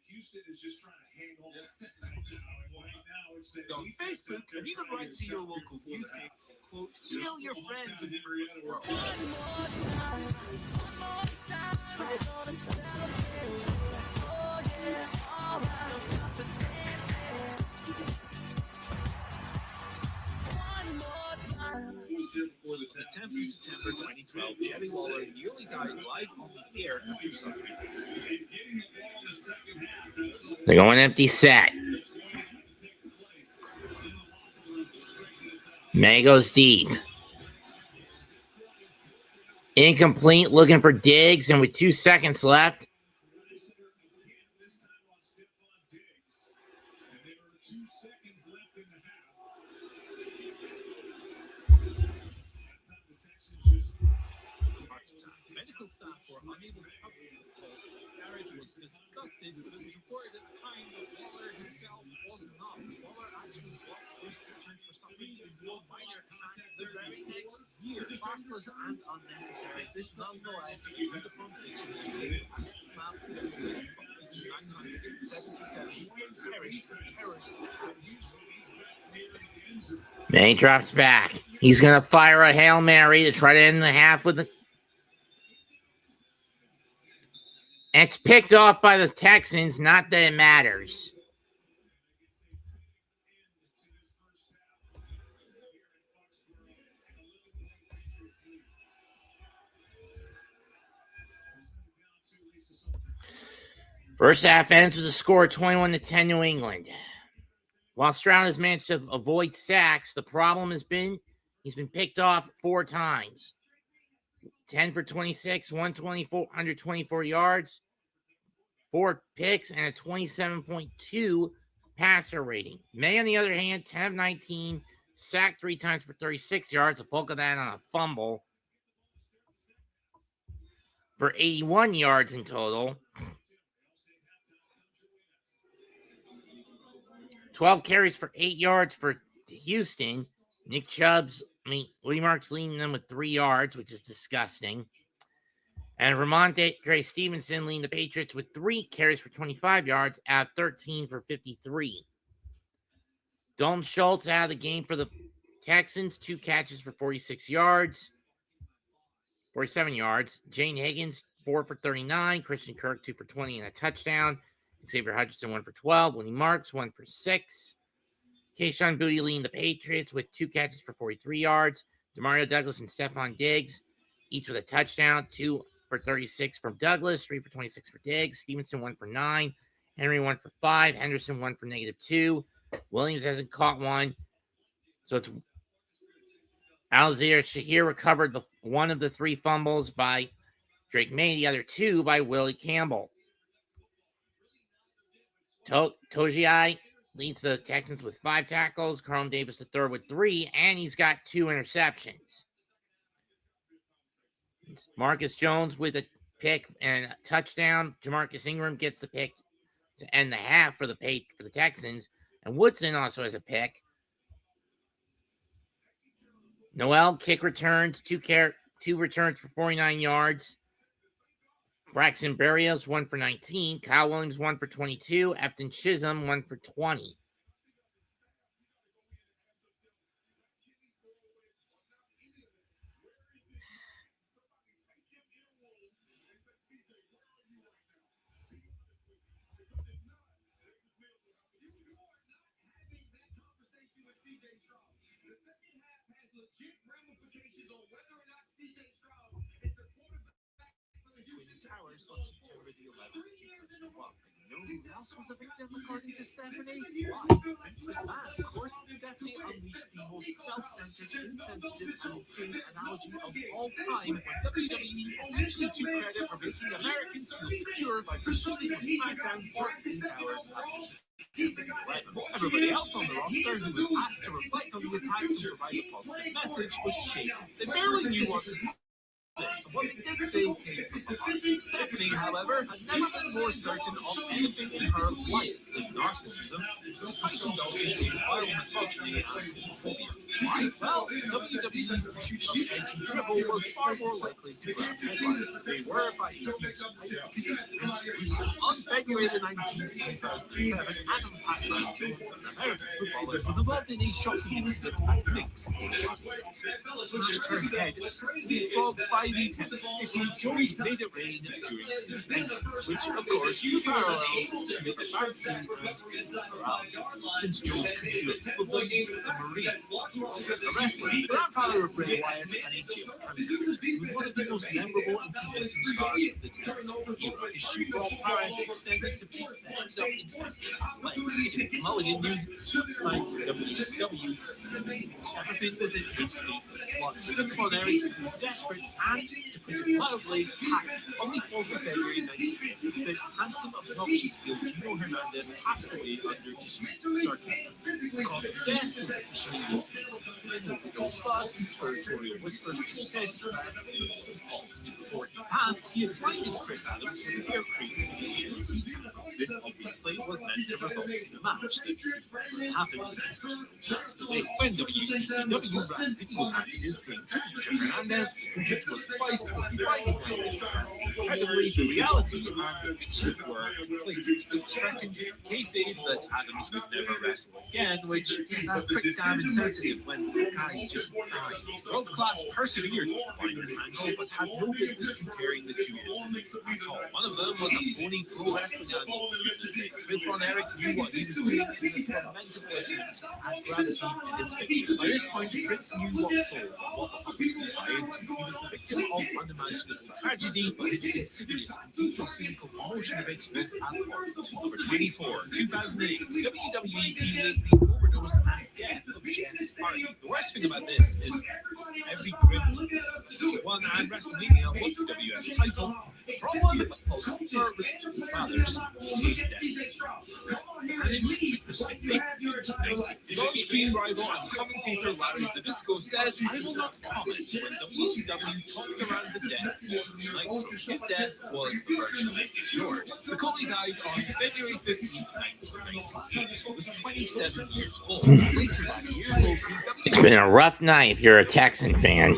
[SPEAKER 1] Houston is just trying to hang on.
[SPEAKER 15] On Facebook, and you can write to your local newspaper, quote, tell your friends and world. The 10th of September 2012, Jerry Waller nearly died live on the air after suffering.
[SPEAKER 5] They're going empty set. May goes deep. Incomplete, looking for Diggs, and with 2 seconds left.
[SPEAKER 15] Medical staff were unable to help him. Garage was disgusted, but it was reported at the time that Waller himself was not. Waller actually one minor attack the very next year. Fastless and unnecessary. This nonetheless in the front picture is really map 1,977 perished for terrorist attacks.
[SPEAKER 5] Then he drops back. He's going to fire a Hail Mary to try to end the half with the... And it's picked off by the Texans, not that it matters. First half ends with a score of 21-10 New England. While Stroud has managed to avoid sacks, the problem has been he's been picked off 4 times. 10 for 26, 124 yards, 4 picks, and a 27.2 passer rating. May, on the other hand, 10 of 19, sacked 3 times for 36 yards, a bulk of that on a fumble for 81 yards in total. 12 carries for 8 yards for Houston. Willie Marks leading them with 3 yards, which is disgusting. And Ramondre Stevenson leading the Patriots with 3 carries for 25 yards out of 13 for 53. Dalton Schultz out of the game for the Texans, 2 catches for 47 yards. Jane Higgins, 4 for 39. Christian Kirk, 2 for 20 and a touchdown. Xavier Hutchinson, 1 for 12. Willie Marks, 1 for 6. Kayshon Boutte leading the Patriots with 2 catches for 43 yards. Demario Douglas and Stephon Diggs, each with a touchdown. 2 for 36 from Douglas, 3 for 26 for Diggs. Stevenson, 1 for 9. Henry, 1 for 5. Henderson, 1 for -2. Williams hasn't caught one. So it's Alzir Shahir recovered one of the 3 fumbles by Drake May, the other 2 by Willie Campbell. Togiai leads the Texans with 5 tackles. Carlton Davis III with 3, and he's got 2 interceptions. It's Marcus Jones with a pick and a touchdown. Jamarcus Ingram gets the pick to end the half for the Texans, and Woodson also has a pick. Noel kick returns, 2 returns for 49 yards. Braxton Berrios, 1 for 19. Kyle Williams, 1 for 22. Efton Chisholm, 1 for 20.
[SPEAKER 15] Towers on September the 11th, 2001. No one else was a victim, according to Stephanie. Why? Vince McMahon. Of course, Stephanie unleashed the most self-centered, insensitive, and insane analogy of all time when WWE essentially took credit for making Americans feel secure by proceeding with SmackDown for Twin Towers after everybody else on the roster who was asked to reflect on the attacks and provide a positive message was shaken. They barely knew what to say. What they did say came from the heart. Stephanie, however, had never been more certain of anything in her life than narcissism, just indulging in wild misogyny and homophobia. Why? Well, WWE's pursuit of edgy dribble was far more likely to grab headlines. They were, by on February 19th, 2007, Adam Packman Jones, an American footballer, was involved in a shocking incident at Knicks. Smashed her head, leapfrogged by the Tennessee Jones made it rain during his entrance, which of course drew parallels to the advanced team and paralysis, since Jones couldn't do it with them as a Marine. A wrestler, the grandfather of Bray Wyatt and a jail candidate, he was one of the most memorable and convincing stars of the WWE era. His shoot ball prowess extended to peak and ended up in David Mulligan knew like WCW. Everything was in his state of flux. Vince Moneri was desperate and, to put it mildly, hacked. On the 4th of February 1956, handsome, obnoxious heel Gino Hernandez passed away under discreet circumstances. The cause of death is officially locked. The gold star conspiratorial whispers persist. Before he passed, he had blinded Chris Adams with a hair cream. This obviously was meant to result in a match that happened that's the day when WCCW ran video packages paying tribute to Hernandez, which was spiced with dividing language. Incredibly, the reality and the fiction were conflated, stretching kayfabe that Adams would never wrestle again, which that's pretty damn insensitive when the guy just died. World Class persevered to find this angle, but had no business comparing the two incidents at all. One of them was a phony pro wrestling angle. Chris Von Erich knew what he was doing in this lamentable attempt at gravity in his fiction. By this point, Fritz knew what soul, what he was the victim of unimaginable tragedy, but his insidious and deeply cynical promotion of it was at fault. Number 24, 2008, WWE teases the overdose and death of Jeff Hardy. The worst thing about this is every grip won and WrestleMania won the WF title from one of the fathers chased death. And in perspective, his on-screen rival and commentator Larry Zbyszko says, "I will not comment when WCW talked around the death of Nitro. His death was virtually ignored." The Coley died on February 15, 1998. He was 27 years old. Later that year,
[SPEAKER 5] It's been a rough night if you're a Texan fan.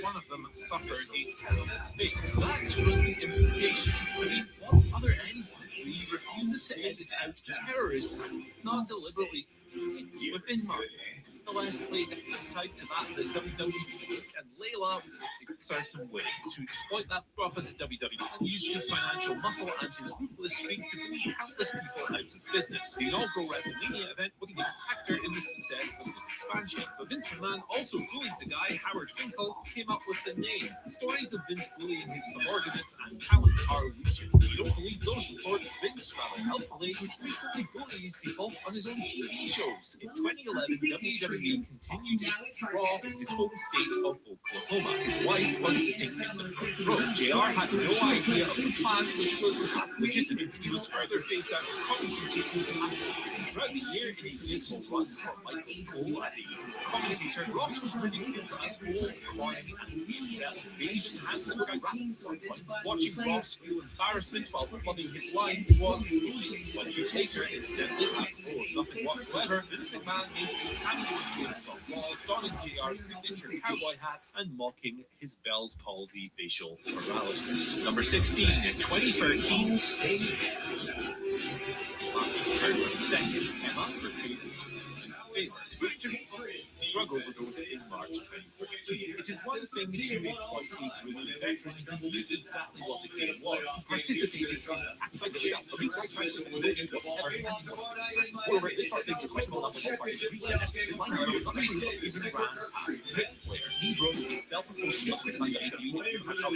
[SPEAKER 15] One of them suffered a terrible fate. That was the implication. I mean, what other anyone who refuses to edit out terrorism, not deliberately within market? The last played tied to that, the WWE and Layla in a certain way to exploit that prophet WWE and use his financial muscle and his ruthless streak to bleed countless people out of business. The inaugural WrestleMania event was a factor in the success of this expansion, but Vince McMahon also bullied the guy Howard Finkel came up with the name. The stories of Vince bullying his subordinates and talents are legion. If you don't believe those reports, Vince rather helpfully frequently bullies people on his own TV shows. In 2011, WWE continued its Raw in his home state of Oklahoma. His wife was sitting in the front row. JR had no idea of the plan, which was legitimate. He was further phased out of commentary throughout the year in a dismal run for Michael Cole as a commentator. Ross was ridiculed as old, corny, and invasion handled by rappers. Watching Ross feel embarrassment while flooding his lines was bullying. 1 year later, instead of nothing whatsoever, Vince McMahon made a cameo appearance on Raw, donning JR's signature cowboy hat and mocking his Bell's palsy facial paralysis. Number 16 in 2013, Stay second, Emma for two. Drug overdose in March 2014. It is one thing to exploit a grizzly veteran who knew exactly what the game was, participated in acts like yourself, so people trying to avoid it whatever anyone. Moreover, this sort of thing is questionable on the part of the one however was not even ran as a player. He broke a self-imposed record by debut in a match on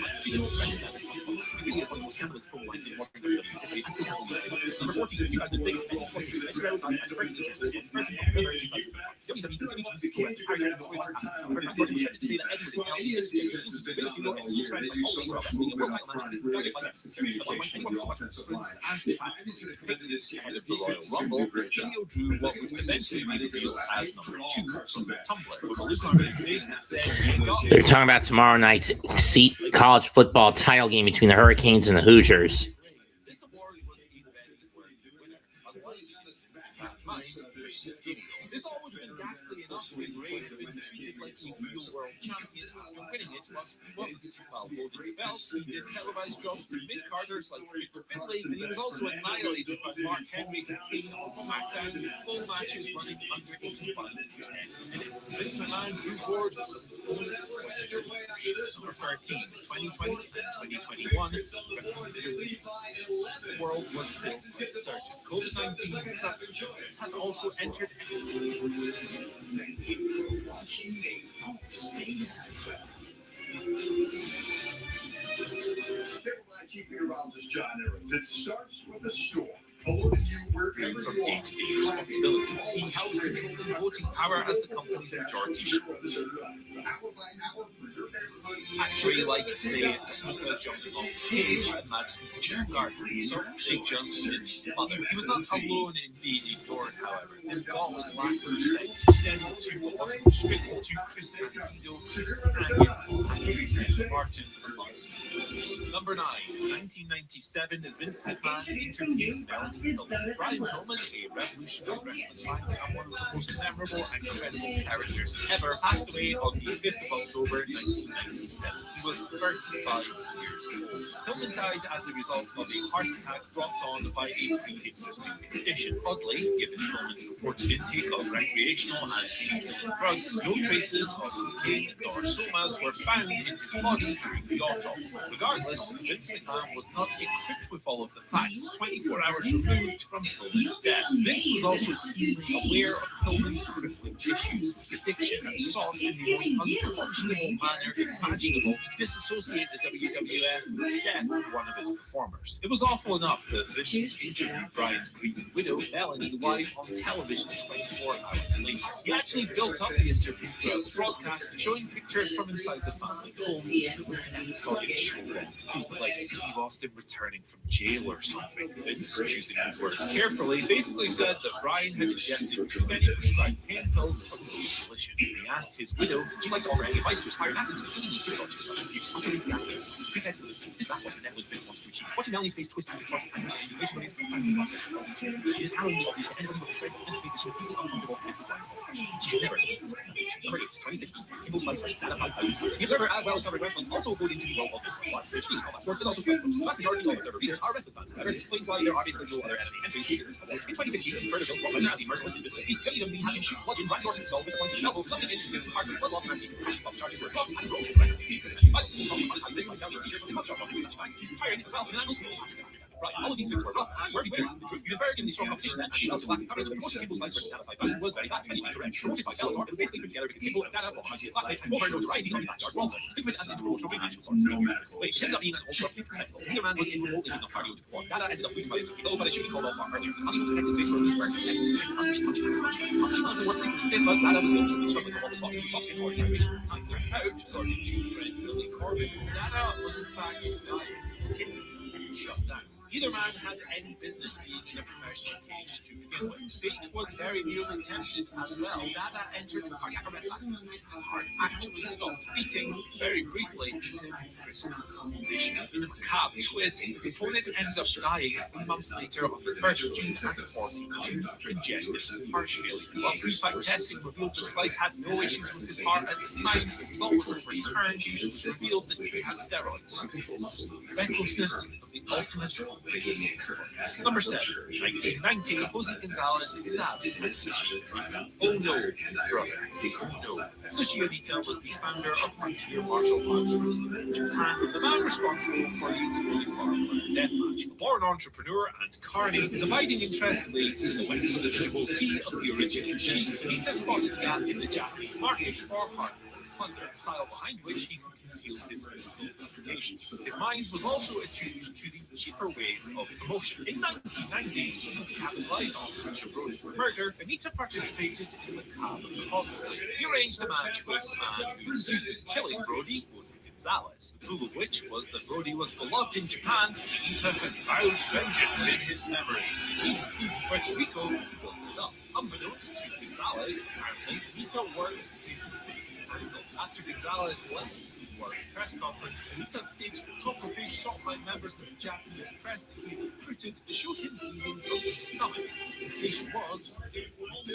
[SPEAKER 15] he is one of the most cannabis pro lines in modern history. Number 14 in 2006, and 20 and 30 WWE continued to arrest Harry Swift and unfortunately to say that Edwards now is basically no entity trying to always wrestling a world title match is very like security of like anyone who wants to as the fact ahead of the Royal Rumble, Mysterio drew what would eventually be revealed as number 2 from the Tumblr with a look on his face that said
[SPEAKER 5] They're talking about tomorrow night's college football title game between the Hurricanes and the Hoosiers.
[SPEAKER 15] This all would have been ghastly enough when Ray had been treated like a real world champion after winning it, but wasn't while holding the belt. He did televised jobs to mid-carders like Rick Finlay, and he was also annihilated by Mark Henry and King on SmackDown with full matches running under 10 minutes. Vince McMahon grew bored number 13, 2020 and 2021. The world was still uncertain. COVID-19 had also entered.
[SPEAKER 3] Keeping around this John Evans. It starts with a store. Holding you wherever
[SPEAKER 15] from
[SPEAKER 3] you are.
[SPEAKER 15] day-to-day responsibility, see how we control the voting power as the company's majority shareholder.
[SPEAKER 3] Hour by hour for your neighborhood
[SPEAKER 15] Actually, like, say, snooker jumping on the stage at Madison Square Garden. So, big jumps didn't bother. He was not alone in being ignored, however. His galling lack of respect extended to what wasn't restricted to Chris Angelino, Chris Canyon, and Martin amongst others. Number 9, 1997, Vince McMahon interviews Melanie Hill. Brian Pillman, a revolutionary wrestling fan and one of the most memorable and credible characters ever, passed away on the 5th of October 1997. He was 35 years old. Pillman died as a result of a heart attack brought on by a pre-existing condition. Oddly, given Pillman's reported intake of recreational and illegal drugs, no traces of cocaine nor somas were found in his body during the autopsy. Regardless, Vince McMahon was not equipped with all of the facts 24 hours removed from Pillman's death. Vince was also keenly aware of Pillman's crippling issues, addiction, and sought in the most unconscionable manner imaginable to disassociate the WWF from the death of one of its performers. It was awful enough that Vince interviewed Brian's grieving widow, Melanie, live on television 24 hours later. He actually built up the interview throughout the broadcast, showing pictures from inside the family home. It was an episodic show, like Steve Austin returning from jail or something. Vince, choosing his words carefully, basically said that Brian had ingested too many prescribed pain pills for the condition. He asked his widow, "Would you like to offer any advice to aspiring athletes who really need to resort to such abuse?" After reading the aspects, pretext was that's what the network Vince wants to achieve. Watching Melanie's face twist and contort and push indignation raised from the family process. It is harrowingly obvious to anybody with a shred of empathy that she was deeply uncomfortable with Vince's life. She should never leave this recommendation. Number 8, 2016. Kimbo Slice versus Dana 5,000. The Observer, as well as Covered Wrestling, also voted into the role of Vince McMahon, which means combat sports is also played. The vast majority of Observer readers are wrestling fans. However, this explains why there are basically no other enemy entries leaders. In 2016, Steve Furterville brought Lesnar as a merciless invisible beast. WWE had him shoot bludgeon Randy Orton's skull with a pointed elbow, resulting in significant heart rate, blood loss, and crashing pop charges were dropped and broke the rest of the league. But Steve Furterville on this like down your t-shirt with a mug shot on the match. He's retiring as well in an annual community after that. Right, all of these wins were rough and worthy winners. The truth be very given the strong competition and the lack of coverage, the promotion of Kimbo Slice versus Dana 5,000 was very bad. Many correct. Promoted by Bellator, it was basically put together because Kimbo and Dana were high school classmates and more notoriety on the backyard brawl side. Think of it as an interpromotional ring match of sorts. Wait, it ended up being an ultra big spectacle. Neither man was in remotely enough cardio to perform. Dana ended up losing by a low, but it should be called off earlier. His unable to protect his face from his burns seconds. Punch. Dana was stiff, but Dana was still struggling to hold his spots with the skin or the animation. Time turned out, according to friend Billy Corbin, Dana was in fact dying. His kidneys shut down. Neither man had any business being in a professional cage to begin with. Fate was very nearly tempted as well. Dana entered cardiac arrest last week. His heart actually stopped beating very briefly until critical condition. In a macabre twist, his opponent ended up dying 3 months later of the first June at 42, congestive heart failure. While pre-fight testing revealed that Slice had no issues with his heart at this time, the result was overturned. It revealed that he had steroids. Recklessness of the ultimate. Number 7, 1990, Jose Gonzalez stabbed his physician. Oh no, brother. No. Sushiodita was the founder of frontier martial arts wrestling in Japan, the man responsible for its fully farmed deathmatch. A born entrepreneur and carny, his abiding interest lay to the west. The devotee of the original chief, Nita spotted a gap in the Japanese market for hardcore thunder, style behind which he could conceal his physical implications. His mind was also attuned to the cheaper ways of promotion. In 1990, to capitalize on future Brody's murder, Anita participated in the macabre causes. He arranged a match with the man who was accused of killing Brody, Jose Gonzalez. The proof of which was that Brody was beloved in Japan. Anita had vowed vengeance in his memory. He flew to Puerto Rico to build it up. Unbeknownst to Gonzalez, apparently, Anita worked his angle. After Gonzalez left the World Press Conference, Anita staged photography shot by members of the Japanese press that he had recruited to show him bleeding from his stomach. The patient was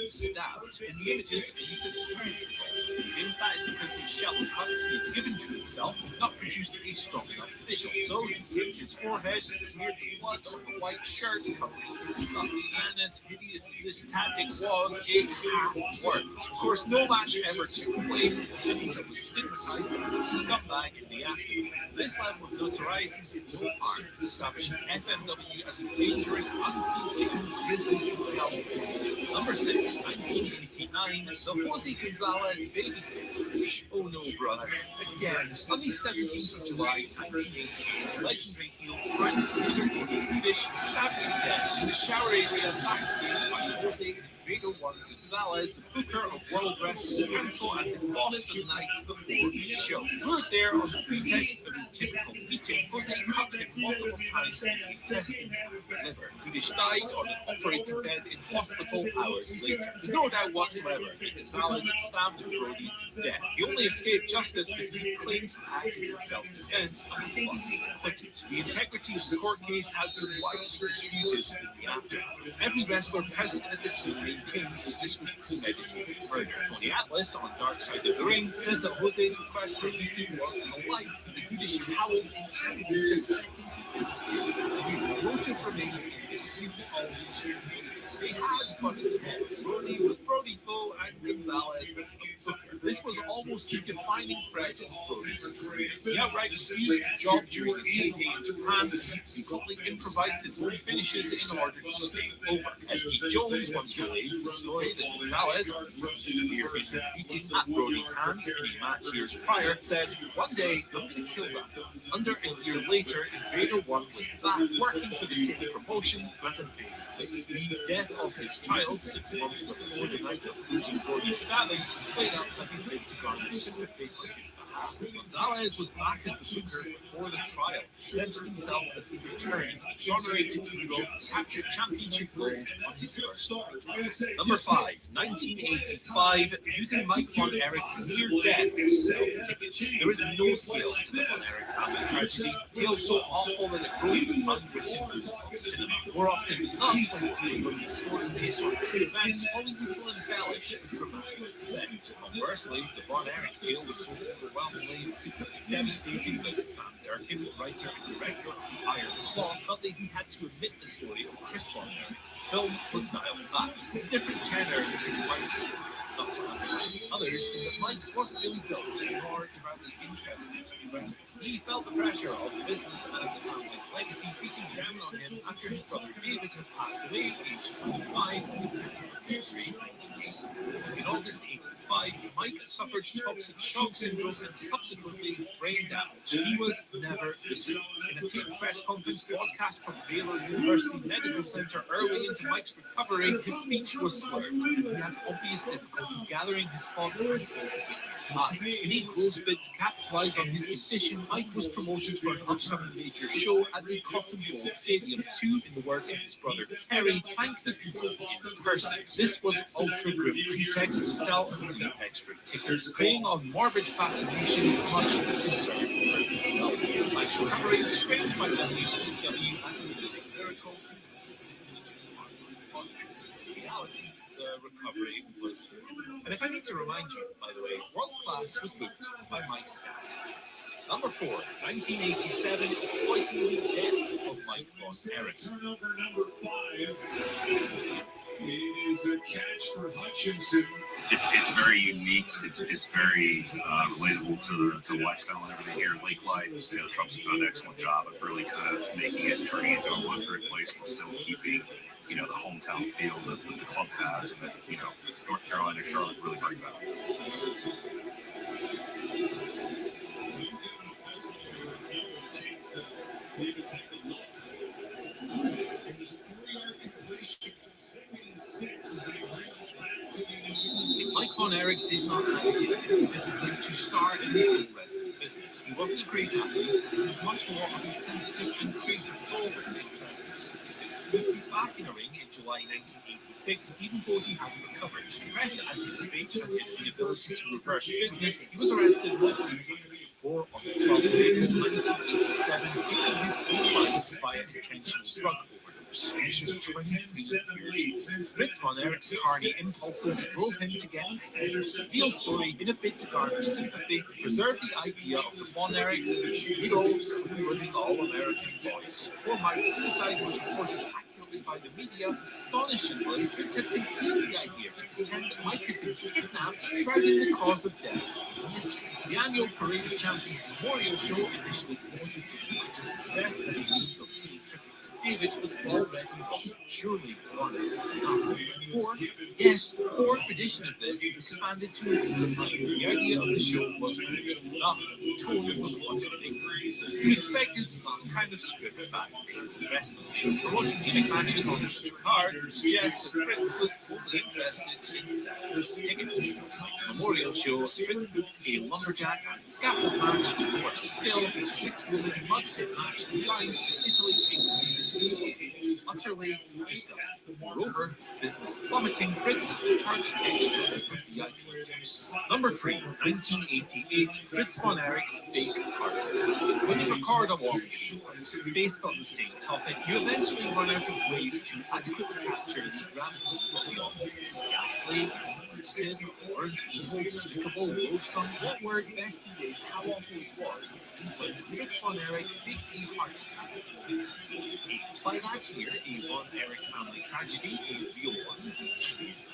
[SPEAKER 15] stabbed. In the images, Anita's hand is also bleeding. That is because the shallow cuts he had given to himself had not produced a strong enough visual. So he scraped his forehead and smeared the blood on the white shirt covering his stomach. And as hideous as this tactic was, it worked. Of course, no match ever took place. Anita was stigmatized as a scumbag in the aftermath. This level of notoriety did no harm, establishing FMW as a dangerous, unseemly, and grisly reality. Number 6, 1989, the Jose Gonzalez babyface. Oh no, brother. Again, on the 17th of July, 1988, legendary heel Frank Fish stabbed to death in the shower area backstage by Jose Alfredo Juan Gonzalez. Gonzalez, the booker of World Wrestling Council, and his boss for the nights before each show. Lured there on the pretext of a typical meeting, Jose cut him multiple times with intestines and the liver. Gudish died on an operating bed in hospital hours later. There's no doubt whatsoever that Gonzalez stabbed Brody to death. He only escaped justice because he claimed to have acted in self-defense and was thus acquitted. The integrity of the court case has been widely disputed in the aftermath. Every wrestler present at the scene maintains that this was premeditated murder. Tony Atlas, on Dark Side of the Ring, says that Jose's request for a meeting was polite, and the Gudish howled in agony the second he disappeared. The motive remains in dispute all these years later. They had butted heads. Brody Bowe and Gonzalez was the booker. This was almost the defining thread in Brody's career. He outright refused to job during his heyday in Japan. He simply improvised his own finishes in order to stay over. As Keith Jones once related the story that Gonzalez, who disappeared in a beating at Brody's hands in a match years prior, said, "One day I'm going to kill that guy." Under a year later, Invader 1 was back working for the same promotion as Invader 6. The death of his child 6 months before the night of losing Brody's stabbing was played out as a way to garner sympathy on his behalf. Gonzalez was back as the booker before the trial, presented himself as the returning, exonerated hero, captured championship gold on his first fight. Number 5, 1985, using Mike Von Erich's near death to sell tickets. There is no scale to the Von Erich family tragedy, tale so awful that it broke the unwritten rules of cinema. More often than not, when the deal was scored based on true events, Hollywood will embellish and dramatically present. Conversely, the Von Erich tale was so overwhelmingly devastating that Sam Durkin, writer and director of The Iron Claw, felt that he had to omit the story of Chris Von Erich. The film was dialed back. It's a different tenor to Mike's story, not to undermine others, in that Mike wasn't really built, nor directly interested in wrestling. He felt the pressure of the business and the family's legacy beating down on him after his brother David had passed away at age 25 in August 85, Mike suffered toxic shock syndrome and subsequently brain damage. He was never the same. In a taped press conference broadcast from Baylor University Medical Center early into Mike's recovery, his speech was slurred, and he had obvious difficulty gathering his thoughts and focusing his eyes. In a close bid to capitalize on his condition, Mike was promoted for an upcoming major show at the Cotton Bowl Stadium to, in the words of his brother Kerry, thank the people in person. This was ultra grim pretext to sell a few extra tickets, playing on morbid fascination as much as concern for his health. Mike's recovery was framed by WCW as a living miracle. In reality, the recovery was. And if I need to remind you, by the way, World Class was booked by Mike's dad. Number 4, 1987, exploiting the death of Mike Von Erich.
[SPEAKER 1] Turnover number 5. It is a catch for Hutchinson.
[SPEAKER 17] It's very unique. It's very relatable to the lifestyle and everything here in Lake Light. You know, Trump's done an excellent job of really kind of making it, turning it into a luxury place while still keeping, you know, the hometown feel that the club has, and that, you know, North Carolina, Charlotte really brings out.
[SPEAKER 15] Mike Von Erich did not have the discipline to start in the wrestling business. He wasn't a great athlete, he was much more of a sensitive and creative soul with an interest in music. He was back in the ring in July 1986, even though he hadn't recovered. Stressed at his fate and his inability to reverse business, he was arrested 1 week before on the 12th of April 1987, taking his own life by a potential drug overdose. Aged 23 years. Fritz Von Erich's carny impulses drove him to get his head. The real story, in a bid to garner sympathy, preserved the idea of the Von Erichs, heroes who were the all-American boys. Before Mike's suicide was reported accurately by the media, astonishingly, Fritz had conceived the idea to pretend that Mike had been kidnapped, shrouding the cause of death in mystery. The annual Parade of Champions Memorial Show initially promoted his success as a means of paying tribute. David was already surely one. Four, yes, the fourth edition of this was expanded to include the idea of the show was produced enough. The tone was much bigger. We expected some kind of script back the rest of the show. Promoting gimmick matches on such a card suggests that Fritz was only interested in selling tickets. Memorial show, Fritz booked a lumberjack and scaffold match for Spill, a 6-woman mud-pit match designed to titillate utterly disgusting. Moreover, business plummeting, Fritz charged extra for the items. Number 3, 1988, Fritz von Erich's Fake Heart. When you record a long show based on the same topic, you eventually run out of ways to adequately capture the gravity of the audience. Ghastly, expensive, orange, evil, despicable, loathsome, what word best conveys how awful it was when Fritz von Erich faked a heart attack. By that year, a Von Erich family tragedy, a real one, which is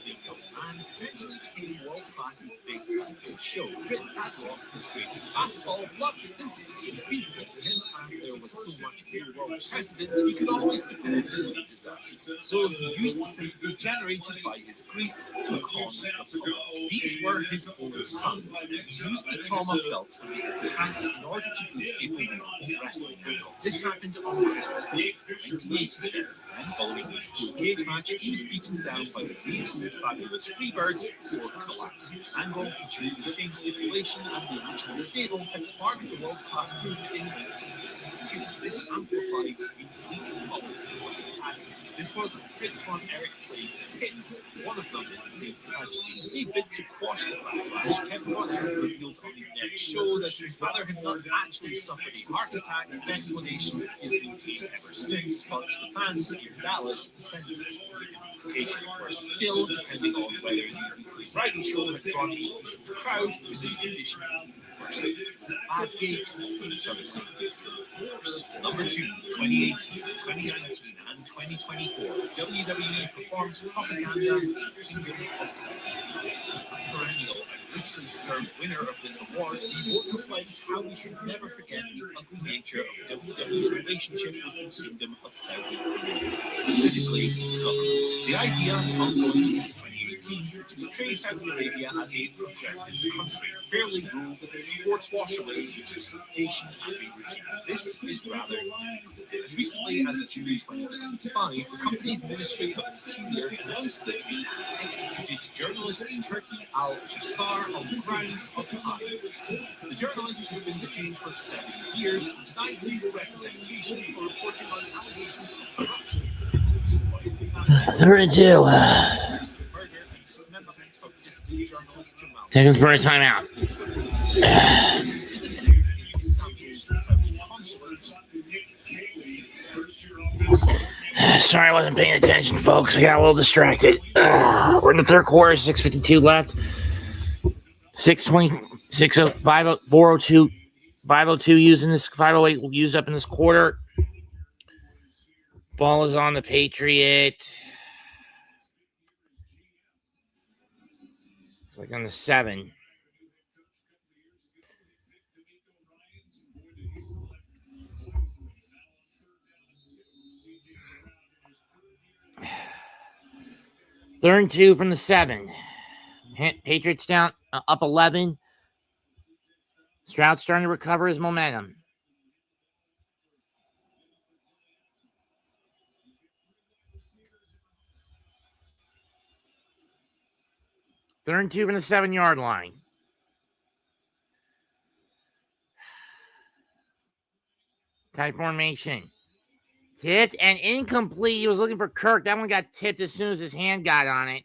[SPEAKER 15] the young man essentially became world-class's big show. Fritz had lost his great fastball, but since it seemed feasible to him and there was so much real-world precedent, he could always depend on the disaster. So he used the sympathy generated by his grief to calm the public. These were his own sons, and he used the trauma felt from the cancer in order to boot a woman of wrestling angle. This happened on Christmas Day, 1987. Following a steel cage match, he was beaten down by the Beats and Fabulous Freebirds before collapsing. Angle featuring the same stipulation and the original stable had sparked the world-class movement in 1982. This amplified the weak public attack. This was Fritz von Erich played hits. One of them was a tragedy. A bit to quash the backlash, Kevin von Erich revealed on the next show that his father had not actually suffered a heart attack, an explanation that he has maintained ever since, but the fans in Dallas sensed it. The implications were still, depending on whether the variety show had drawn a the crowd with his condition. Bad gate for the Southern Number 2, 2018, 2019, and 2024. WWE performs propaganda in the Kingdom of South. Perennial and richly served winner of this award, the award reflects how we should never forget the ugly nature of WWE's relationship with the Kingdom of Saudi Arabia, specifically its government. The idea, ongoing since 2018, to portray Saudi Arabia as a progressive country, fairly ruled with a sports wash away its reputation as a regime. This is rather as recently as June 2025, the company's Ministry of Interior announced that it had executed journalist Turki Al-Jassar on the grounds of crime. The journalist had been detained for 7 years, denied legal representation for reporting on allegations of corruption.
[SPEAKER 5] 32. Taking for a timeout. Sorry, I wasn't paying attention, folks. I got a little distracted. We're in the third quarter, 6:52 left. 6:20, 402, 502 using this, 508 used up in this quarter. Ball is on the Patriot. It's like on the 7. Third and 2 from the 7. Patriots down, up 11. Stroud starting to recover his momentum. Third and 2 from the 7-yard line. Tight formation. Tipped and incomplete. He was looking for Kirk. That one got tipped as soon as his hand got on it.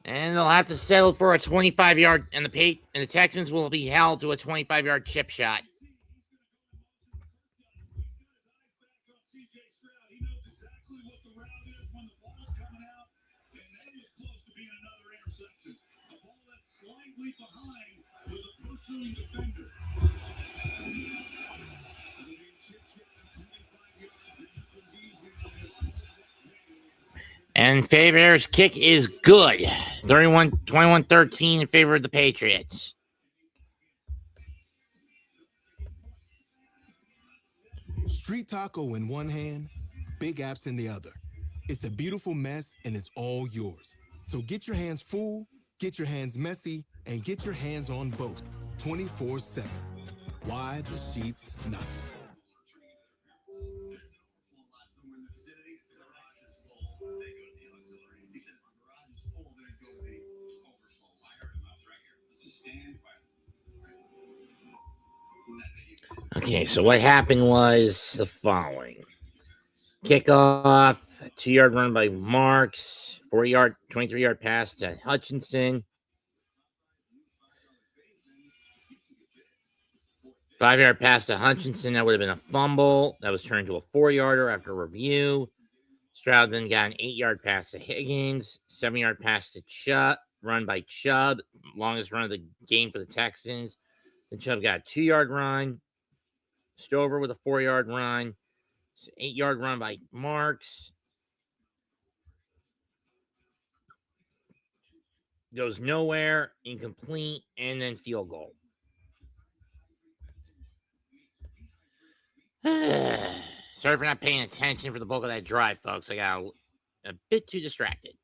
[SPEAKER 5] And they'll have to settle for a 25-yard, and the Texans will be held to a 25-yard chip shot. And Favor's kick is good. 21-13 in favor of the Patriots.
[SPEAKER 18] Street taco in one hand, big apps in the other. It's a beautiful mess, and it's all yours. So get your hands full, get your hands messy, and get your hands on both 24/7. Why the sheets not?
[SPEAKER 5] Okay, so what happened was the following. Kickoff, 2-yard run by Marks, 4-yard, 23-yard pass to Hutchinson. 5-yard pass to Hutchinson. That would have been a fumble. That was turned to a 4-yarder after review. Stroud then got an 8-yard pass to Higgins. 7-yard pass to Chubb, run by Chubb. Longest run of the game for the Texans. Then Chubb got a 2-yard run. Stover with a 4-yard run. 8-yard run by Marks. Goes nowhere, incomplete, and then field goal. Sorry for not paying attention for the bulk of that drive, folks. I got a bit too distracted.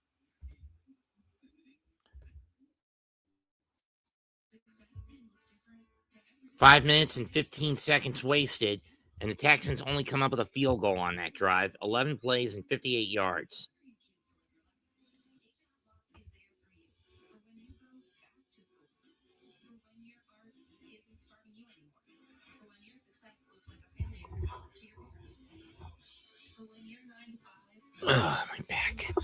[SPEAKER 5] Five minutes and 15 seconds wasted, and the Texans only come up with a field goal on that drive. 11 plays and 58 yards. Oh, my back.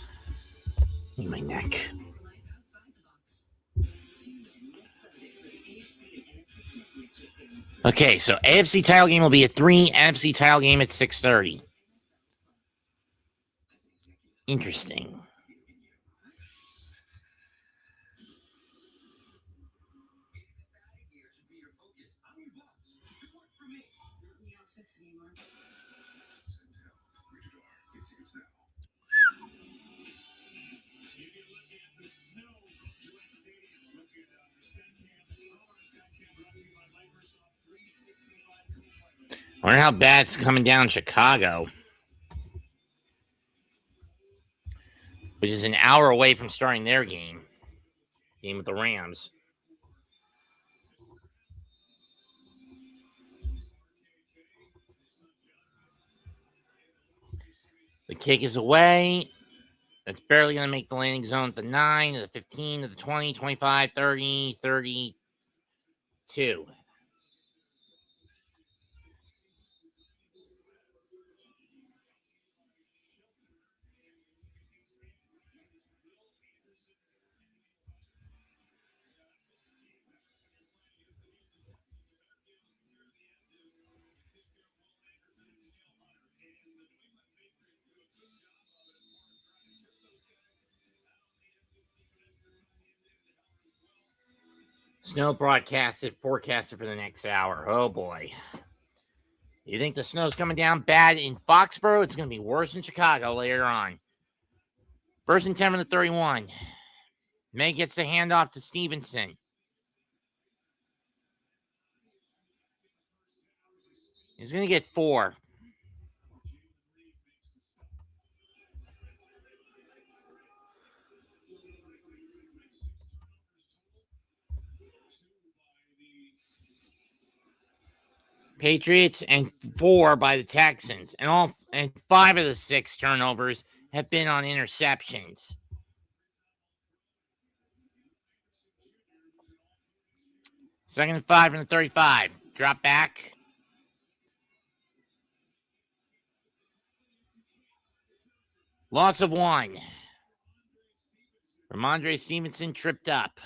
[SPEAKER 5] And my neck. Okay, so AFC title game will be at 3, NFC title game at 6:30. Interesting. I wonder how bad it's coming down in Chicago, which is an hour away from starting their game with the Rams. The kick is away. That's barely going to make the landing zone at the 9, to the 15, to the 20, 25, 30, 32. Snow forecasted for the next hour. Oh, boy. You think the snow's coming down bad in Foxborough? It's going to be worse in Chicago later on. 1st and 10 from the 31. May gets the handoff to Stevenson. He's going to get 4. Patriots and 4 by the Texans. And 5 of the 6 turnovers have been on interceptions. Second and 5 from the 35. Drop back. Loss of 1. Ramondre Stevenson tripped up.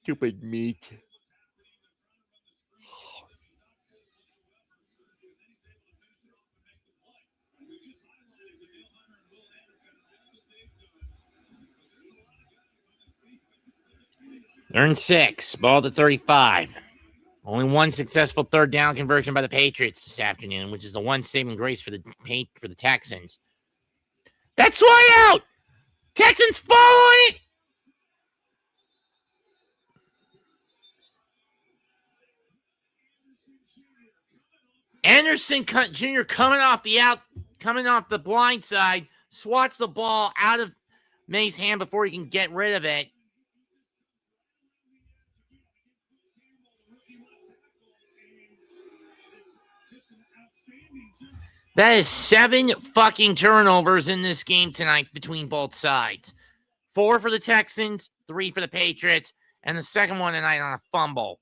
[SPEAKER 5] Stupid meat. Earn 6. Ball to 35. Only one successful third down conversion by the Patriots this afternoon, which is the one saving grace for the Texans. That's way out. Texans fall on it. Anderson Jr. coming off the blind side, swats the ball out of May's hand before he can get rid of it. That is 7 fucking turnovers in this game tonight between both sides. 4 for the Texans, 3 for the Patriots, and the second one tonight on a fumble.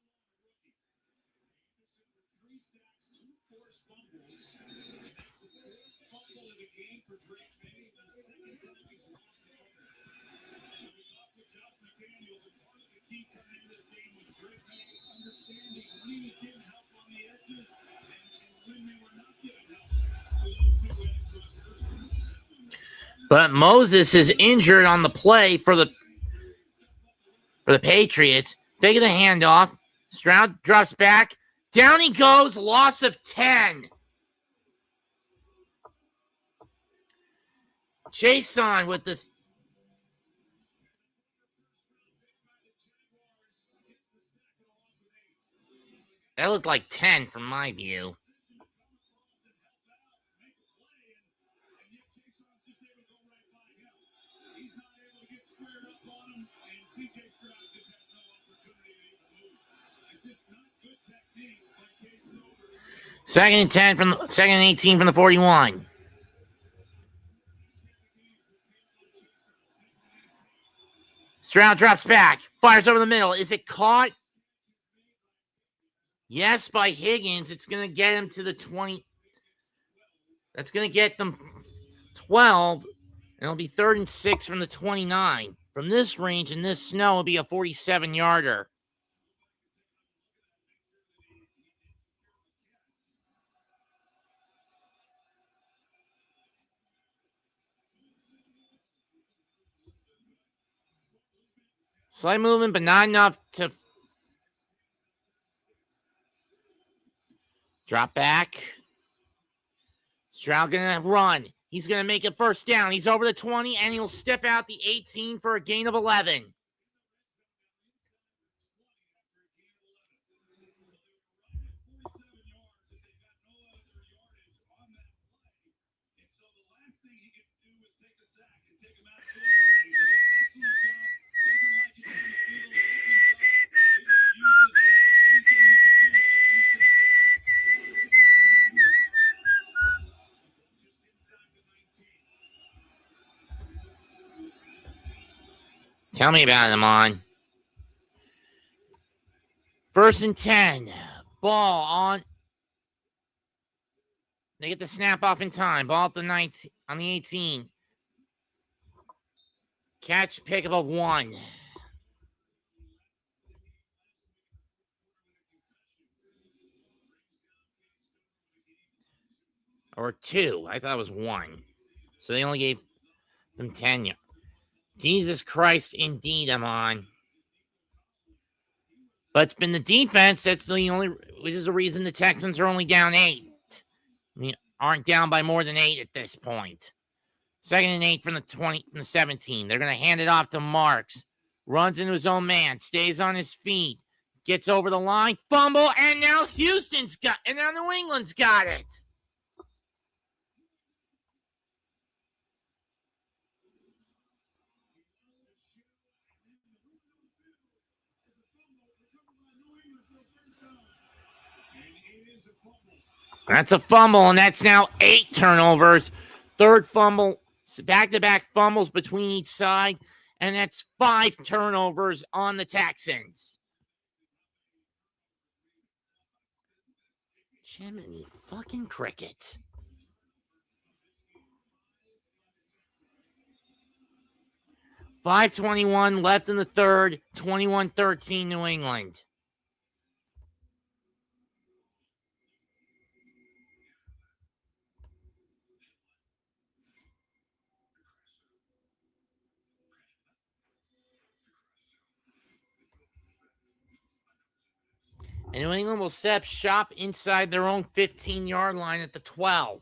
[SPEAKER 5] But Moses is injured on the play for the Patriots. Taking the handoff. Stroud drops back. Down he goes. Loss of 10. Jason with this. That looked like 10 from my view. Second and 10 from the second and 18 from the 41. Stroud drops back, fires over the middle. Is it caught? Yes, by Higgins. It's going to get him to the 20. That's going to get them 12, and it'll be 3rd and 6 from the 29. From this range and this snow, it'll be a 47-yarder. Slight movement, but not enough to drop back. Stroud going to run. He's going to make it first down. He's over the 20, and he'll step out the 18 for a gain of 11. Tell me about it, Amon. 1st and 10. Ball on. They get the snap off in time. Ball at the 19, on the 18. Catch, pickup of 1. Or 2. I thought it was 1. So they only gave them 10 yards. Jesus Christ, indeed, Amon. But it's been the defense that's the only, which is the reason the Texans are only down 8. I mean, aren't down by more than 8 at this point. 2nd and 8 from the 20, from the 17. They're going to hand it off to Marks. Runs into his own man, stays on his feet, gets over the line, fumble, and now now New England's got it. That's a fumble, and that's now 8 turnovers. 3rd fumble, back-to-back fumbles between each side, and that's 5 turnovers on the Texans. Jiminy fucking cricket. .521 left in the 3rd, 21-13 New England. And New England will set up shop inside their own 15-yard line at the 12.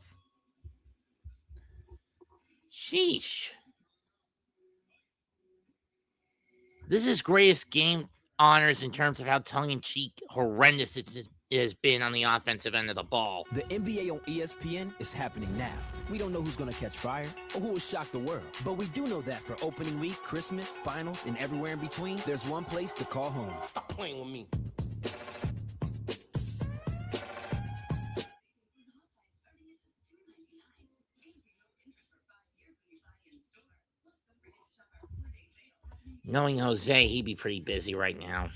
[SPEAKER 5] Sheesh. This is greatest game honors in terms of how tongue-in-cheek horrendous it has been on the offensive end of the ball.
[SPEAKER 8] The NBA on ESPN is happening now. We don't know who's going to catch fire or who will shock the world, but we do know that for opening week, Christmas, finals, and everywhere in between, there's one place to call home. Stop playing with me.
[SPEAKER 5] Knowing Jose, he'd be pretty busy right now.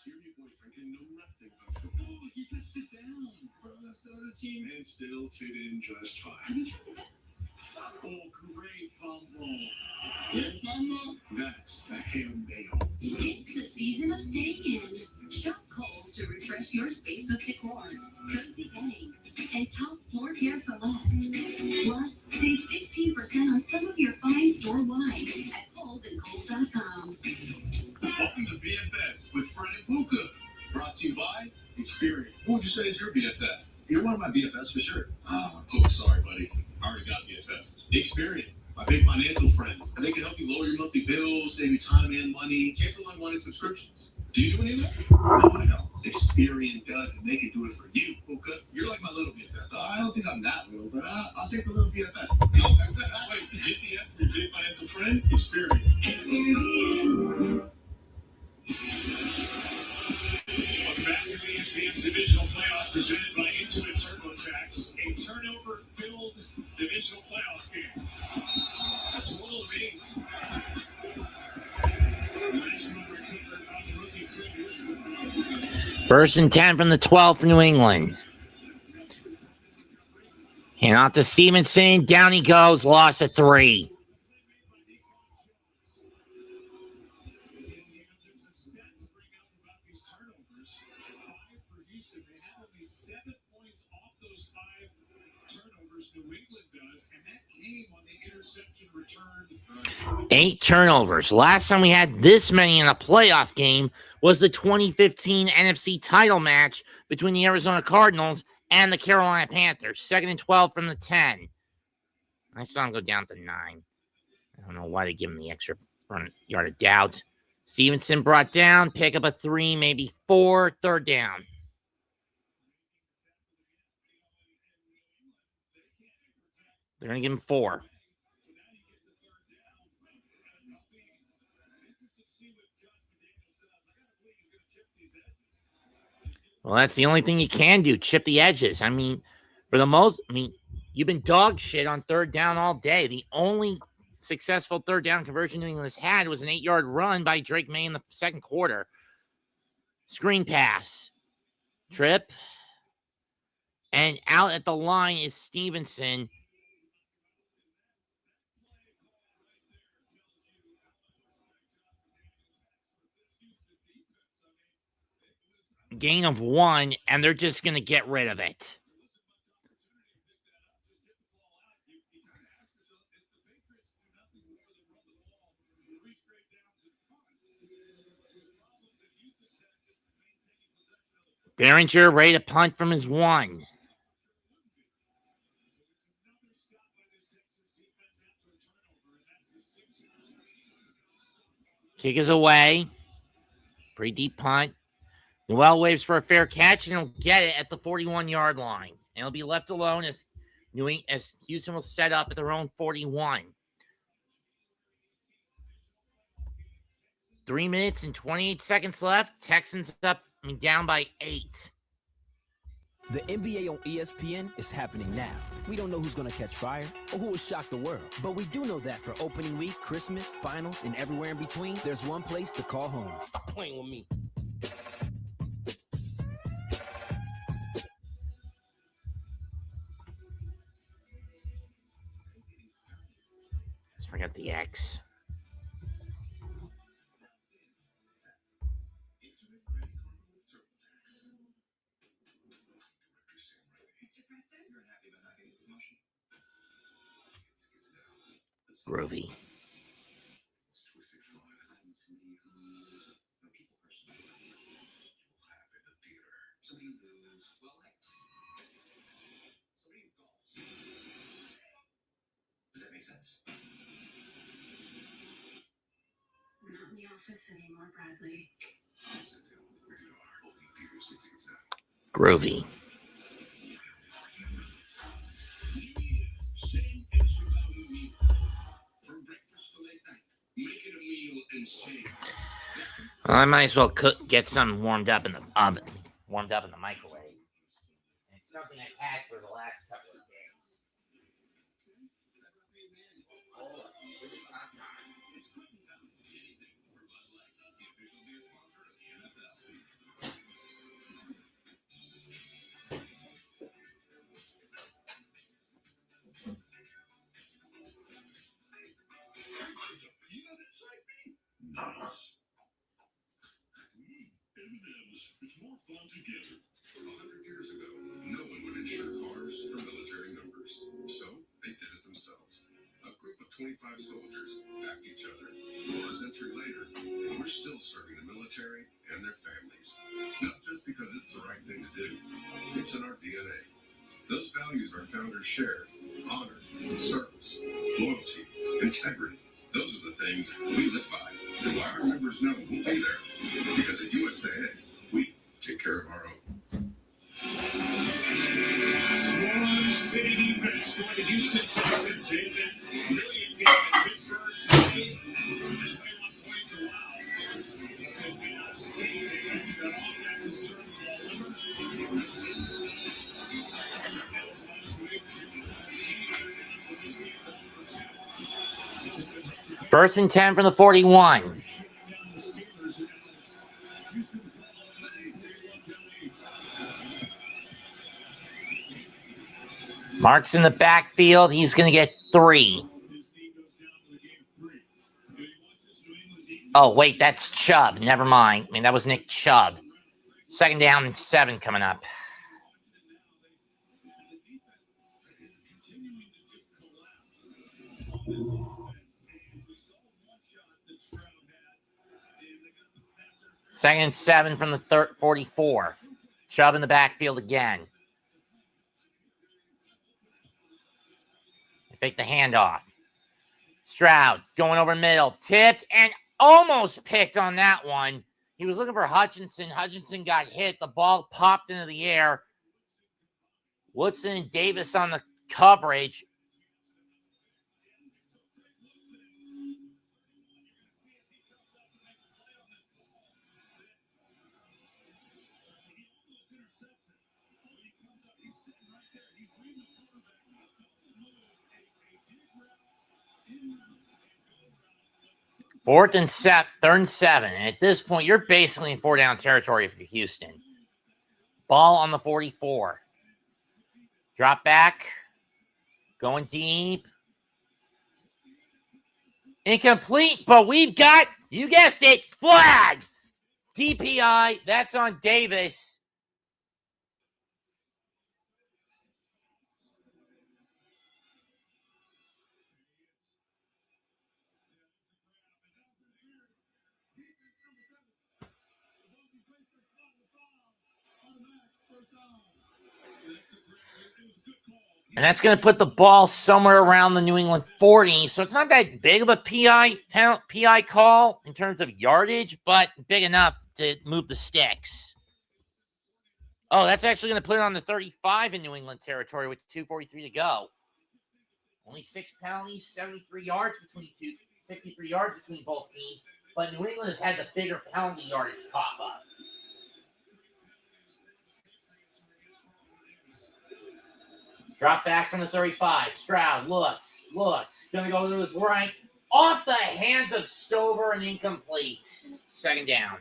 [SPEAKER 3] Your boyfriend can know nothing about football. He touched it down. Bro, that's the other team. And still fit in just fine. Have you tried it? Oh, great fumble. Yes, fumble. That's a Hail Mayo.
[SPEAKER 6] It's the season of staying in. Shop Kohl's to refresh your space with decor, cozy bedding, and top floor care for less. Plus, save 15% on some of your fine store wine at Kohl's and Kohl's.com.
[SPEAKER 2] Welcome to BFFs with Fred and Puka. Brought to you by Experian. Who would you say is your BFF? You're one of my BFFs for sure. Oh, sorry, buddy. I already got a BFF. Experian, my big financial friend. And they can help you lower your monthly bills, save you time and money, cancel unwanted subscriptions. Do you do any of that? No, I don't. Experian does, and they can do it for you, Puka. You're like my little BFF. I don't think I'm that little, but I'll take the little BFF. Yo, wait, BFF, your big financial friend? Experian.
[SPEAKER 6] Experian.
[SPEAKER 1] Welcome back to the ESPN's divisional playoff presented by Intuit TurboTax, a turnover-filled divisional playoff game. A total of 8.
[SPEAKER 5] First and 10 from the 12 for New England. Hand off to Stevenson. Down he goes. Loss of 3. Eight turnovers. Last time we had this many in a playoff game was the 2015 NFC title match between the Arizona Cardinals and the Carolina Panthers. 2nd and 12 from the 10. I saw him go down to 9. I don't know why they give him the extra front yard of doubt. Stevenson brought down, pick up a 3, maybe 4, 3rd down. They're going to give him 4. Well, that's the only thing you can do, chip the edges. I mean, you've been dog shit on 3rd down all day. The only successful 3rd down conversion New England has had was an 8-yard run by Drake May in the 2nd quarter. Screen pass. Trip. And out at the line is Stevenson. Gain of 1, and they're just going to get rid of it. Behringer ready to punt from his 1. Kick is away. Pretty deep punt. Noel waves for a fair catch, and he'll get it at the 41-yard line. And he'll be left alone as Houston will set up at their own 41. 3 minutes and 28 seconds left. Texans down by 8.
[SPEAKER 8] The NBA on ESPN is happening now. We don't know who's going to catch fire or who will shock the world, but we do know that for opening week, Christmas, finals, and everywhere in between, there's one place to call home. Stop playing with me.
[SPEAKER 5] Let's bring up the X. Groovy.
[SPEAKER 2] Does that make sense?
[SPEAKER 6] We're not in the office anymore, Bradley.
[SPEAKER 5] Groovy. Well, I might as well get some warmed up in the oven, warmed up in the microwave. It's something I've had for the last couple of days.
[SPEAKER 3] Nice. M&M's. It's more fun together. 100 years ago, no one would insure cars for military members. So they did it themselves. A group of 25 soldiers backed each other. A century later, we're still serving the military and their families. Not just because it's the right thing to do. It's in our DNA. Those values our founders shared. Honor, service, loyalty, integrity. Those are the things we live by. And why our members know we'll be there. Because at USAA, we take care of our own.
[SPEAKER 1] Swarm City defense for the Houston Texans. Brilliant game in Pittsburgh today. Just 21 points allowed. They've been outstanding. That offense has turned the ball over. That was last week. 2-14 to this game.
[SPEAKER 5] 1st and 10 from the 41. Mark's in the backfield. He's going to get 3. Oh, wait, that's Chubb. Never mind. I mean, that was Nick Chubb. 2nd down and 7 coming up. Second and 7 from the 44. Chubb in the backfield again. They take the handoff. Stroud going over middle. Tipped and almost picked on that one. He was looking for Hutchinson. Hutchinson got hit. The ball popped into the air. Woodson and Davis on the coverage. Third and 7. And at this point, you're basically in 4-down territory for Houston. Ball on the 44. Drop back. Going deep. Incomplete, but we've got, you guessed it, flag. DPI, that's on Davis. And that's going to put the ball somewhere around the New England 40. So it's not that big of a PI call in terms of yardage, but big enough to move the sticks. Oh, that's actually going to put it on the 35 in New England territory with 2:43 to go. Only 6 penalties, 63 yards between both teams. But New England has had the bigger penalty yardage pop up. Drop back from the 35. Stroud looks. Going to go to his right. Off the hands of Stover and incomplete. 2nd down.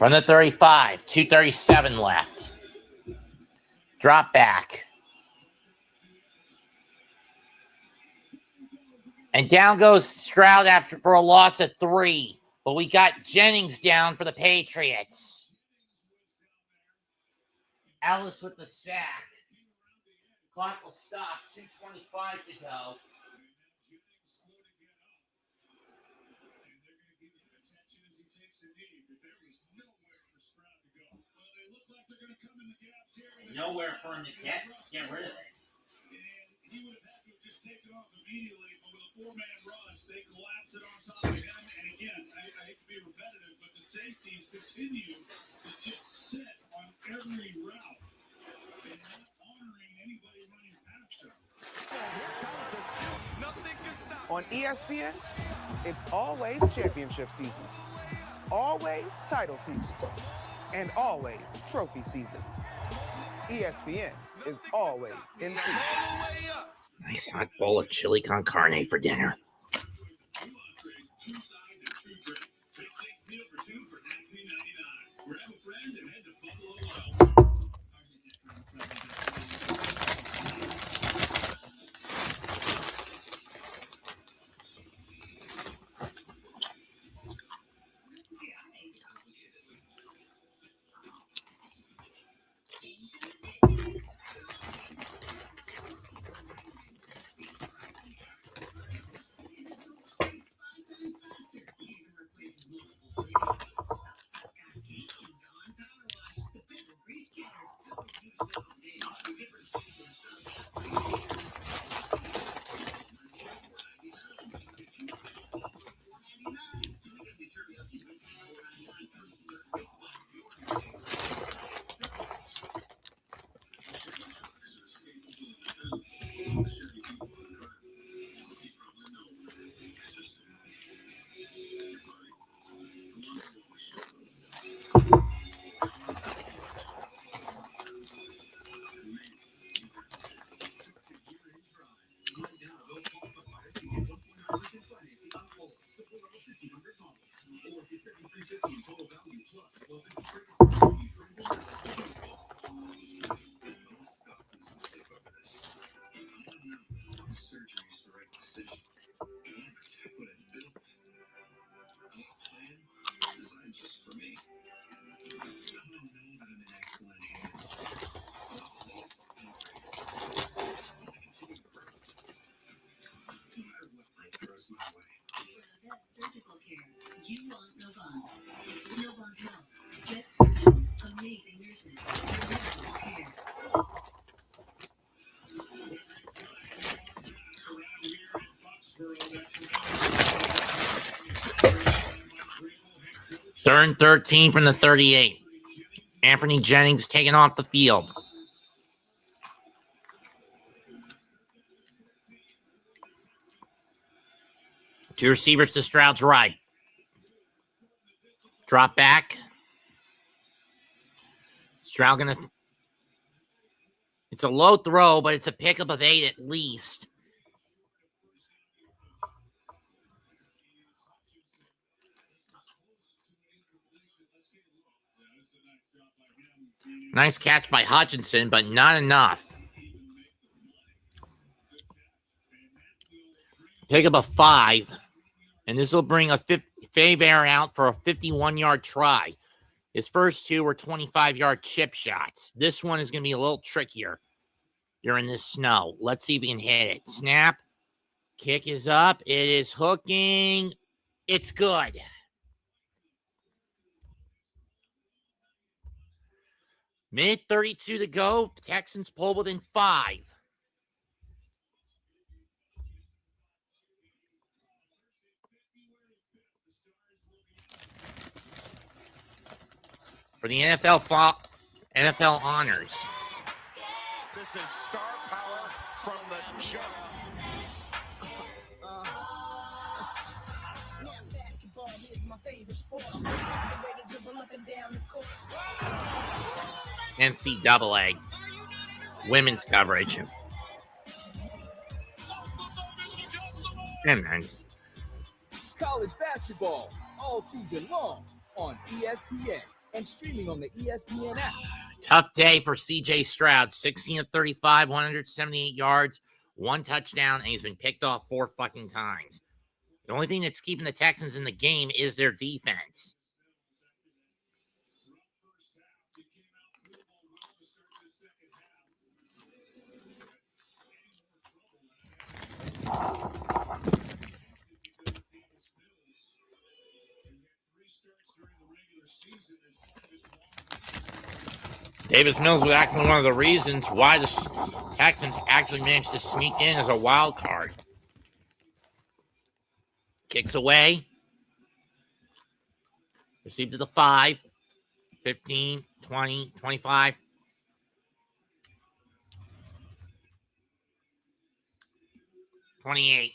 [SPEAKER 5] From the 35, 2:37 left. Drop back. And down goes Stroud for a loss of 3. But we got Jennings down for the Patriots. Ellis with the sack. Clock will stop. 2:25 to go. Nowhere for him to get rid of it.
[SPEAKER 1] He would have had to just take it off immediately, but with a 4-man rush, they collapse it on top of him. And again, I hate to be repetitive, but the safeties continue to just sit on every route and not honoring anybody running past them.
[SPEAKER 19] On ESPN, it's always championship season, always title season, and always trophy season. ESPN is always in season.
[SPEAKER 5] Nice hot bowl of chili con carne for dinner.
[SPEAKER 6] Surgical care. You want Novant. Novant Health. Best surgeons, amazing nurses. Surgical care.
[SPEAKER 5] Third and 13 from the 38. Anthony Jennings taken off the field. Two receivers to Stroud's right. Drop back. Stroud gonna. It's a low throw, but it's a pickup of 8 at least. Nice catch by Hutchinson, but not enough. Pickup of 5. And this will bring a Faber out for a 51-yard try. His first 2 were 25-yard chip shots. This one is going to be a little trickier. You're in this snow. Let's see if we can hit it. Snap. Kick is up. It is hooking. It's good. Minute 32 to go. Texans pull within 5. For the NFL honors.
[SPEAKER 7] This is star power from the jump.
[SPEAKER 5] NCAA women's coverage. And then
[SPEAKER 20] college basketball all season long on ESPN.
[SPEAKER 8] and streaming on the ESPN app.
[SPEAKER 5] Tough day for C.J. Stroud. 16 of 35, 178 yards, 1 touchdown, and he's been picked off 4 fucking times. The only thing that's keeping the Texans in the game is their defense. Davis Mills was actually one of the reasons why the Texans actually managed to sneak in as a wild card. Kicks away. Received to the 5, 15, 20, 25. $28.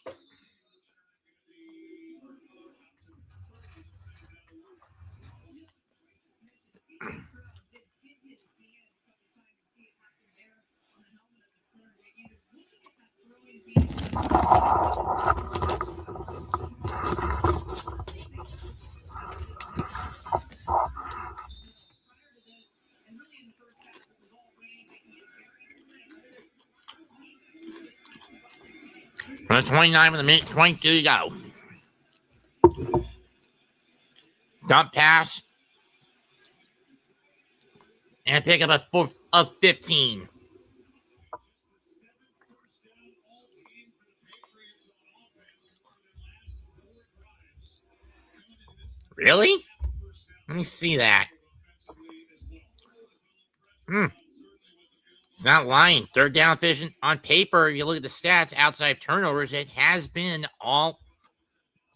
[SPEAKER 5] From the 29 of the minute, 22 to go. Dump pass. And pick up a 4 of 15. Really? Let me see that. It's not lying. Third down efficient on paper. You look at the stats outside of turnovers. It has been all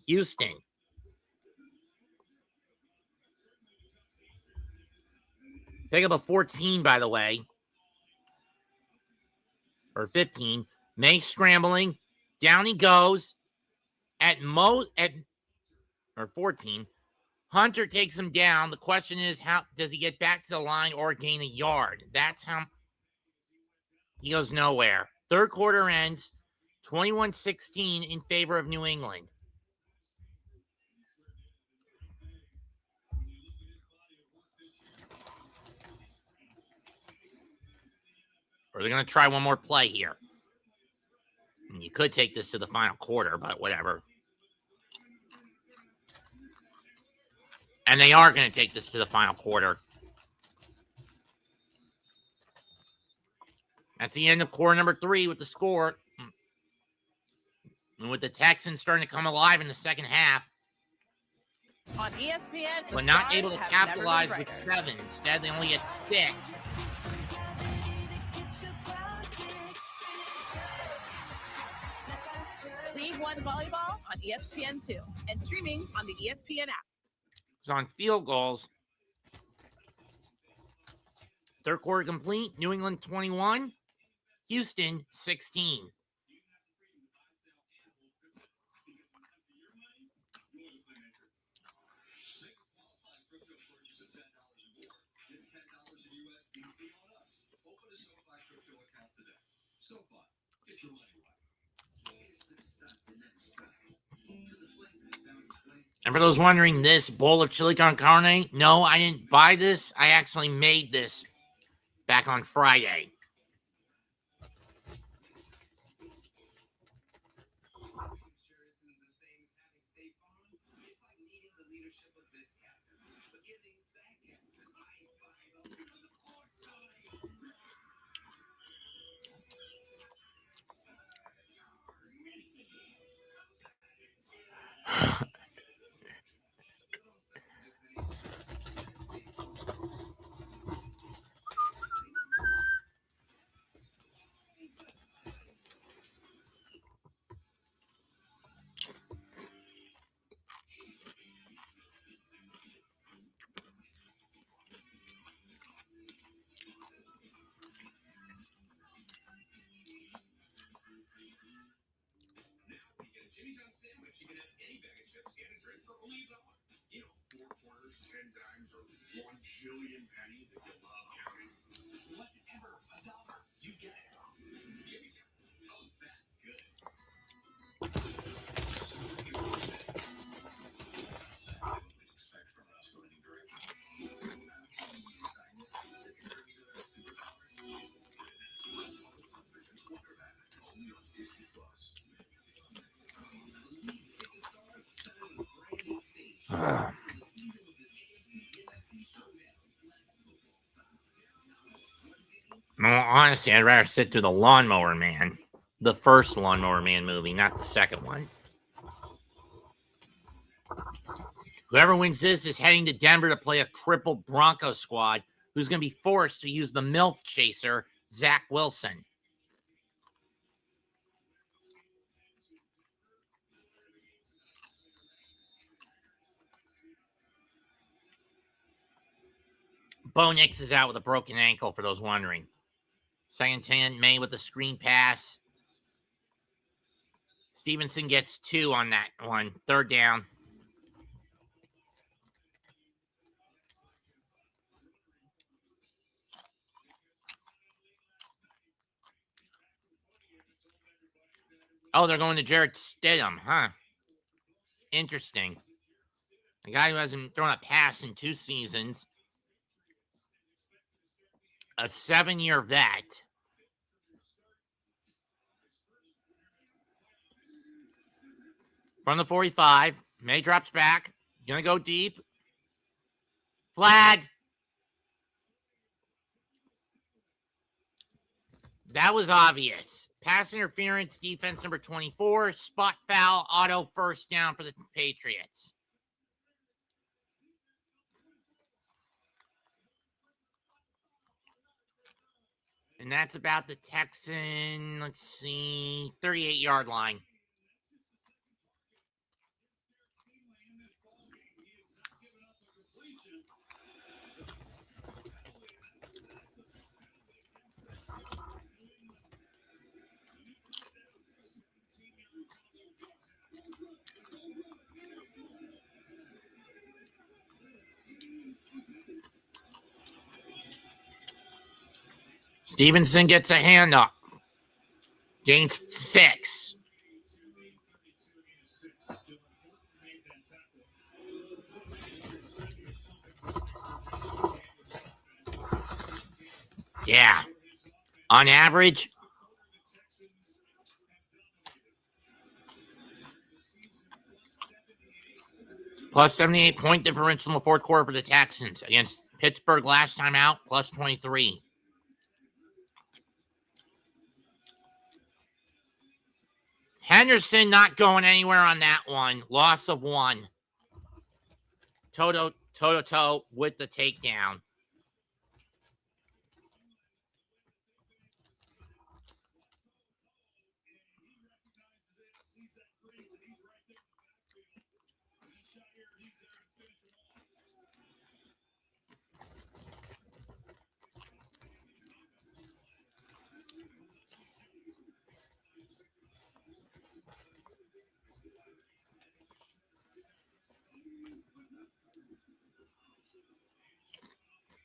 [SPEAKER 5] Houston. Pick up a 14, by the way. Or 15. May scrambling. Down he goes. Or 14. Hunter takes him down. The question is, how does he get back to the line or gain a yard? That's how he goes nowhere. Third quarter ends 21-16 in favor of New England. Or they're going to try one more play here. And you could take this to the final quarter, but whatever. And they are going to take this to the final quarter. That's the end of quarter number 3 with the score. And with the Texans starting to come alive in the second half.
[SPEAKER 10] On ESPN,
[SPEAKER 5] but not able to capitalize with 7. Instead, they only get 6.
[SPEAKER 10] League One Volleyball on ESPN2 and streaming on the ESPN app.
[SPEAKER 5] It's on field goals. Third quarter complete. New England 21. Houston 16. And for those wondering, this bowl of chili con carne, no, I didn't buy this. I actually made this back on Friday. No, honestly, I'd rather sit through the Lawnmower Man. The first Lawnmower Man movie, not the second one. Whoever wins this is heading to Denver to play a crippled Broncos squad who's going to be forced to use the MILF chaser, Zach Wilson. Bo Nix is out with a broken ankle, for those wondering. Second 10, May with a screen pass. Stevenson gets 2 on that one. Third down. Oh, they're going to Jarrett Stidham, huh? Interesting. A guy who hasn't thrown a pass in 2 seasons. A 7-year vet. From the 45. May drops back. Gonna go deep. Flag. That was obvious. Pass interference, defense number 24. Spot foul, auto first down for the Patriots. And that's about the Texan, 38-yard line. Stevenson gets a handoff. Gains 6. Yeah. On average, plus 78 point differential in the fourth quarter for the Texans against Pittsburgh last time out, plus 23. Henderson not going anywhere on that one. Loss of 1. Toe with the takedown.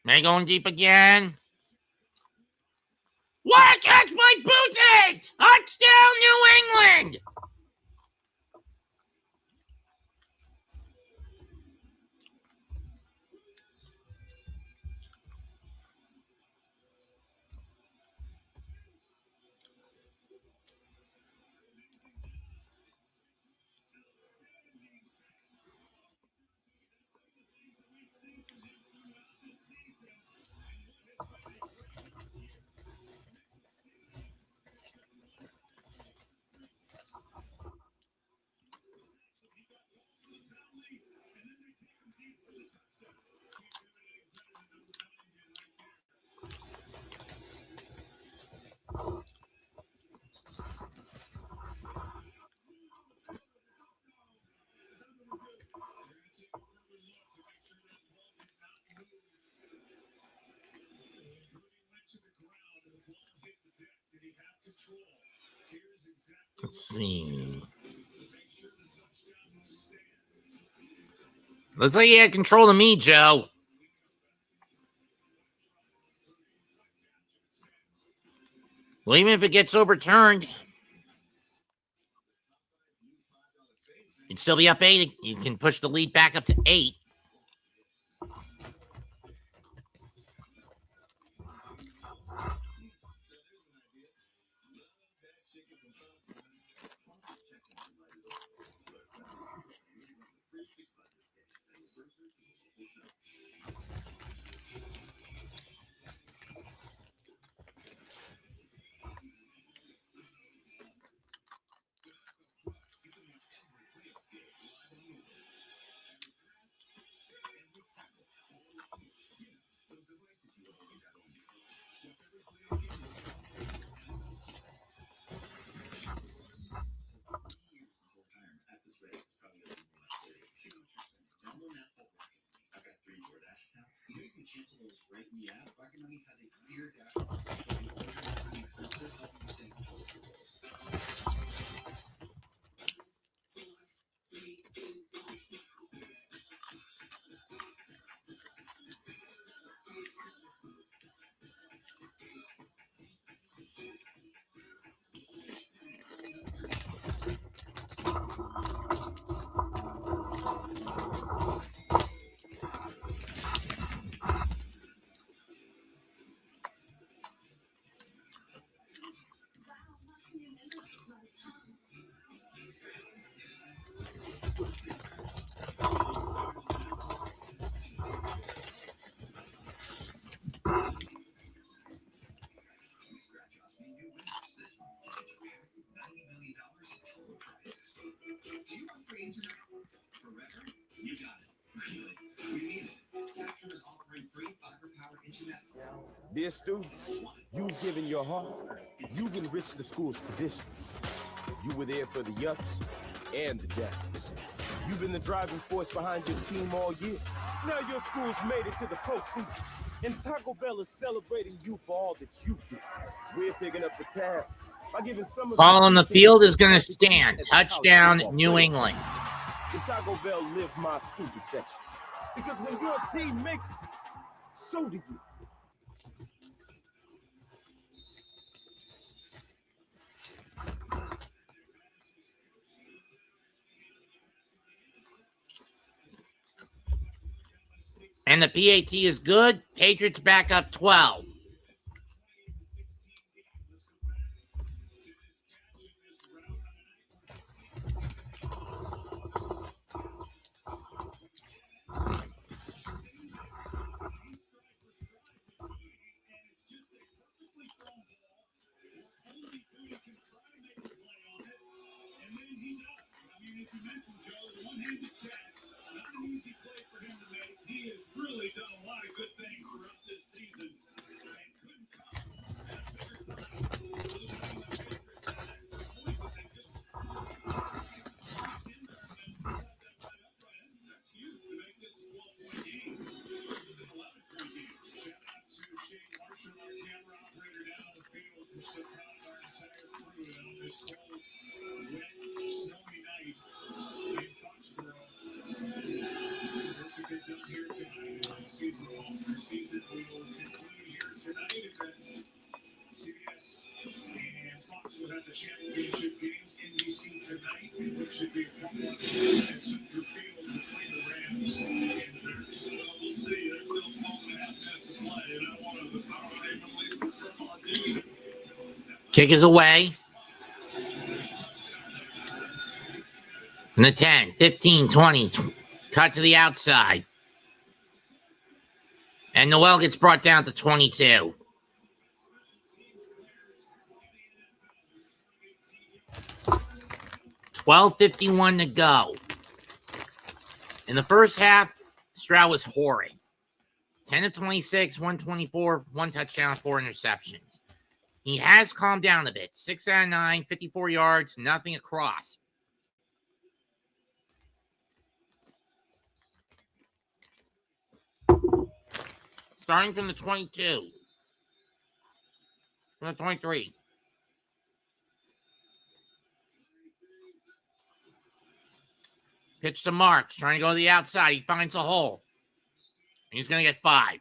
[SPEAKER 5] May going deep again. What a catch by Boothage! Touchdown, New England! Let's see. Looks like he had control of me, Joe. Well, even if it gets overturned, you'd still be up 8. You can push the lead back up to 8.
[SPEAKER 2] can cancel those right in the app. Rocket Money has a clear dashboard showing all your monthly expenses, helping you stay in control of your bills. Do you want free internet forever? You got it. Really? We need it. Spectrum is offering free fiber-powered internet.
[SPEAKER 20] Dear students, you've given your heart. You've enriched the school's traditions. You were there for the yucks and the downs. You've been the driving force behind your team all year. Now your school's made it to the postseason, and Taco Bell is celebrating you for all that you did. We're picking up the tab by giving some of
[SPEAKER 5] Ball on the field is going to stand. Touchdown, New England.
[SPEAKER 20] The Taco Bell live my student section. Because when your team makes it, so do you.
[SPEAKER 5] And the PAT is good. Patriots back up 12.
[SPEAKER 1] He has really done a lot of good things throughout this season. Championship games, NBC tonight, and which should be fun at Central Field between the Rams and the we'll see. There's still 12.5 minutes to play, and I want to believe
[SPEAKER 5] Kick is away. And the 10, 15, 20. Cut to the outside. And Noel gets brought down to 22. $12:51 to go. In the first half, Stroud was horrid. 10 of 26, 124, 1 touchdown, 4 interceptions. He has calmed down a bit. 6 out of 9, 54 yards, nothing across. Starting from the 22. From the 23. Pitch to Marks, trying to go to the outside. He finds a hole. And he's going to get 5.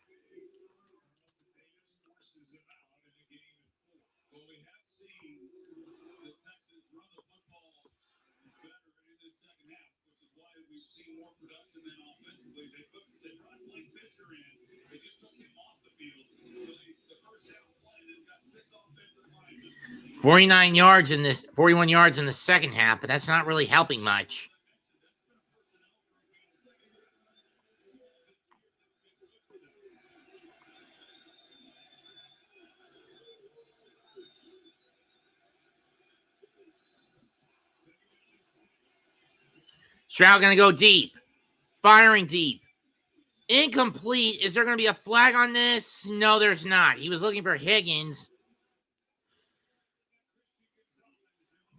[SPEAKER 5] $41 yards in the second half, but that's not really helping much. Stroud going to go deep. Firing deep. Incomplete. Is there going to be a flag on this? No, there's not. He was looking for Higgins.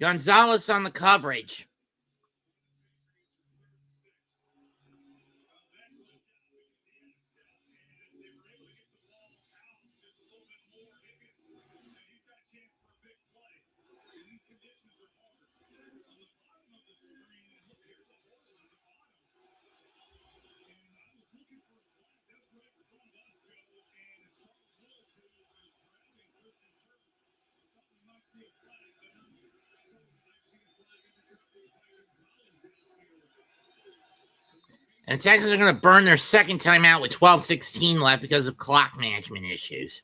[SPEAKER 5] Gonzalez on the coverage. And the Texans are going to burn their second time out with 12:16 left because of clock management issues.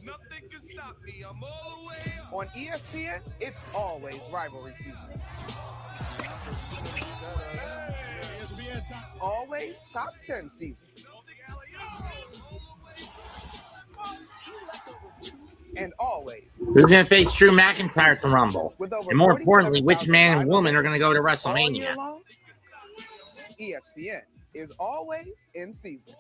[SPEAKER 19] Nothing can stop me. I'm all the way up. On ESPN, it's always rivalry season. Always top 10 season. And always.
[SPEAKER 5] Who's going to face Drew McIntyre at the Rumble? And more importantly, which man and woman are going to go to WrestleMania?
[SPEAKER 19] ESPN is always in season.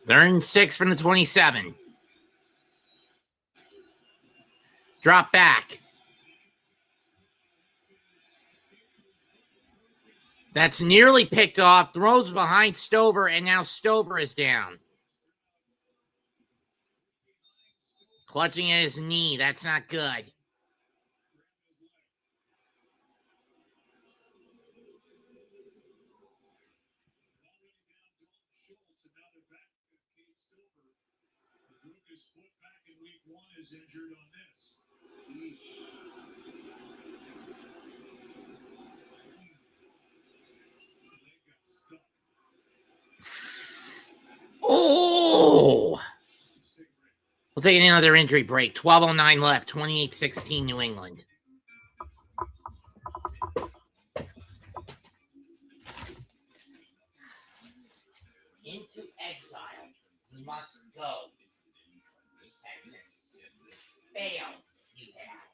[SPEAKER 5] They're in 6 from the 27. Drop back. That's nearly picked off. Throws behind Stover, and now Stover is down. Clutching at his knee. That's not good. Oh! We'll take another injury break. 12:09 left. 28-16 New England. Into exile. You must go. Texas. Fail. You have.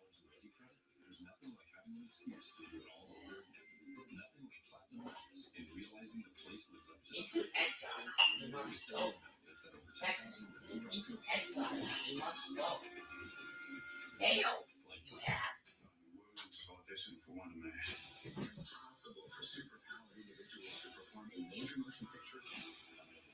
[SPEAKER 3] There's nothing like having an excuse to do it all over again. Nothing like platinum nights and realizing the place lives up to
[SPEAKER 5] Into exile. You must go. Texas. Into exile. You must go. Fail. You have.
[SPEAKER 3] audition for one man.
[SPEAKER 2] Is it possible for superpowered individuals to perform a major motion picture?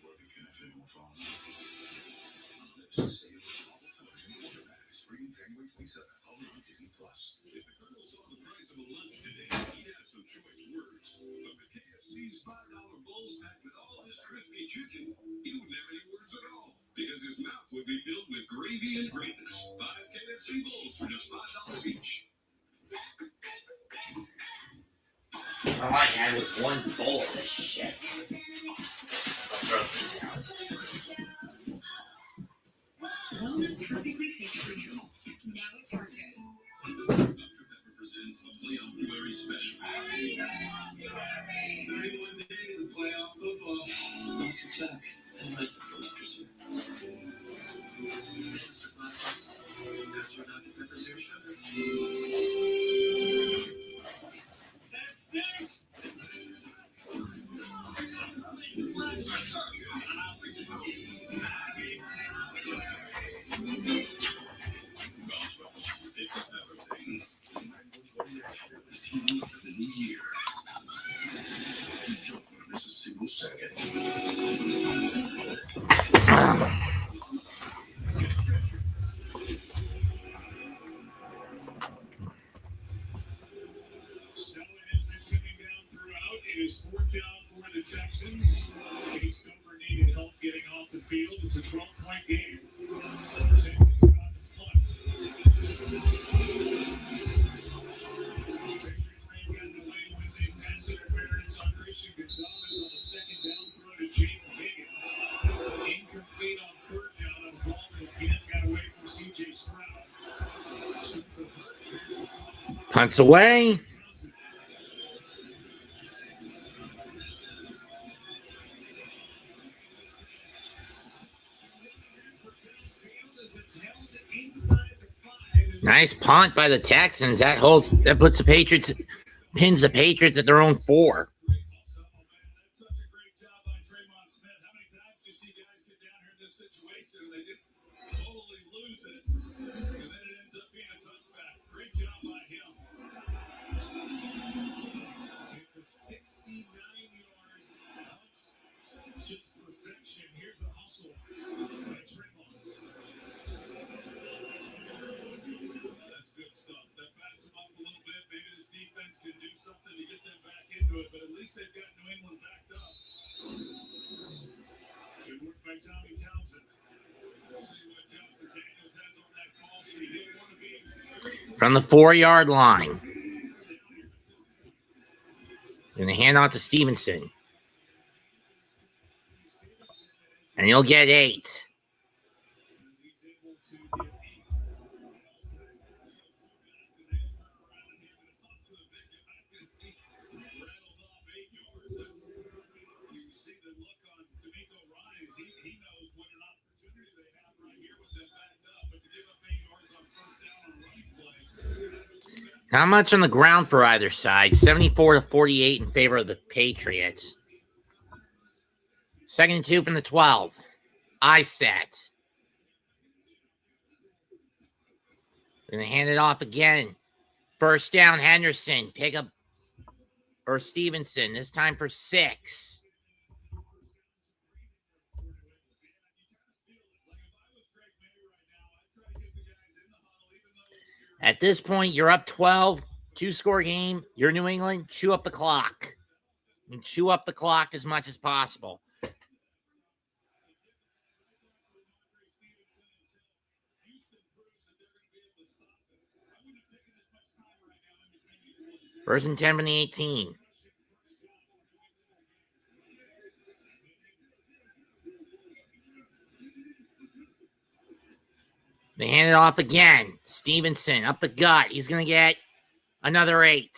[SPEAKER 3] Worthy can if anyone fall in love. Lips say it was all television quarterback. Streaming January 27th, only on Disney Plus.
[SPEAKER 1] If the Colonel saw the price of a lunch today, he'd have some choice words. But with KFC's $5 bowls packed with all this crispy chicken, he wouldn't have any words at all. Because his mouth would be filled with gravy and greatness. 5 KFC bowls for just $5 each.
[SPEAKER 5] All I had was one bowl of this shit. I'll throw these out.
[SPEAKER 4] Wellness perfectly fixed for you. Now at Target.
[SPEAKER 1] Dr. Pepper presents a playoff February special. 31 days of playoff football. Dr. Chuck, I like the playoff this year. Mr. Glass, got your Dr. Pepper's here, sugar. That's next. It's a Pepper thing.
[SPEAKER 3] Is heating for the new year. You don't want to miss a single second.
[SPEAKER 1] It is 4th down for the Texans. Kate Stover needed help getting off the field. It's a 12-point game. Texans got the punt. Patriots may have gotten away with a pass interference on Christian Gonzalez on the 2nd down throw to Jake Higgins. Incomplete on 3rd down on ball again. Got away from C.J. Stroud.
[SPEAKER 5] Punts away. Nice punt by the Texans. That puts the Patriots, pins the Patriots at their own 4.
[SPEAKER 1] It's a 69
[SPEAKER 5] From the 4-yard line. Going to hand off to Stevenson. And he'll get 8. Not much on the ground for either side. 74-48 in favor of the Patriots. 2nd and 2 from the 12. I set. Going to hand it off again. First down, Henderson. Pick up, or Stevenson. This time for 6. At this point, you're up 12. 2-score game. You're New England. Chew up the clock. And chew up the clock as much as possible. First and 10 from the 18. They hand it off again. Stevenson up the gut. He's going to get another 8.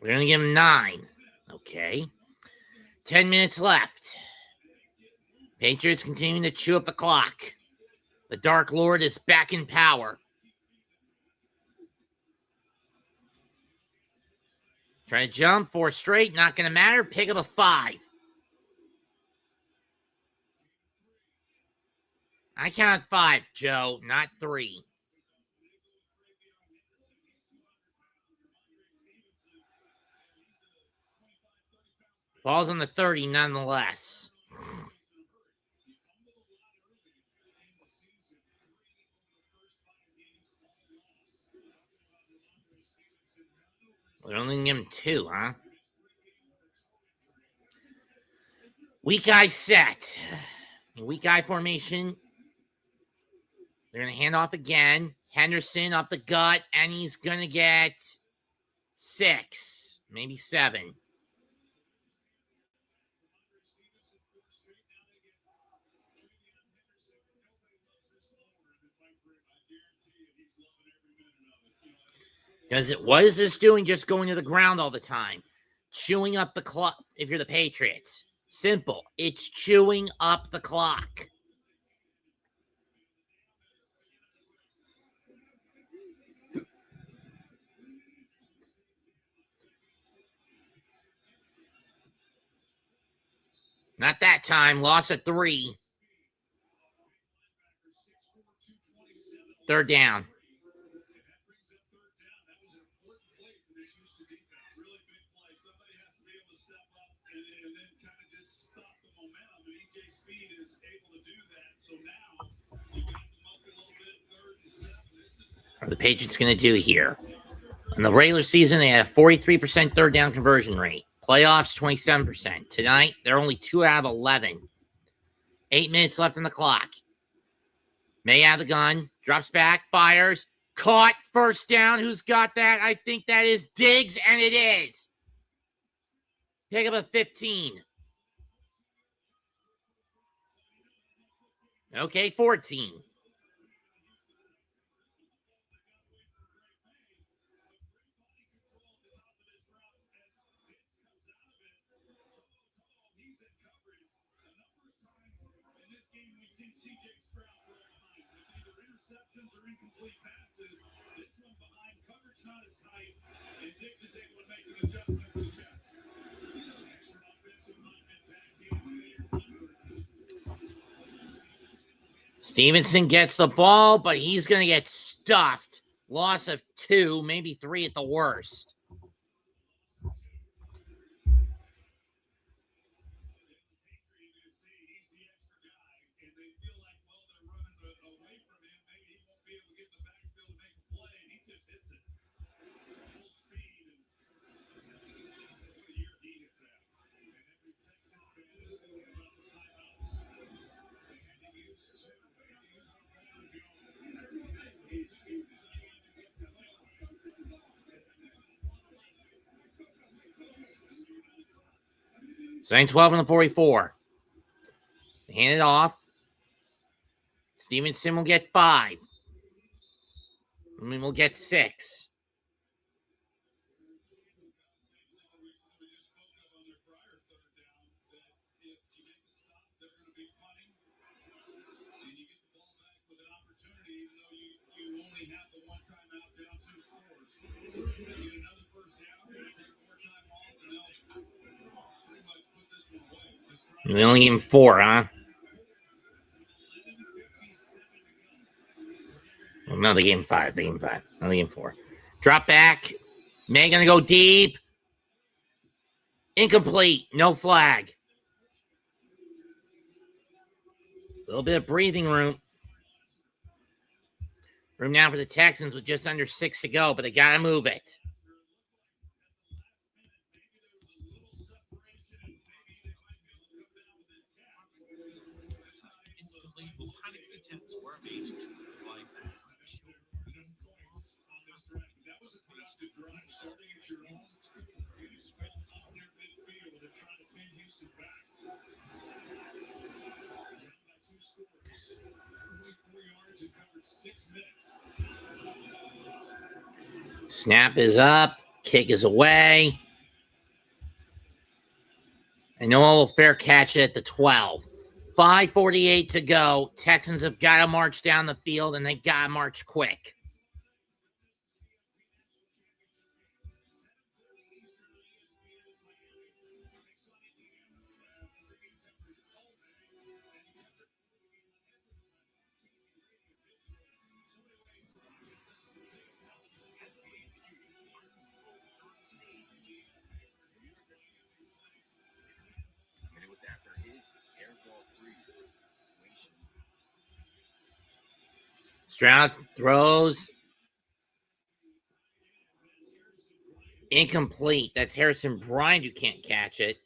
[SPEAKER 5] We're going to give him 9. Okay. 10 minutes left. Patriots continuing to chew up the clock. The Dark Lord is back in power. Trying to jump. 4 straight. Not going to matter. Pick up a 5. I count 5, Joe, not 3. Ball's on the 30 nonetheless. We're only give him 2, huh? Weak eye set. Weak eye formation. They're going to hand off again. Henderson up the gut, and he's going to get 6, maybe 7. What is this doing just going to the ground all the time? Chewing up the clock if you're the Patriots. Simple. It's chewing up the clock. Not that time. Loss of 3. 3rd down. What are the Patriots going to do here? In the regular season, they had a 43% 3rd down conversion rate. Playoffs, 27%. Tonight, they're only 2 out of 11. 8 minutes left on the clock. May out of the gun. Drops back. Fires. Caught. First down. Who's got that? I think that is Diggs, and it is. Pick up a 15. Okay, 14. Stevenson gets the ball, but he's going to get stuffed. Loss of 2, maybe 3 at the worst. Second 12 on the 44. Hand it off. Stevenson will get 5. I mean, we'll get 6. We only gave him 4, huh? Well, no, they gave him 5. They gave him 5. No, they gave him 4. Drop back. May gonna go deep. Incomplete. No flag. A little bit of breathing room. Room now for the Texans with just under 6 to go, but they gotta move it. Snap is up. Kick is away. And no fair catch at the 12. 5:48 to go. Texans have got to march down the field, and they got to march quick. Stroud throws. Incomplete. That's Harrison Bryant who can't catch it.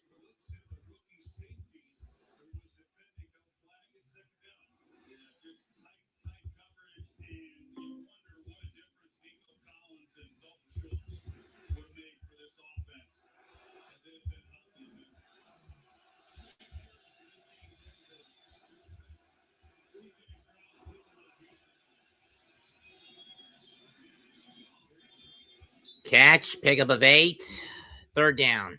[SPEAKER 5] Catch, pickup of 8. Third down.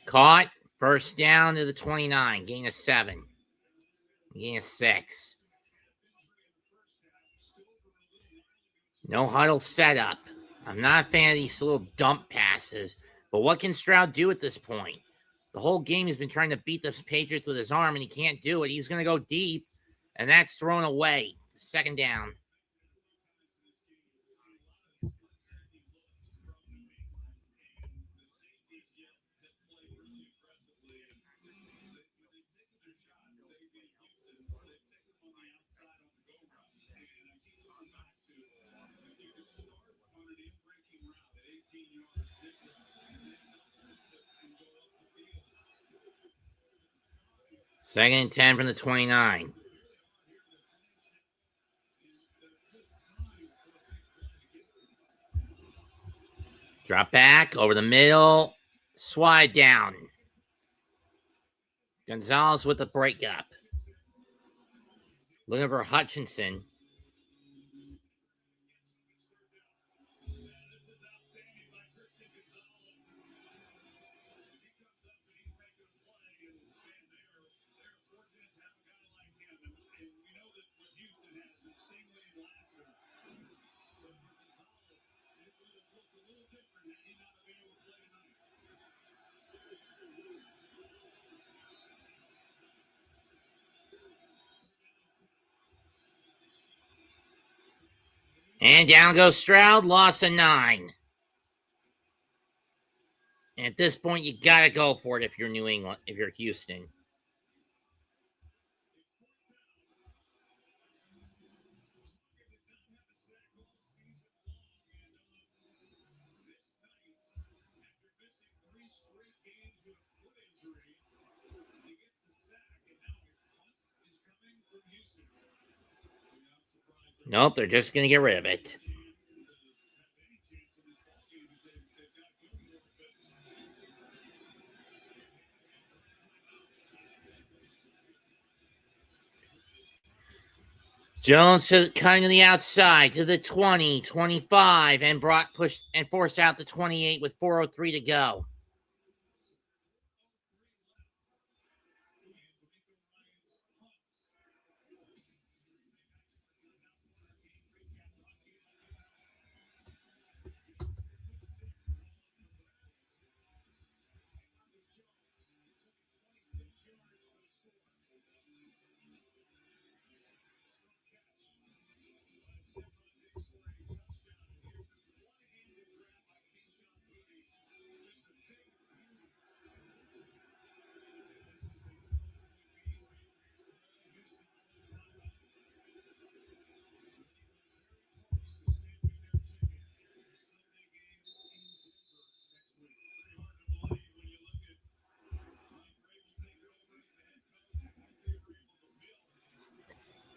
[SPEAKER 5] Caught. First down to the 29. Gain of 7. Gain of 6. No huddle setup. I'm not a fan of these little dump passes, but what can Stroud do at this point? The whole game he's been trying to beat the Patriots with his arm, and he can't do it. He's going to go deep, and that's thrown away. Second down. Second and 10 from the 29. Drop back over the middle. Slide down. Gonzalez with the breakup. Looking for Hutchinson. And down goes Stroud, loss of 9. And at this point, you got to go for it if you're New England, if you're Houston. Nope, they're just going to get rid of it. Jones to kind of the outside to the 20, 25, and pushed and forced out the 28 with 4:03 to go.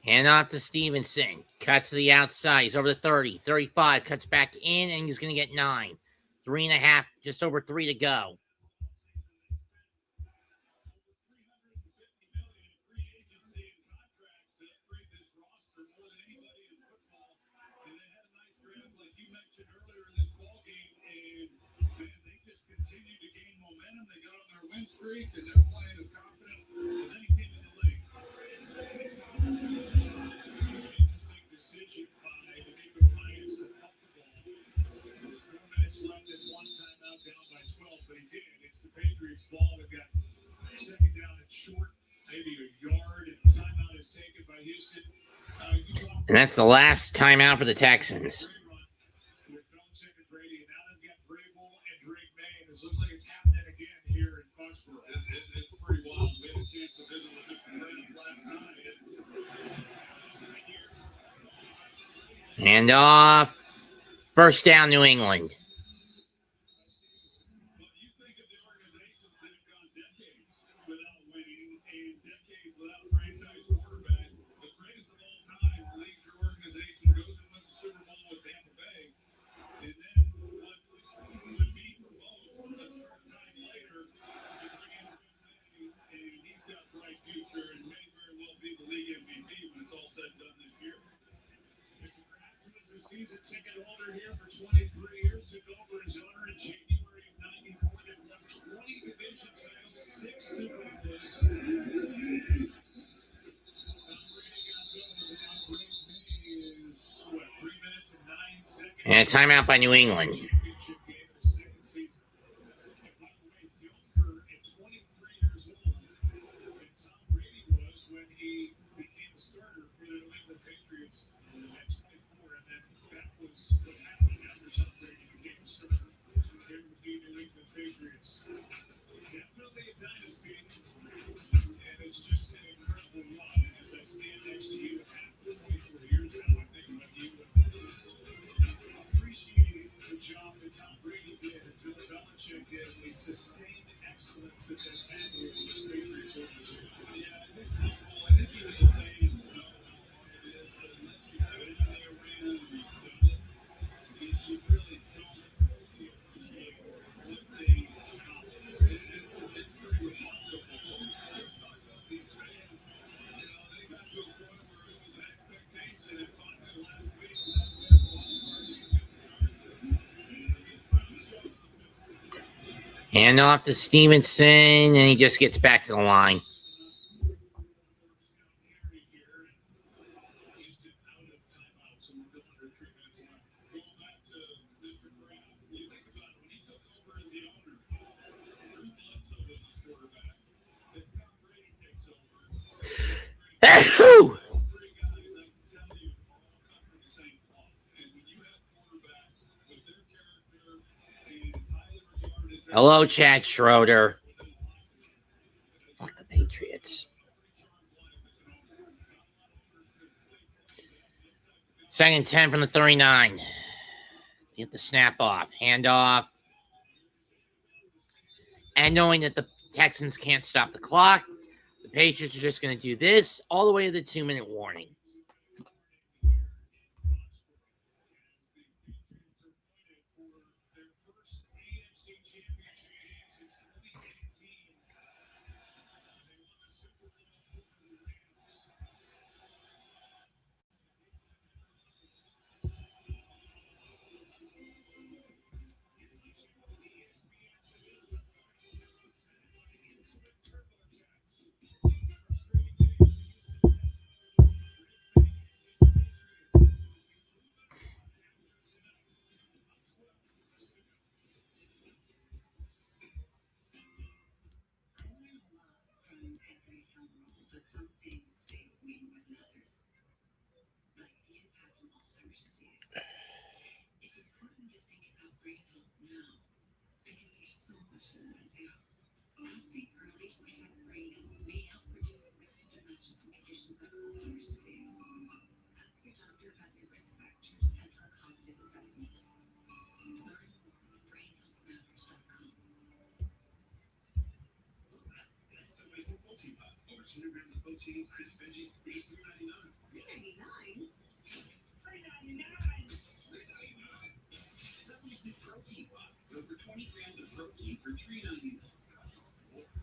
[SPEAKER 5] Hand off to Stevenson. Cuts to the outside. He's over the 30, 35. Cuts back in, and he's going to get 9. 3.5, just over 3 to go.
[SPEAKER 1] Streak, and they're playing as confident as any team in the league. Interesting decision by the Nico Lions to pump the ball. 4 minutes left and 1 timeout down by 12, but he did. It's the Patriots' ball. They've got second down and short, maybe a yard, and timeout is taken by Houston.
[SPEAKER 5] And that's the last timeout for the Texans.
[SPEAKER 1] With Belichick and Brady, and now they've got Vrabel and Drake May, and it looks like it's happening again here in Foxborough. It's pretty wild. We had a chance to visit with this playoff last night.
[SPEAKER 5] Hand off. First down, New England.
[SPEAKER 1] Season ticket holder here for 23 years, took over his honor in January of '94. They won 20 division titles, 6 Super Bowls. Tom Brady got those, and now Drake May is, 3 minutes and 9 seconds.
[SPEAKER 5] And a timeout by New England.
[SPEAKER 1] Championship game of his second season. And by the way, younger at 23 years old than Tom Brady was when he became a starter for the New England Patriots at 24, and then that was what happened after Tom Brady became a starter here with the New England Patriots. Definitely a dynasty, and it's just an incredible run. And as I stand next to you after 24 years now, I think about you and appreciate the job that Tom Brady did and Bill Belichick did, and the sustained excellence that they've had here in this Patriots organization. Yeah, I think he was a fan.
[SPEAKER 5] Hand off to Stevenson, and he just gets back to the line. Hello, Chad Schroeder. Fuck the Patriots. Second and 10 from the 39. Get the snap off. Hand off. And knowing that the Texans can't stop the clock, the Patriots are just going to do this all the way to the 2-minute warning.
[SPEAKER 2] Over 200 grams of protein, crisp veggies, just $3.99. Subway's protein box. Over 20 grams of protein for $3.99.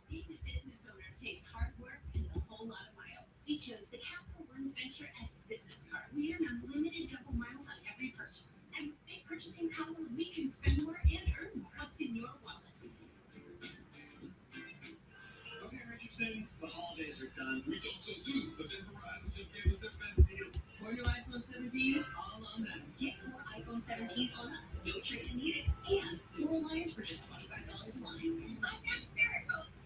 [SPEAKER 6] Being a business owner takes hard work and a whole lot of miles. We chose the Capital One Venture X business card. We earn unlimited double miles on every purchase. And with big purchasing power, we can spend more and earn more. What's in your wallet?
[SPEAKER 2] Okay, Richard Simmons, the holidays are done. We thought so too, but then Verizon just gave us their best deal.
[SPEAKER 6] 4 new iPhone 17s, all on them. Get 4 iPhone 17s on us. No trade needed. And 4 lines for just $25 a line. Oh, that's fair, folks.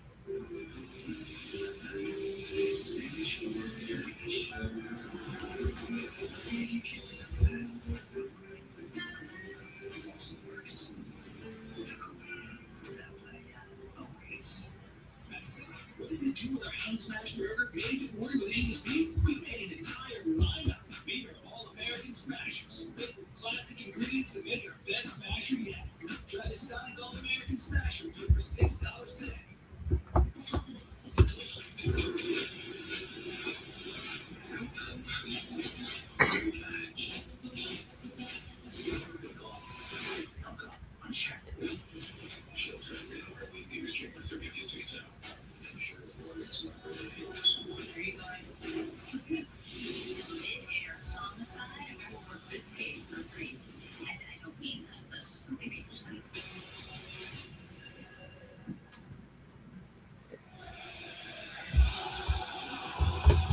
[SPEAKER 2] Spanish or Irish. If you can't remember that, it also works. What did we do with our hand smash burger made to order with 80s beef? We made an entire lineup. We are all American smashers. Made with classic ingredients to make our best smasher yet. Try the Sonic All American Smasher here for $6 today.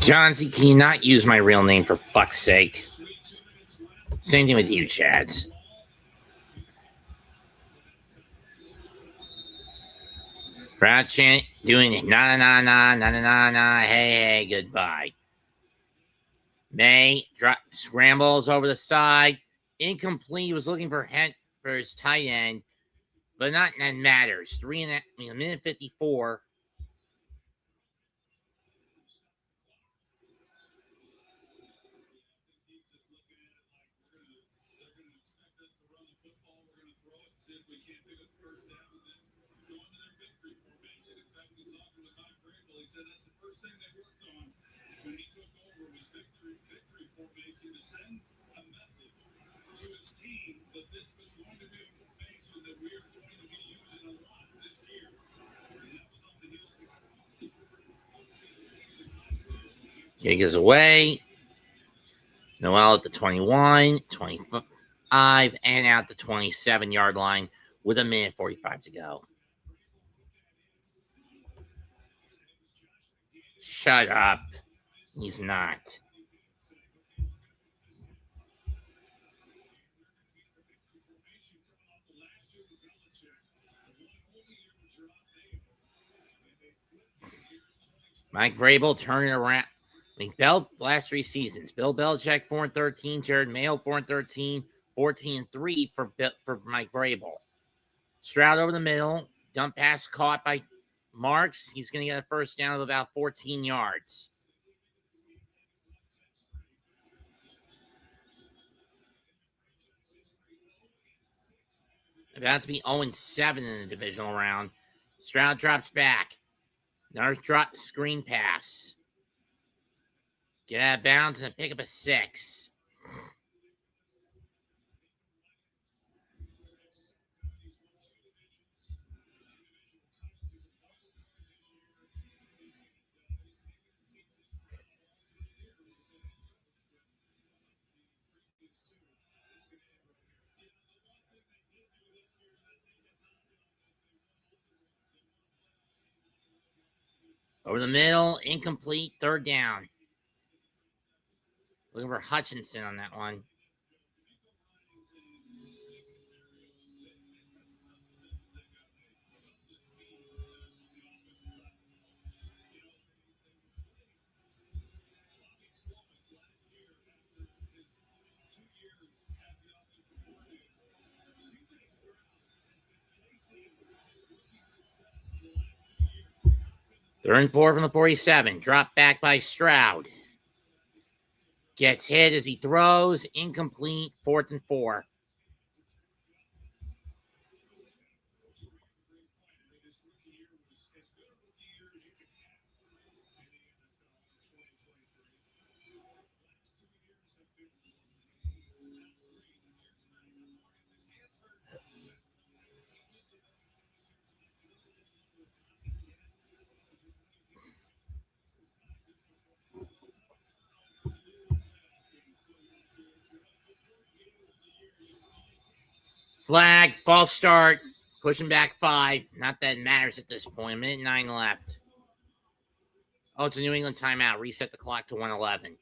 [SPEAKER 5] Johnsy, can you not use my real name for fuck's sake? Same thing with you, Chads. Proud chant doing it. Na na na na na na na. Hey, goodbye. May drop scrambles over the side. Incomplete. He was looking for his tight end, but not that matters. A minute 54. Gig is away. Noel at the 21, 25, and out the 27-yard line with a minute 45 to go. Shut up. He's not. Mike Vrabel turning around. Last 3 seasons. Bill Belichick 4-13, Jared Mayo 4-13, 14-3 for Mike Vrabel. Stroud over the middle. Dump pass caught by Marks. He's going to get a first down of about 14 yards. About to be 0-7 in the divisional round. Stroud drops back. Another drop screen pass. Get out of bounds and pick up a 6. Over the middle, incomplete, third down. Looking for Hutchinson on that one. Third and 4 from the 47. Drop back by Stroud. Gets hit as he throws. Incomplete. 4th and 4. Flag, false start, pushing back 5. Not that it matters at this point. 1:09 left. Oh, it's a New England timeout. Reset the clock to 1:11.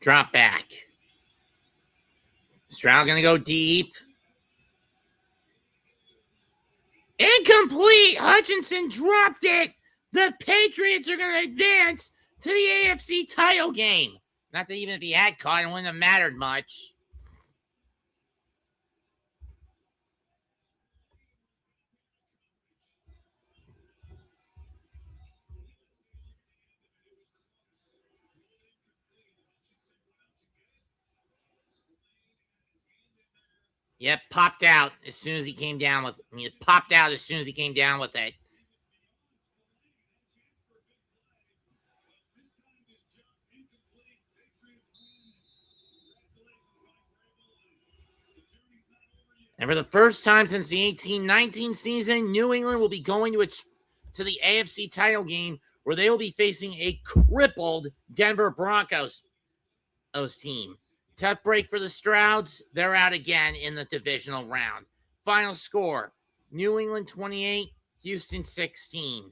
[SPEAKER 5] Drop back. Stroud going to go deep. Incomplete. Hutchinson dropped it. The Patriots are going to advance to the AFC title game. Not that even if he had caught, it wouldn't have mattered much. Yep, popped out as soon as he came down with it. Popped out as soon as he came down with it. And for the first time since the 18-19 season, New England will be going to the AFC title game where they will be facing a crippled Denver Broncos team. Tough break for the Strouds. They're out again in the divisional round. Final score, New England 28, Houston 16.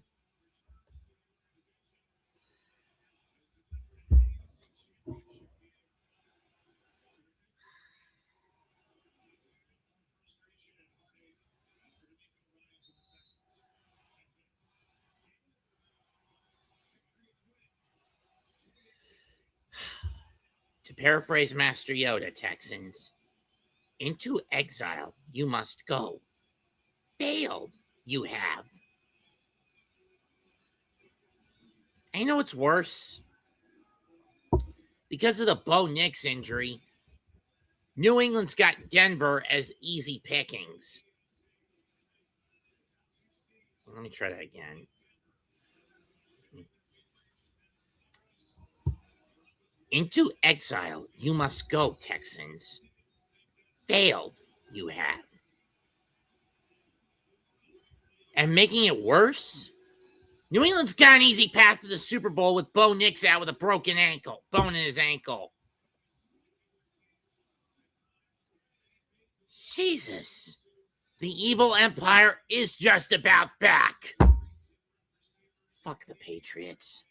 [SPEAKER 5] To paraphrase Master Yoda, Texans, into exile you must go. Failed you have. I know it's worse. Because of the Bo Nix injury, New England's got Denver as easy pickings. Let me try that again. Into exile you must go, Texans. Failed you have. And making it worse, New England's got an easy path to the Super Bowl with Bo Nix out with a broken ankle, bone in his ankle. Jesus. The evil empire is just about back. Fuck the Patriots.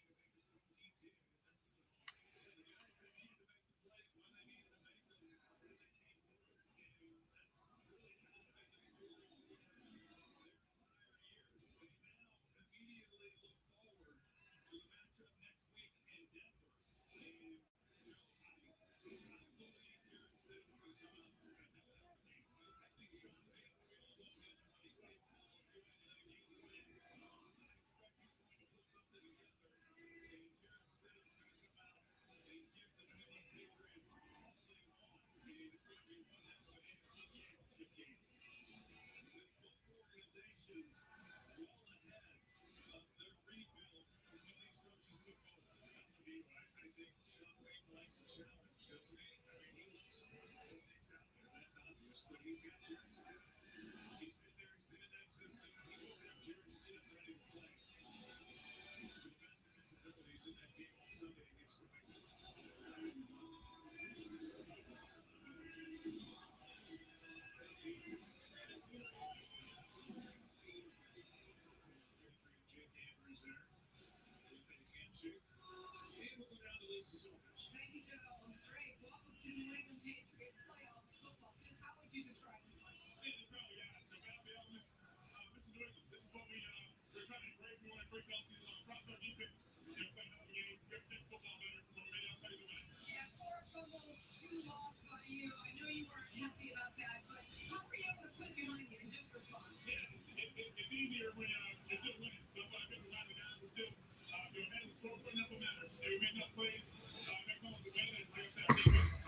[SPEAKER 4] Thank you, Joe. Great. Welcome to New England Patriots playoff football. Just how would you describe this one?
[SPEAKER 7] This is what we're trying to embrace. We want to embrace all season long. Props our defense. They're playing the game. They're playing football better. Motivated on plays to win.
[SPEAKER 4] Yeah, 4 fumbles, 2 lost by you. I know you weren't happy about that, but how were you able to put it behind you and just respond?
[SPEAKER 7] Yeah, it's easier when you're still winning. That's why I think a lot of the guys were still doing that. The scoreboard, that's what matters. They were making up plays. They come up with the and like I said, defense.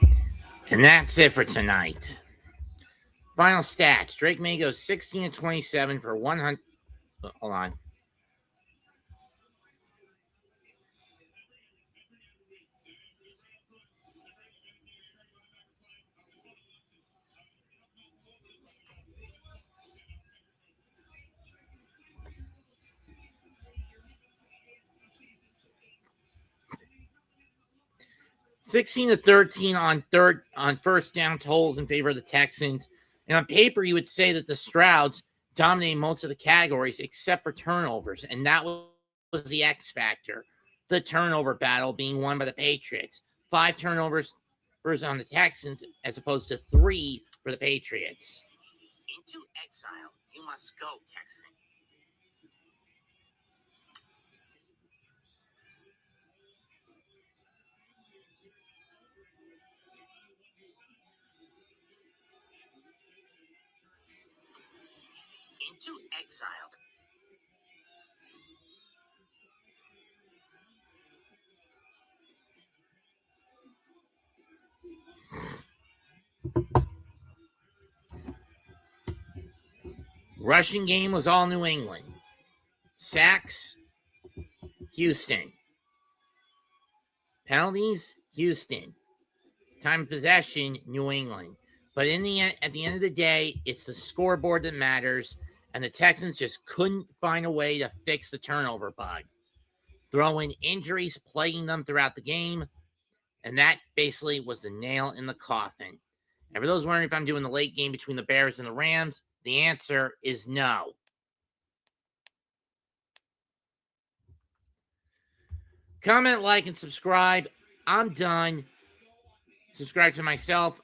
[SPEAKER 5] And that's it for tonight. Final stats. Drake May goes 16-27 for 100. Hold on. $16 to 13 on first down totals in favor of the Texans. And on paper, you would say that the Strouds dominate most of the categories except for turnovers. And that was the X factor. The turnover battle being won by the Patriots. 5 turnovers on the Texans as opposed to 3 for the Patriots. Into exile, you must go, Texan. Into exile. Rushing game was all New England. Sacks, Houston. Penalties, Houston. Time of possession, New England. But at the end of the day, it's the scoreboard that matters, and the Texans just couldn't find a way to fix the turnover bug. Throwing injuries plaguing them throughout the game, and that basically was the nail in the coffin. And for those wondering if I'm doing the late game between the Bears and the Rams, the answer is no. Comment, like, and subscribe. I'm done. Subscribe to myself,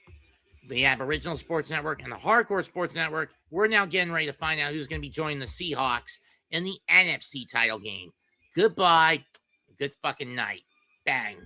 [SPEAKER 5] the Aboriginal Sports Network, and the Hardcore Sports Network. We're now getting ready to find out who's going to be joining the Seahawks in the NFC title game. Goodbye. Good fucking night. Bang.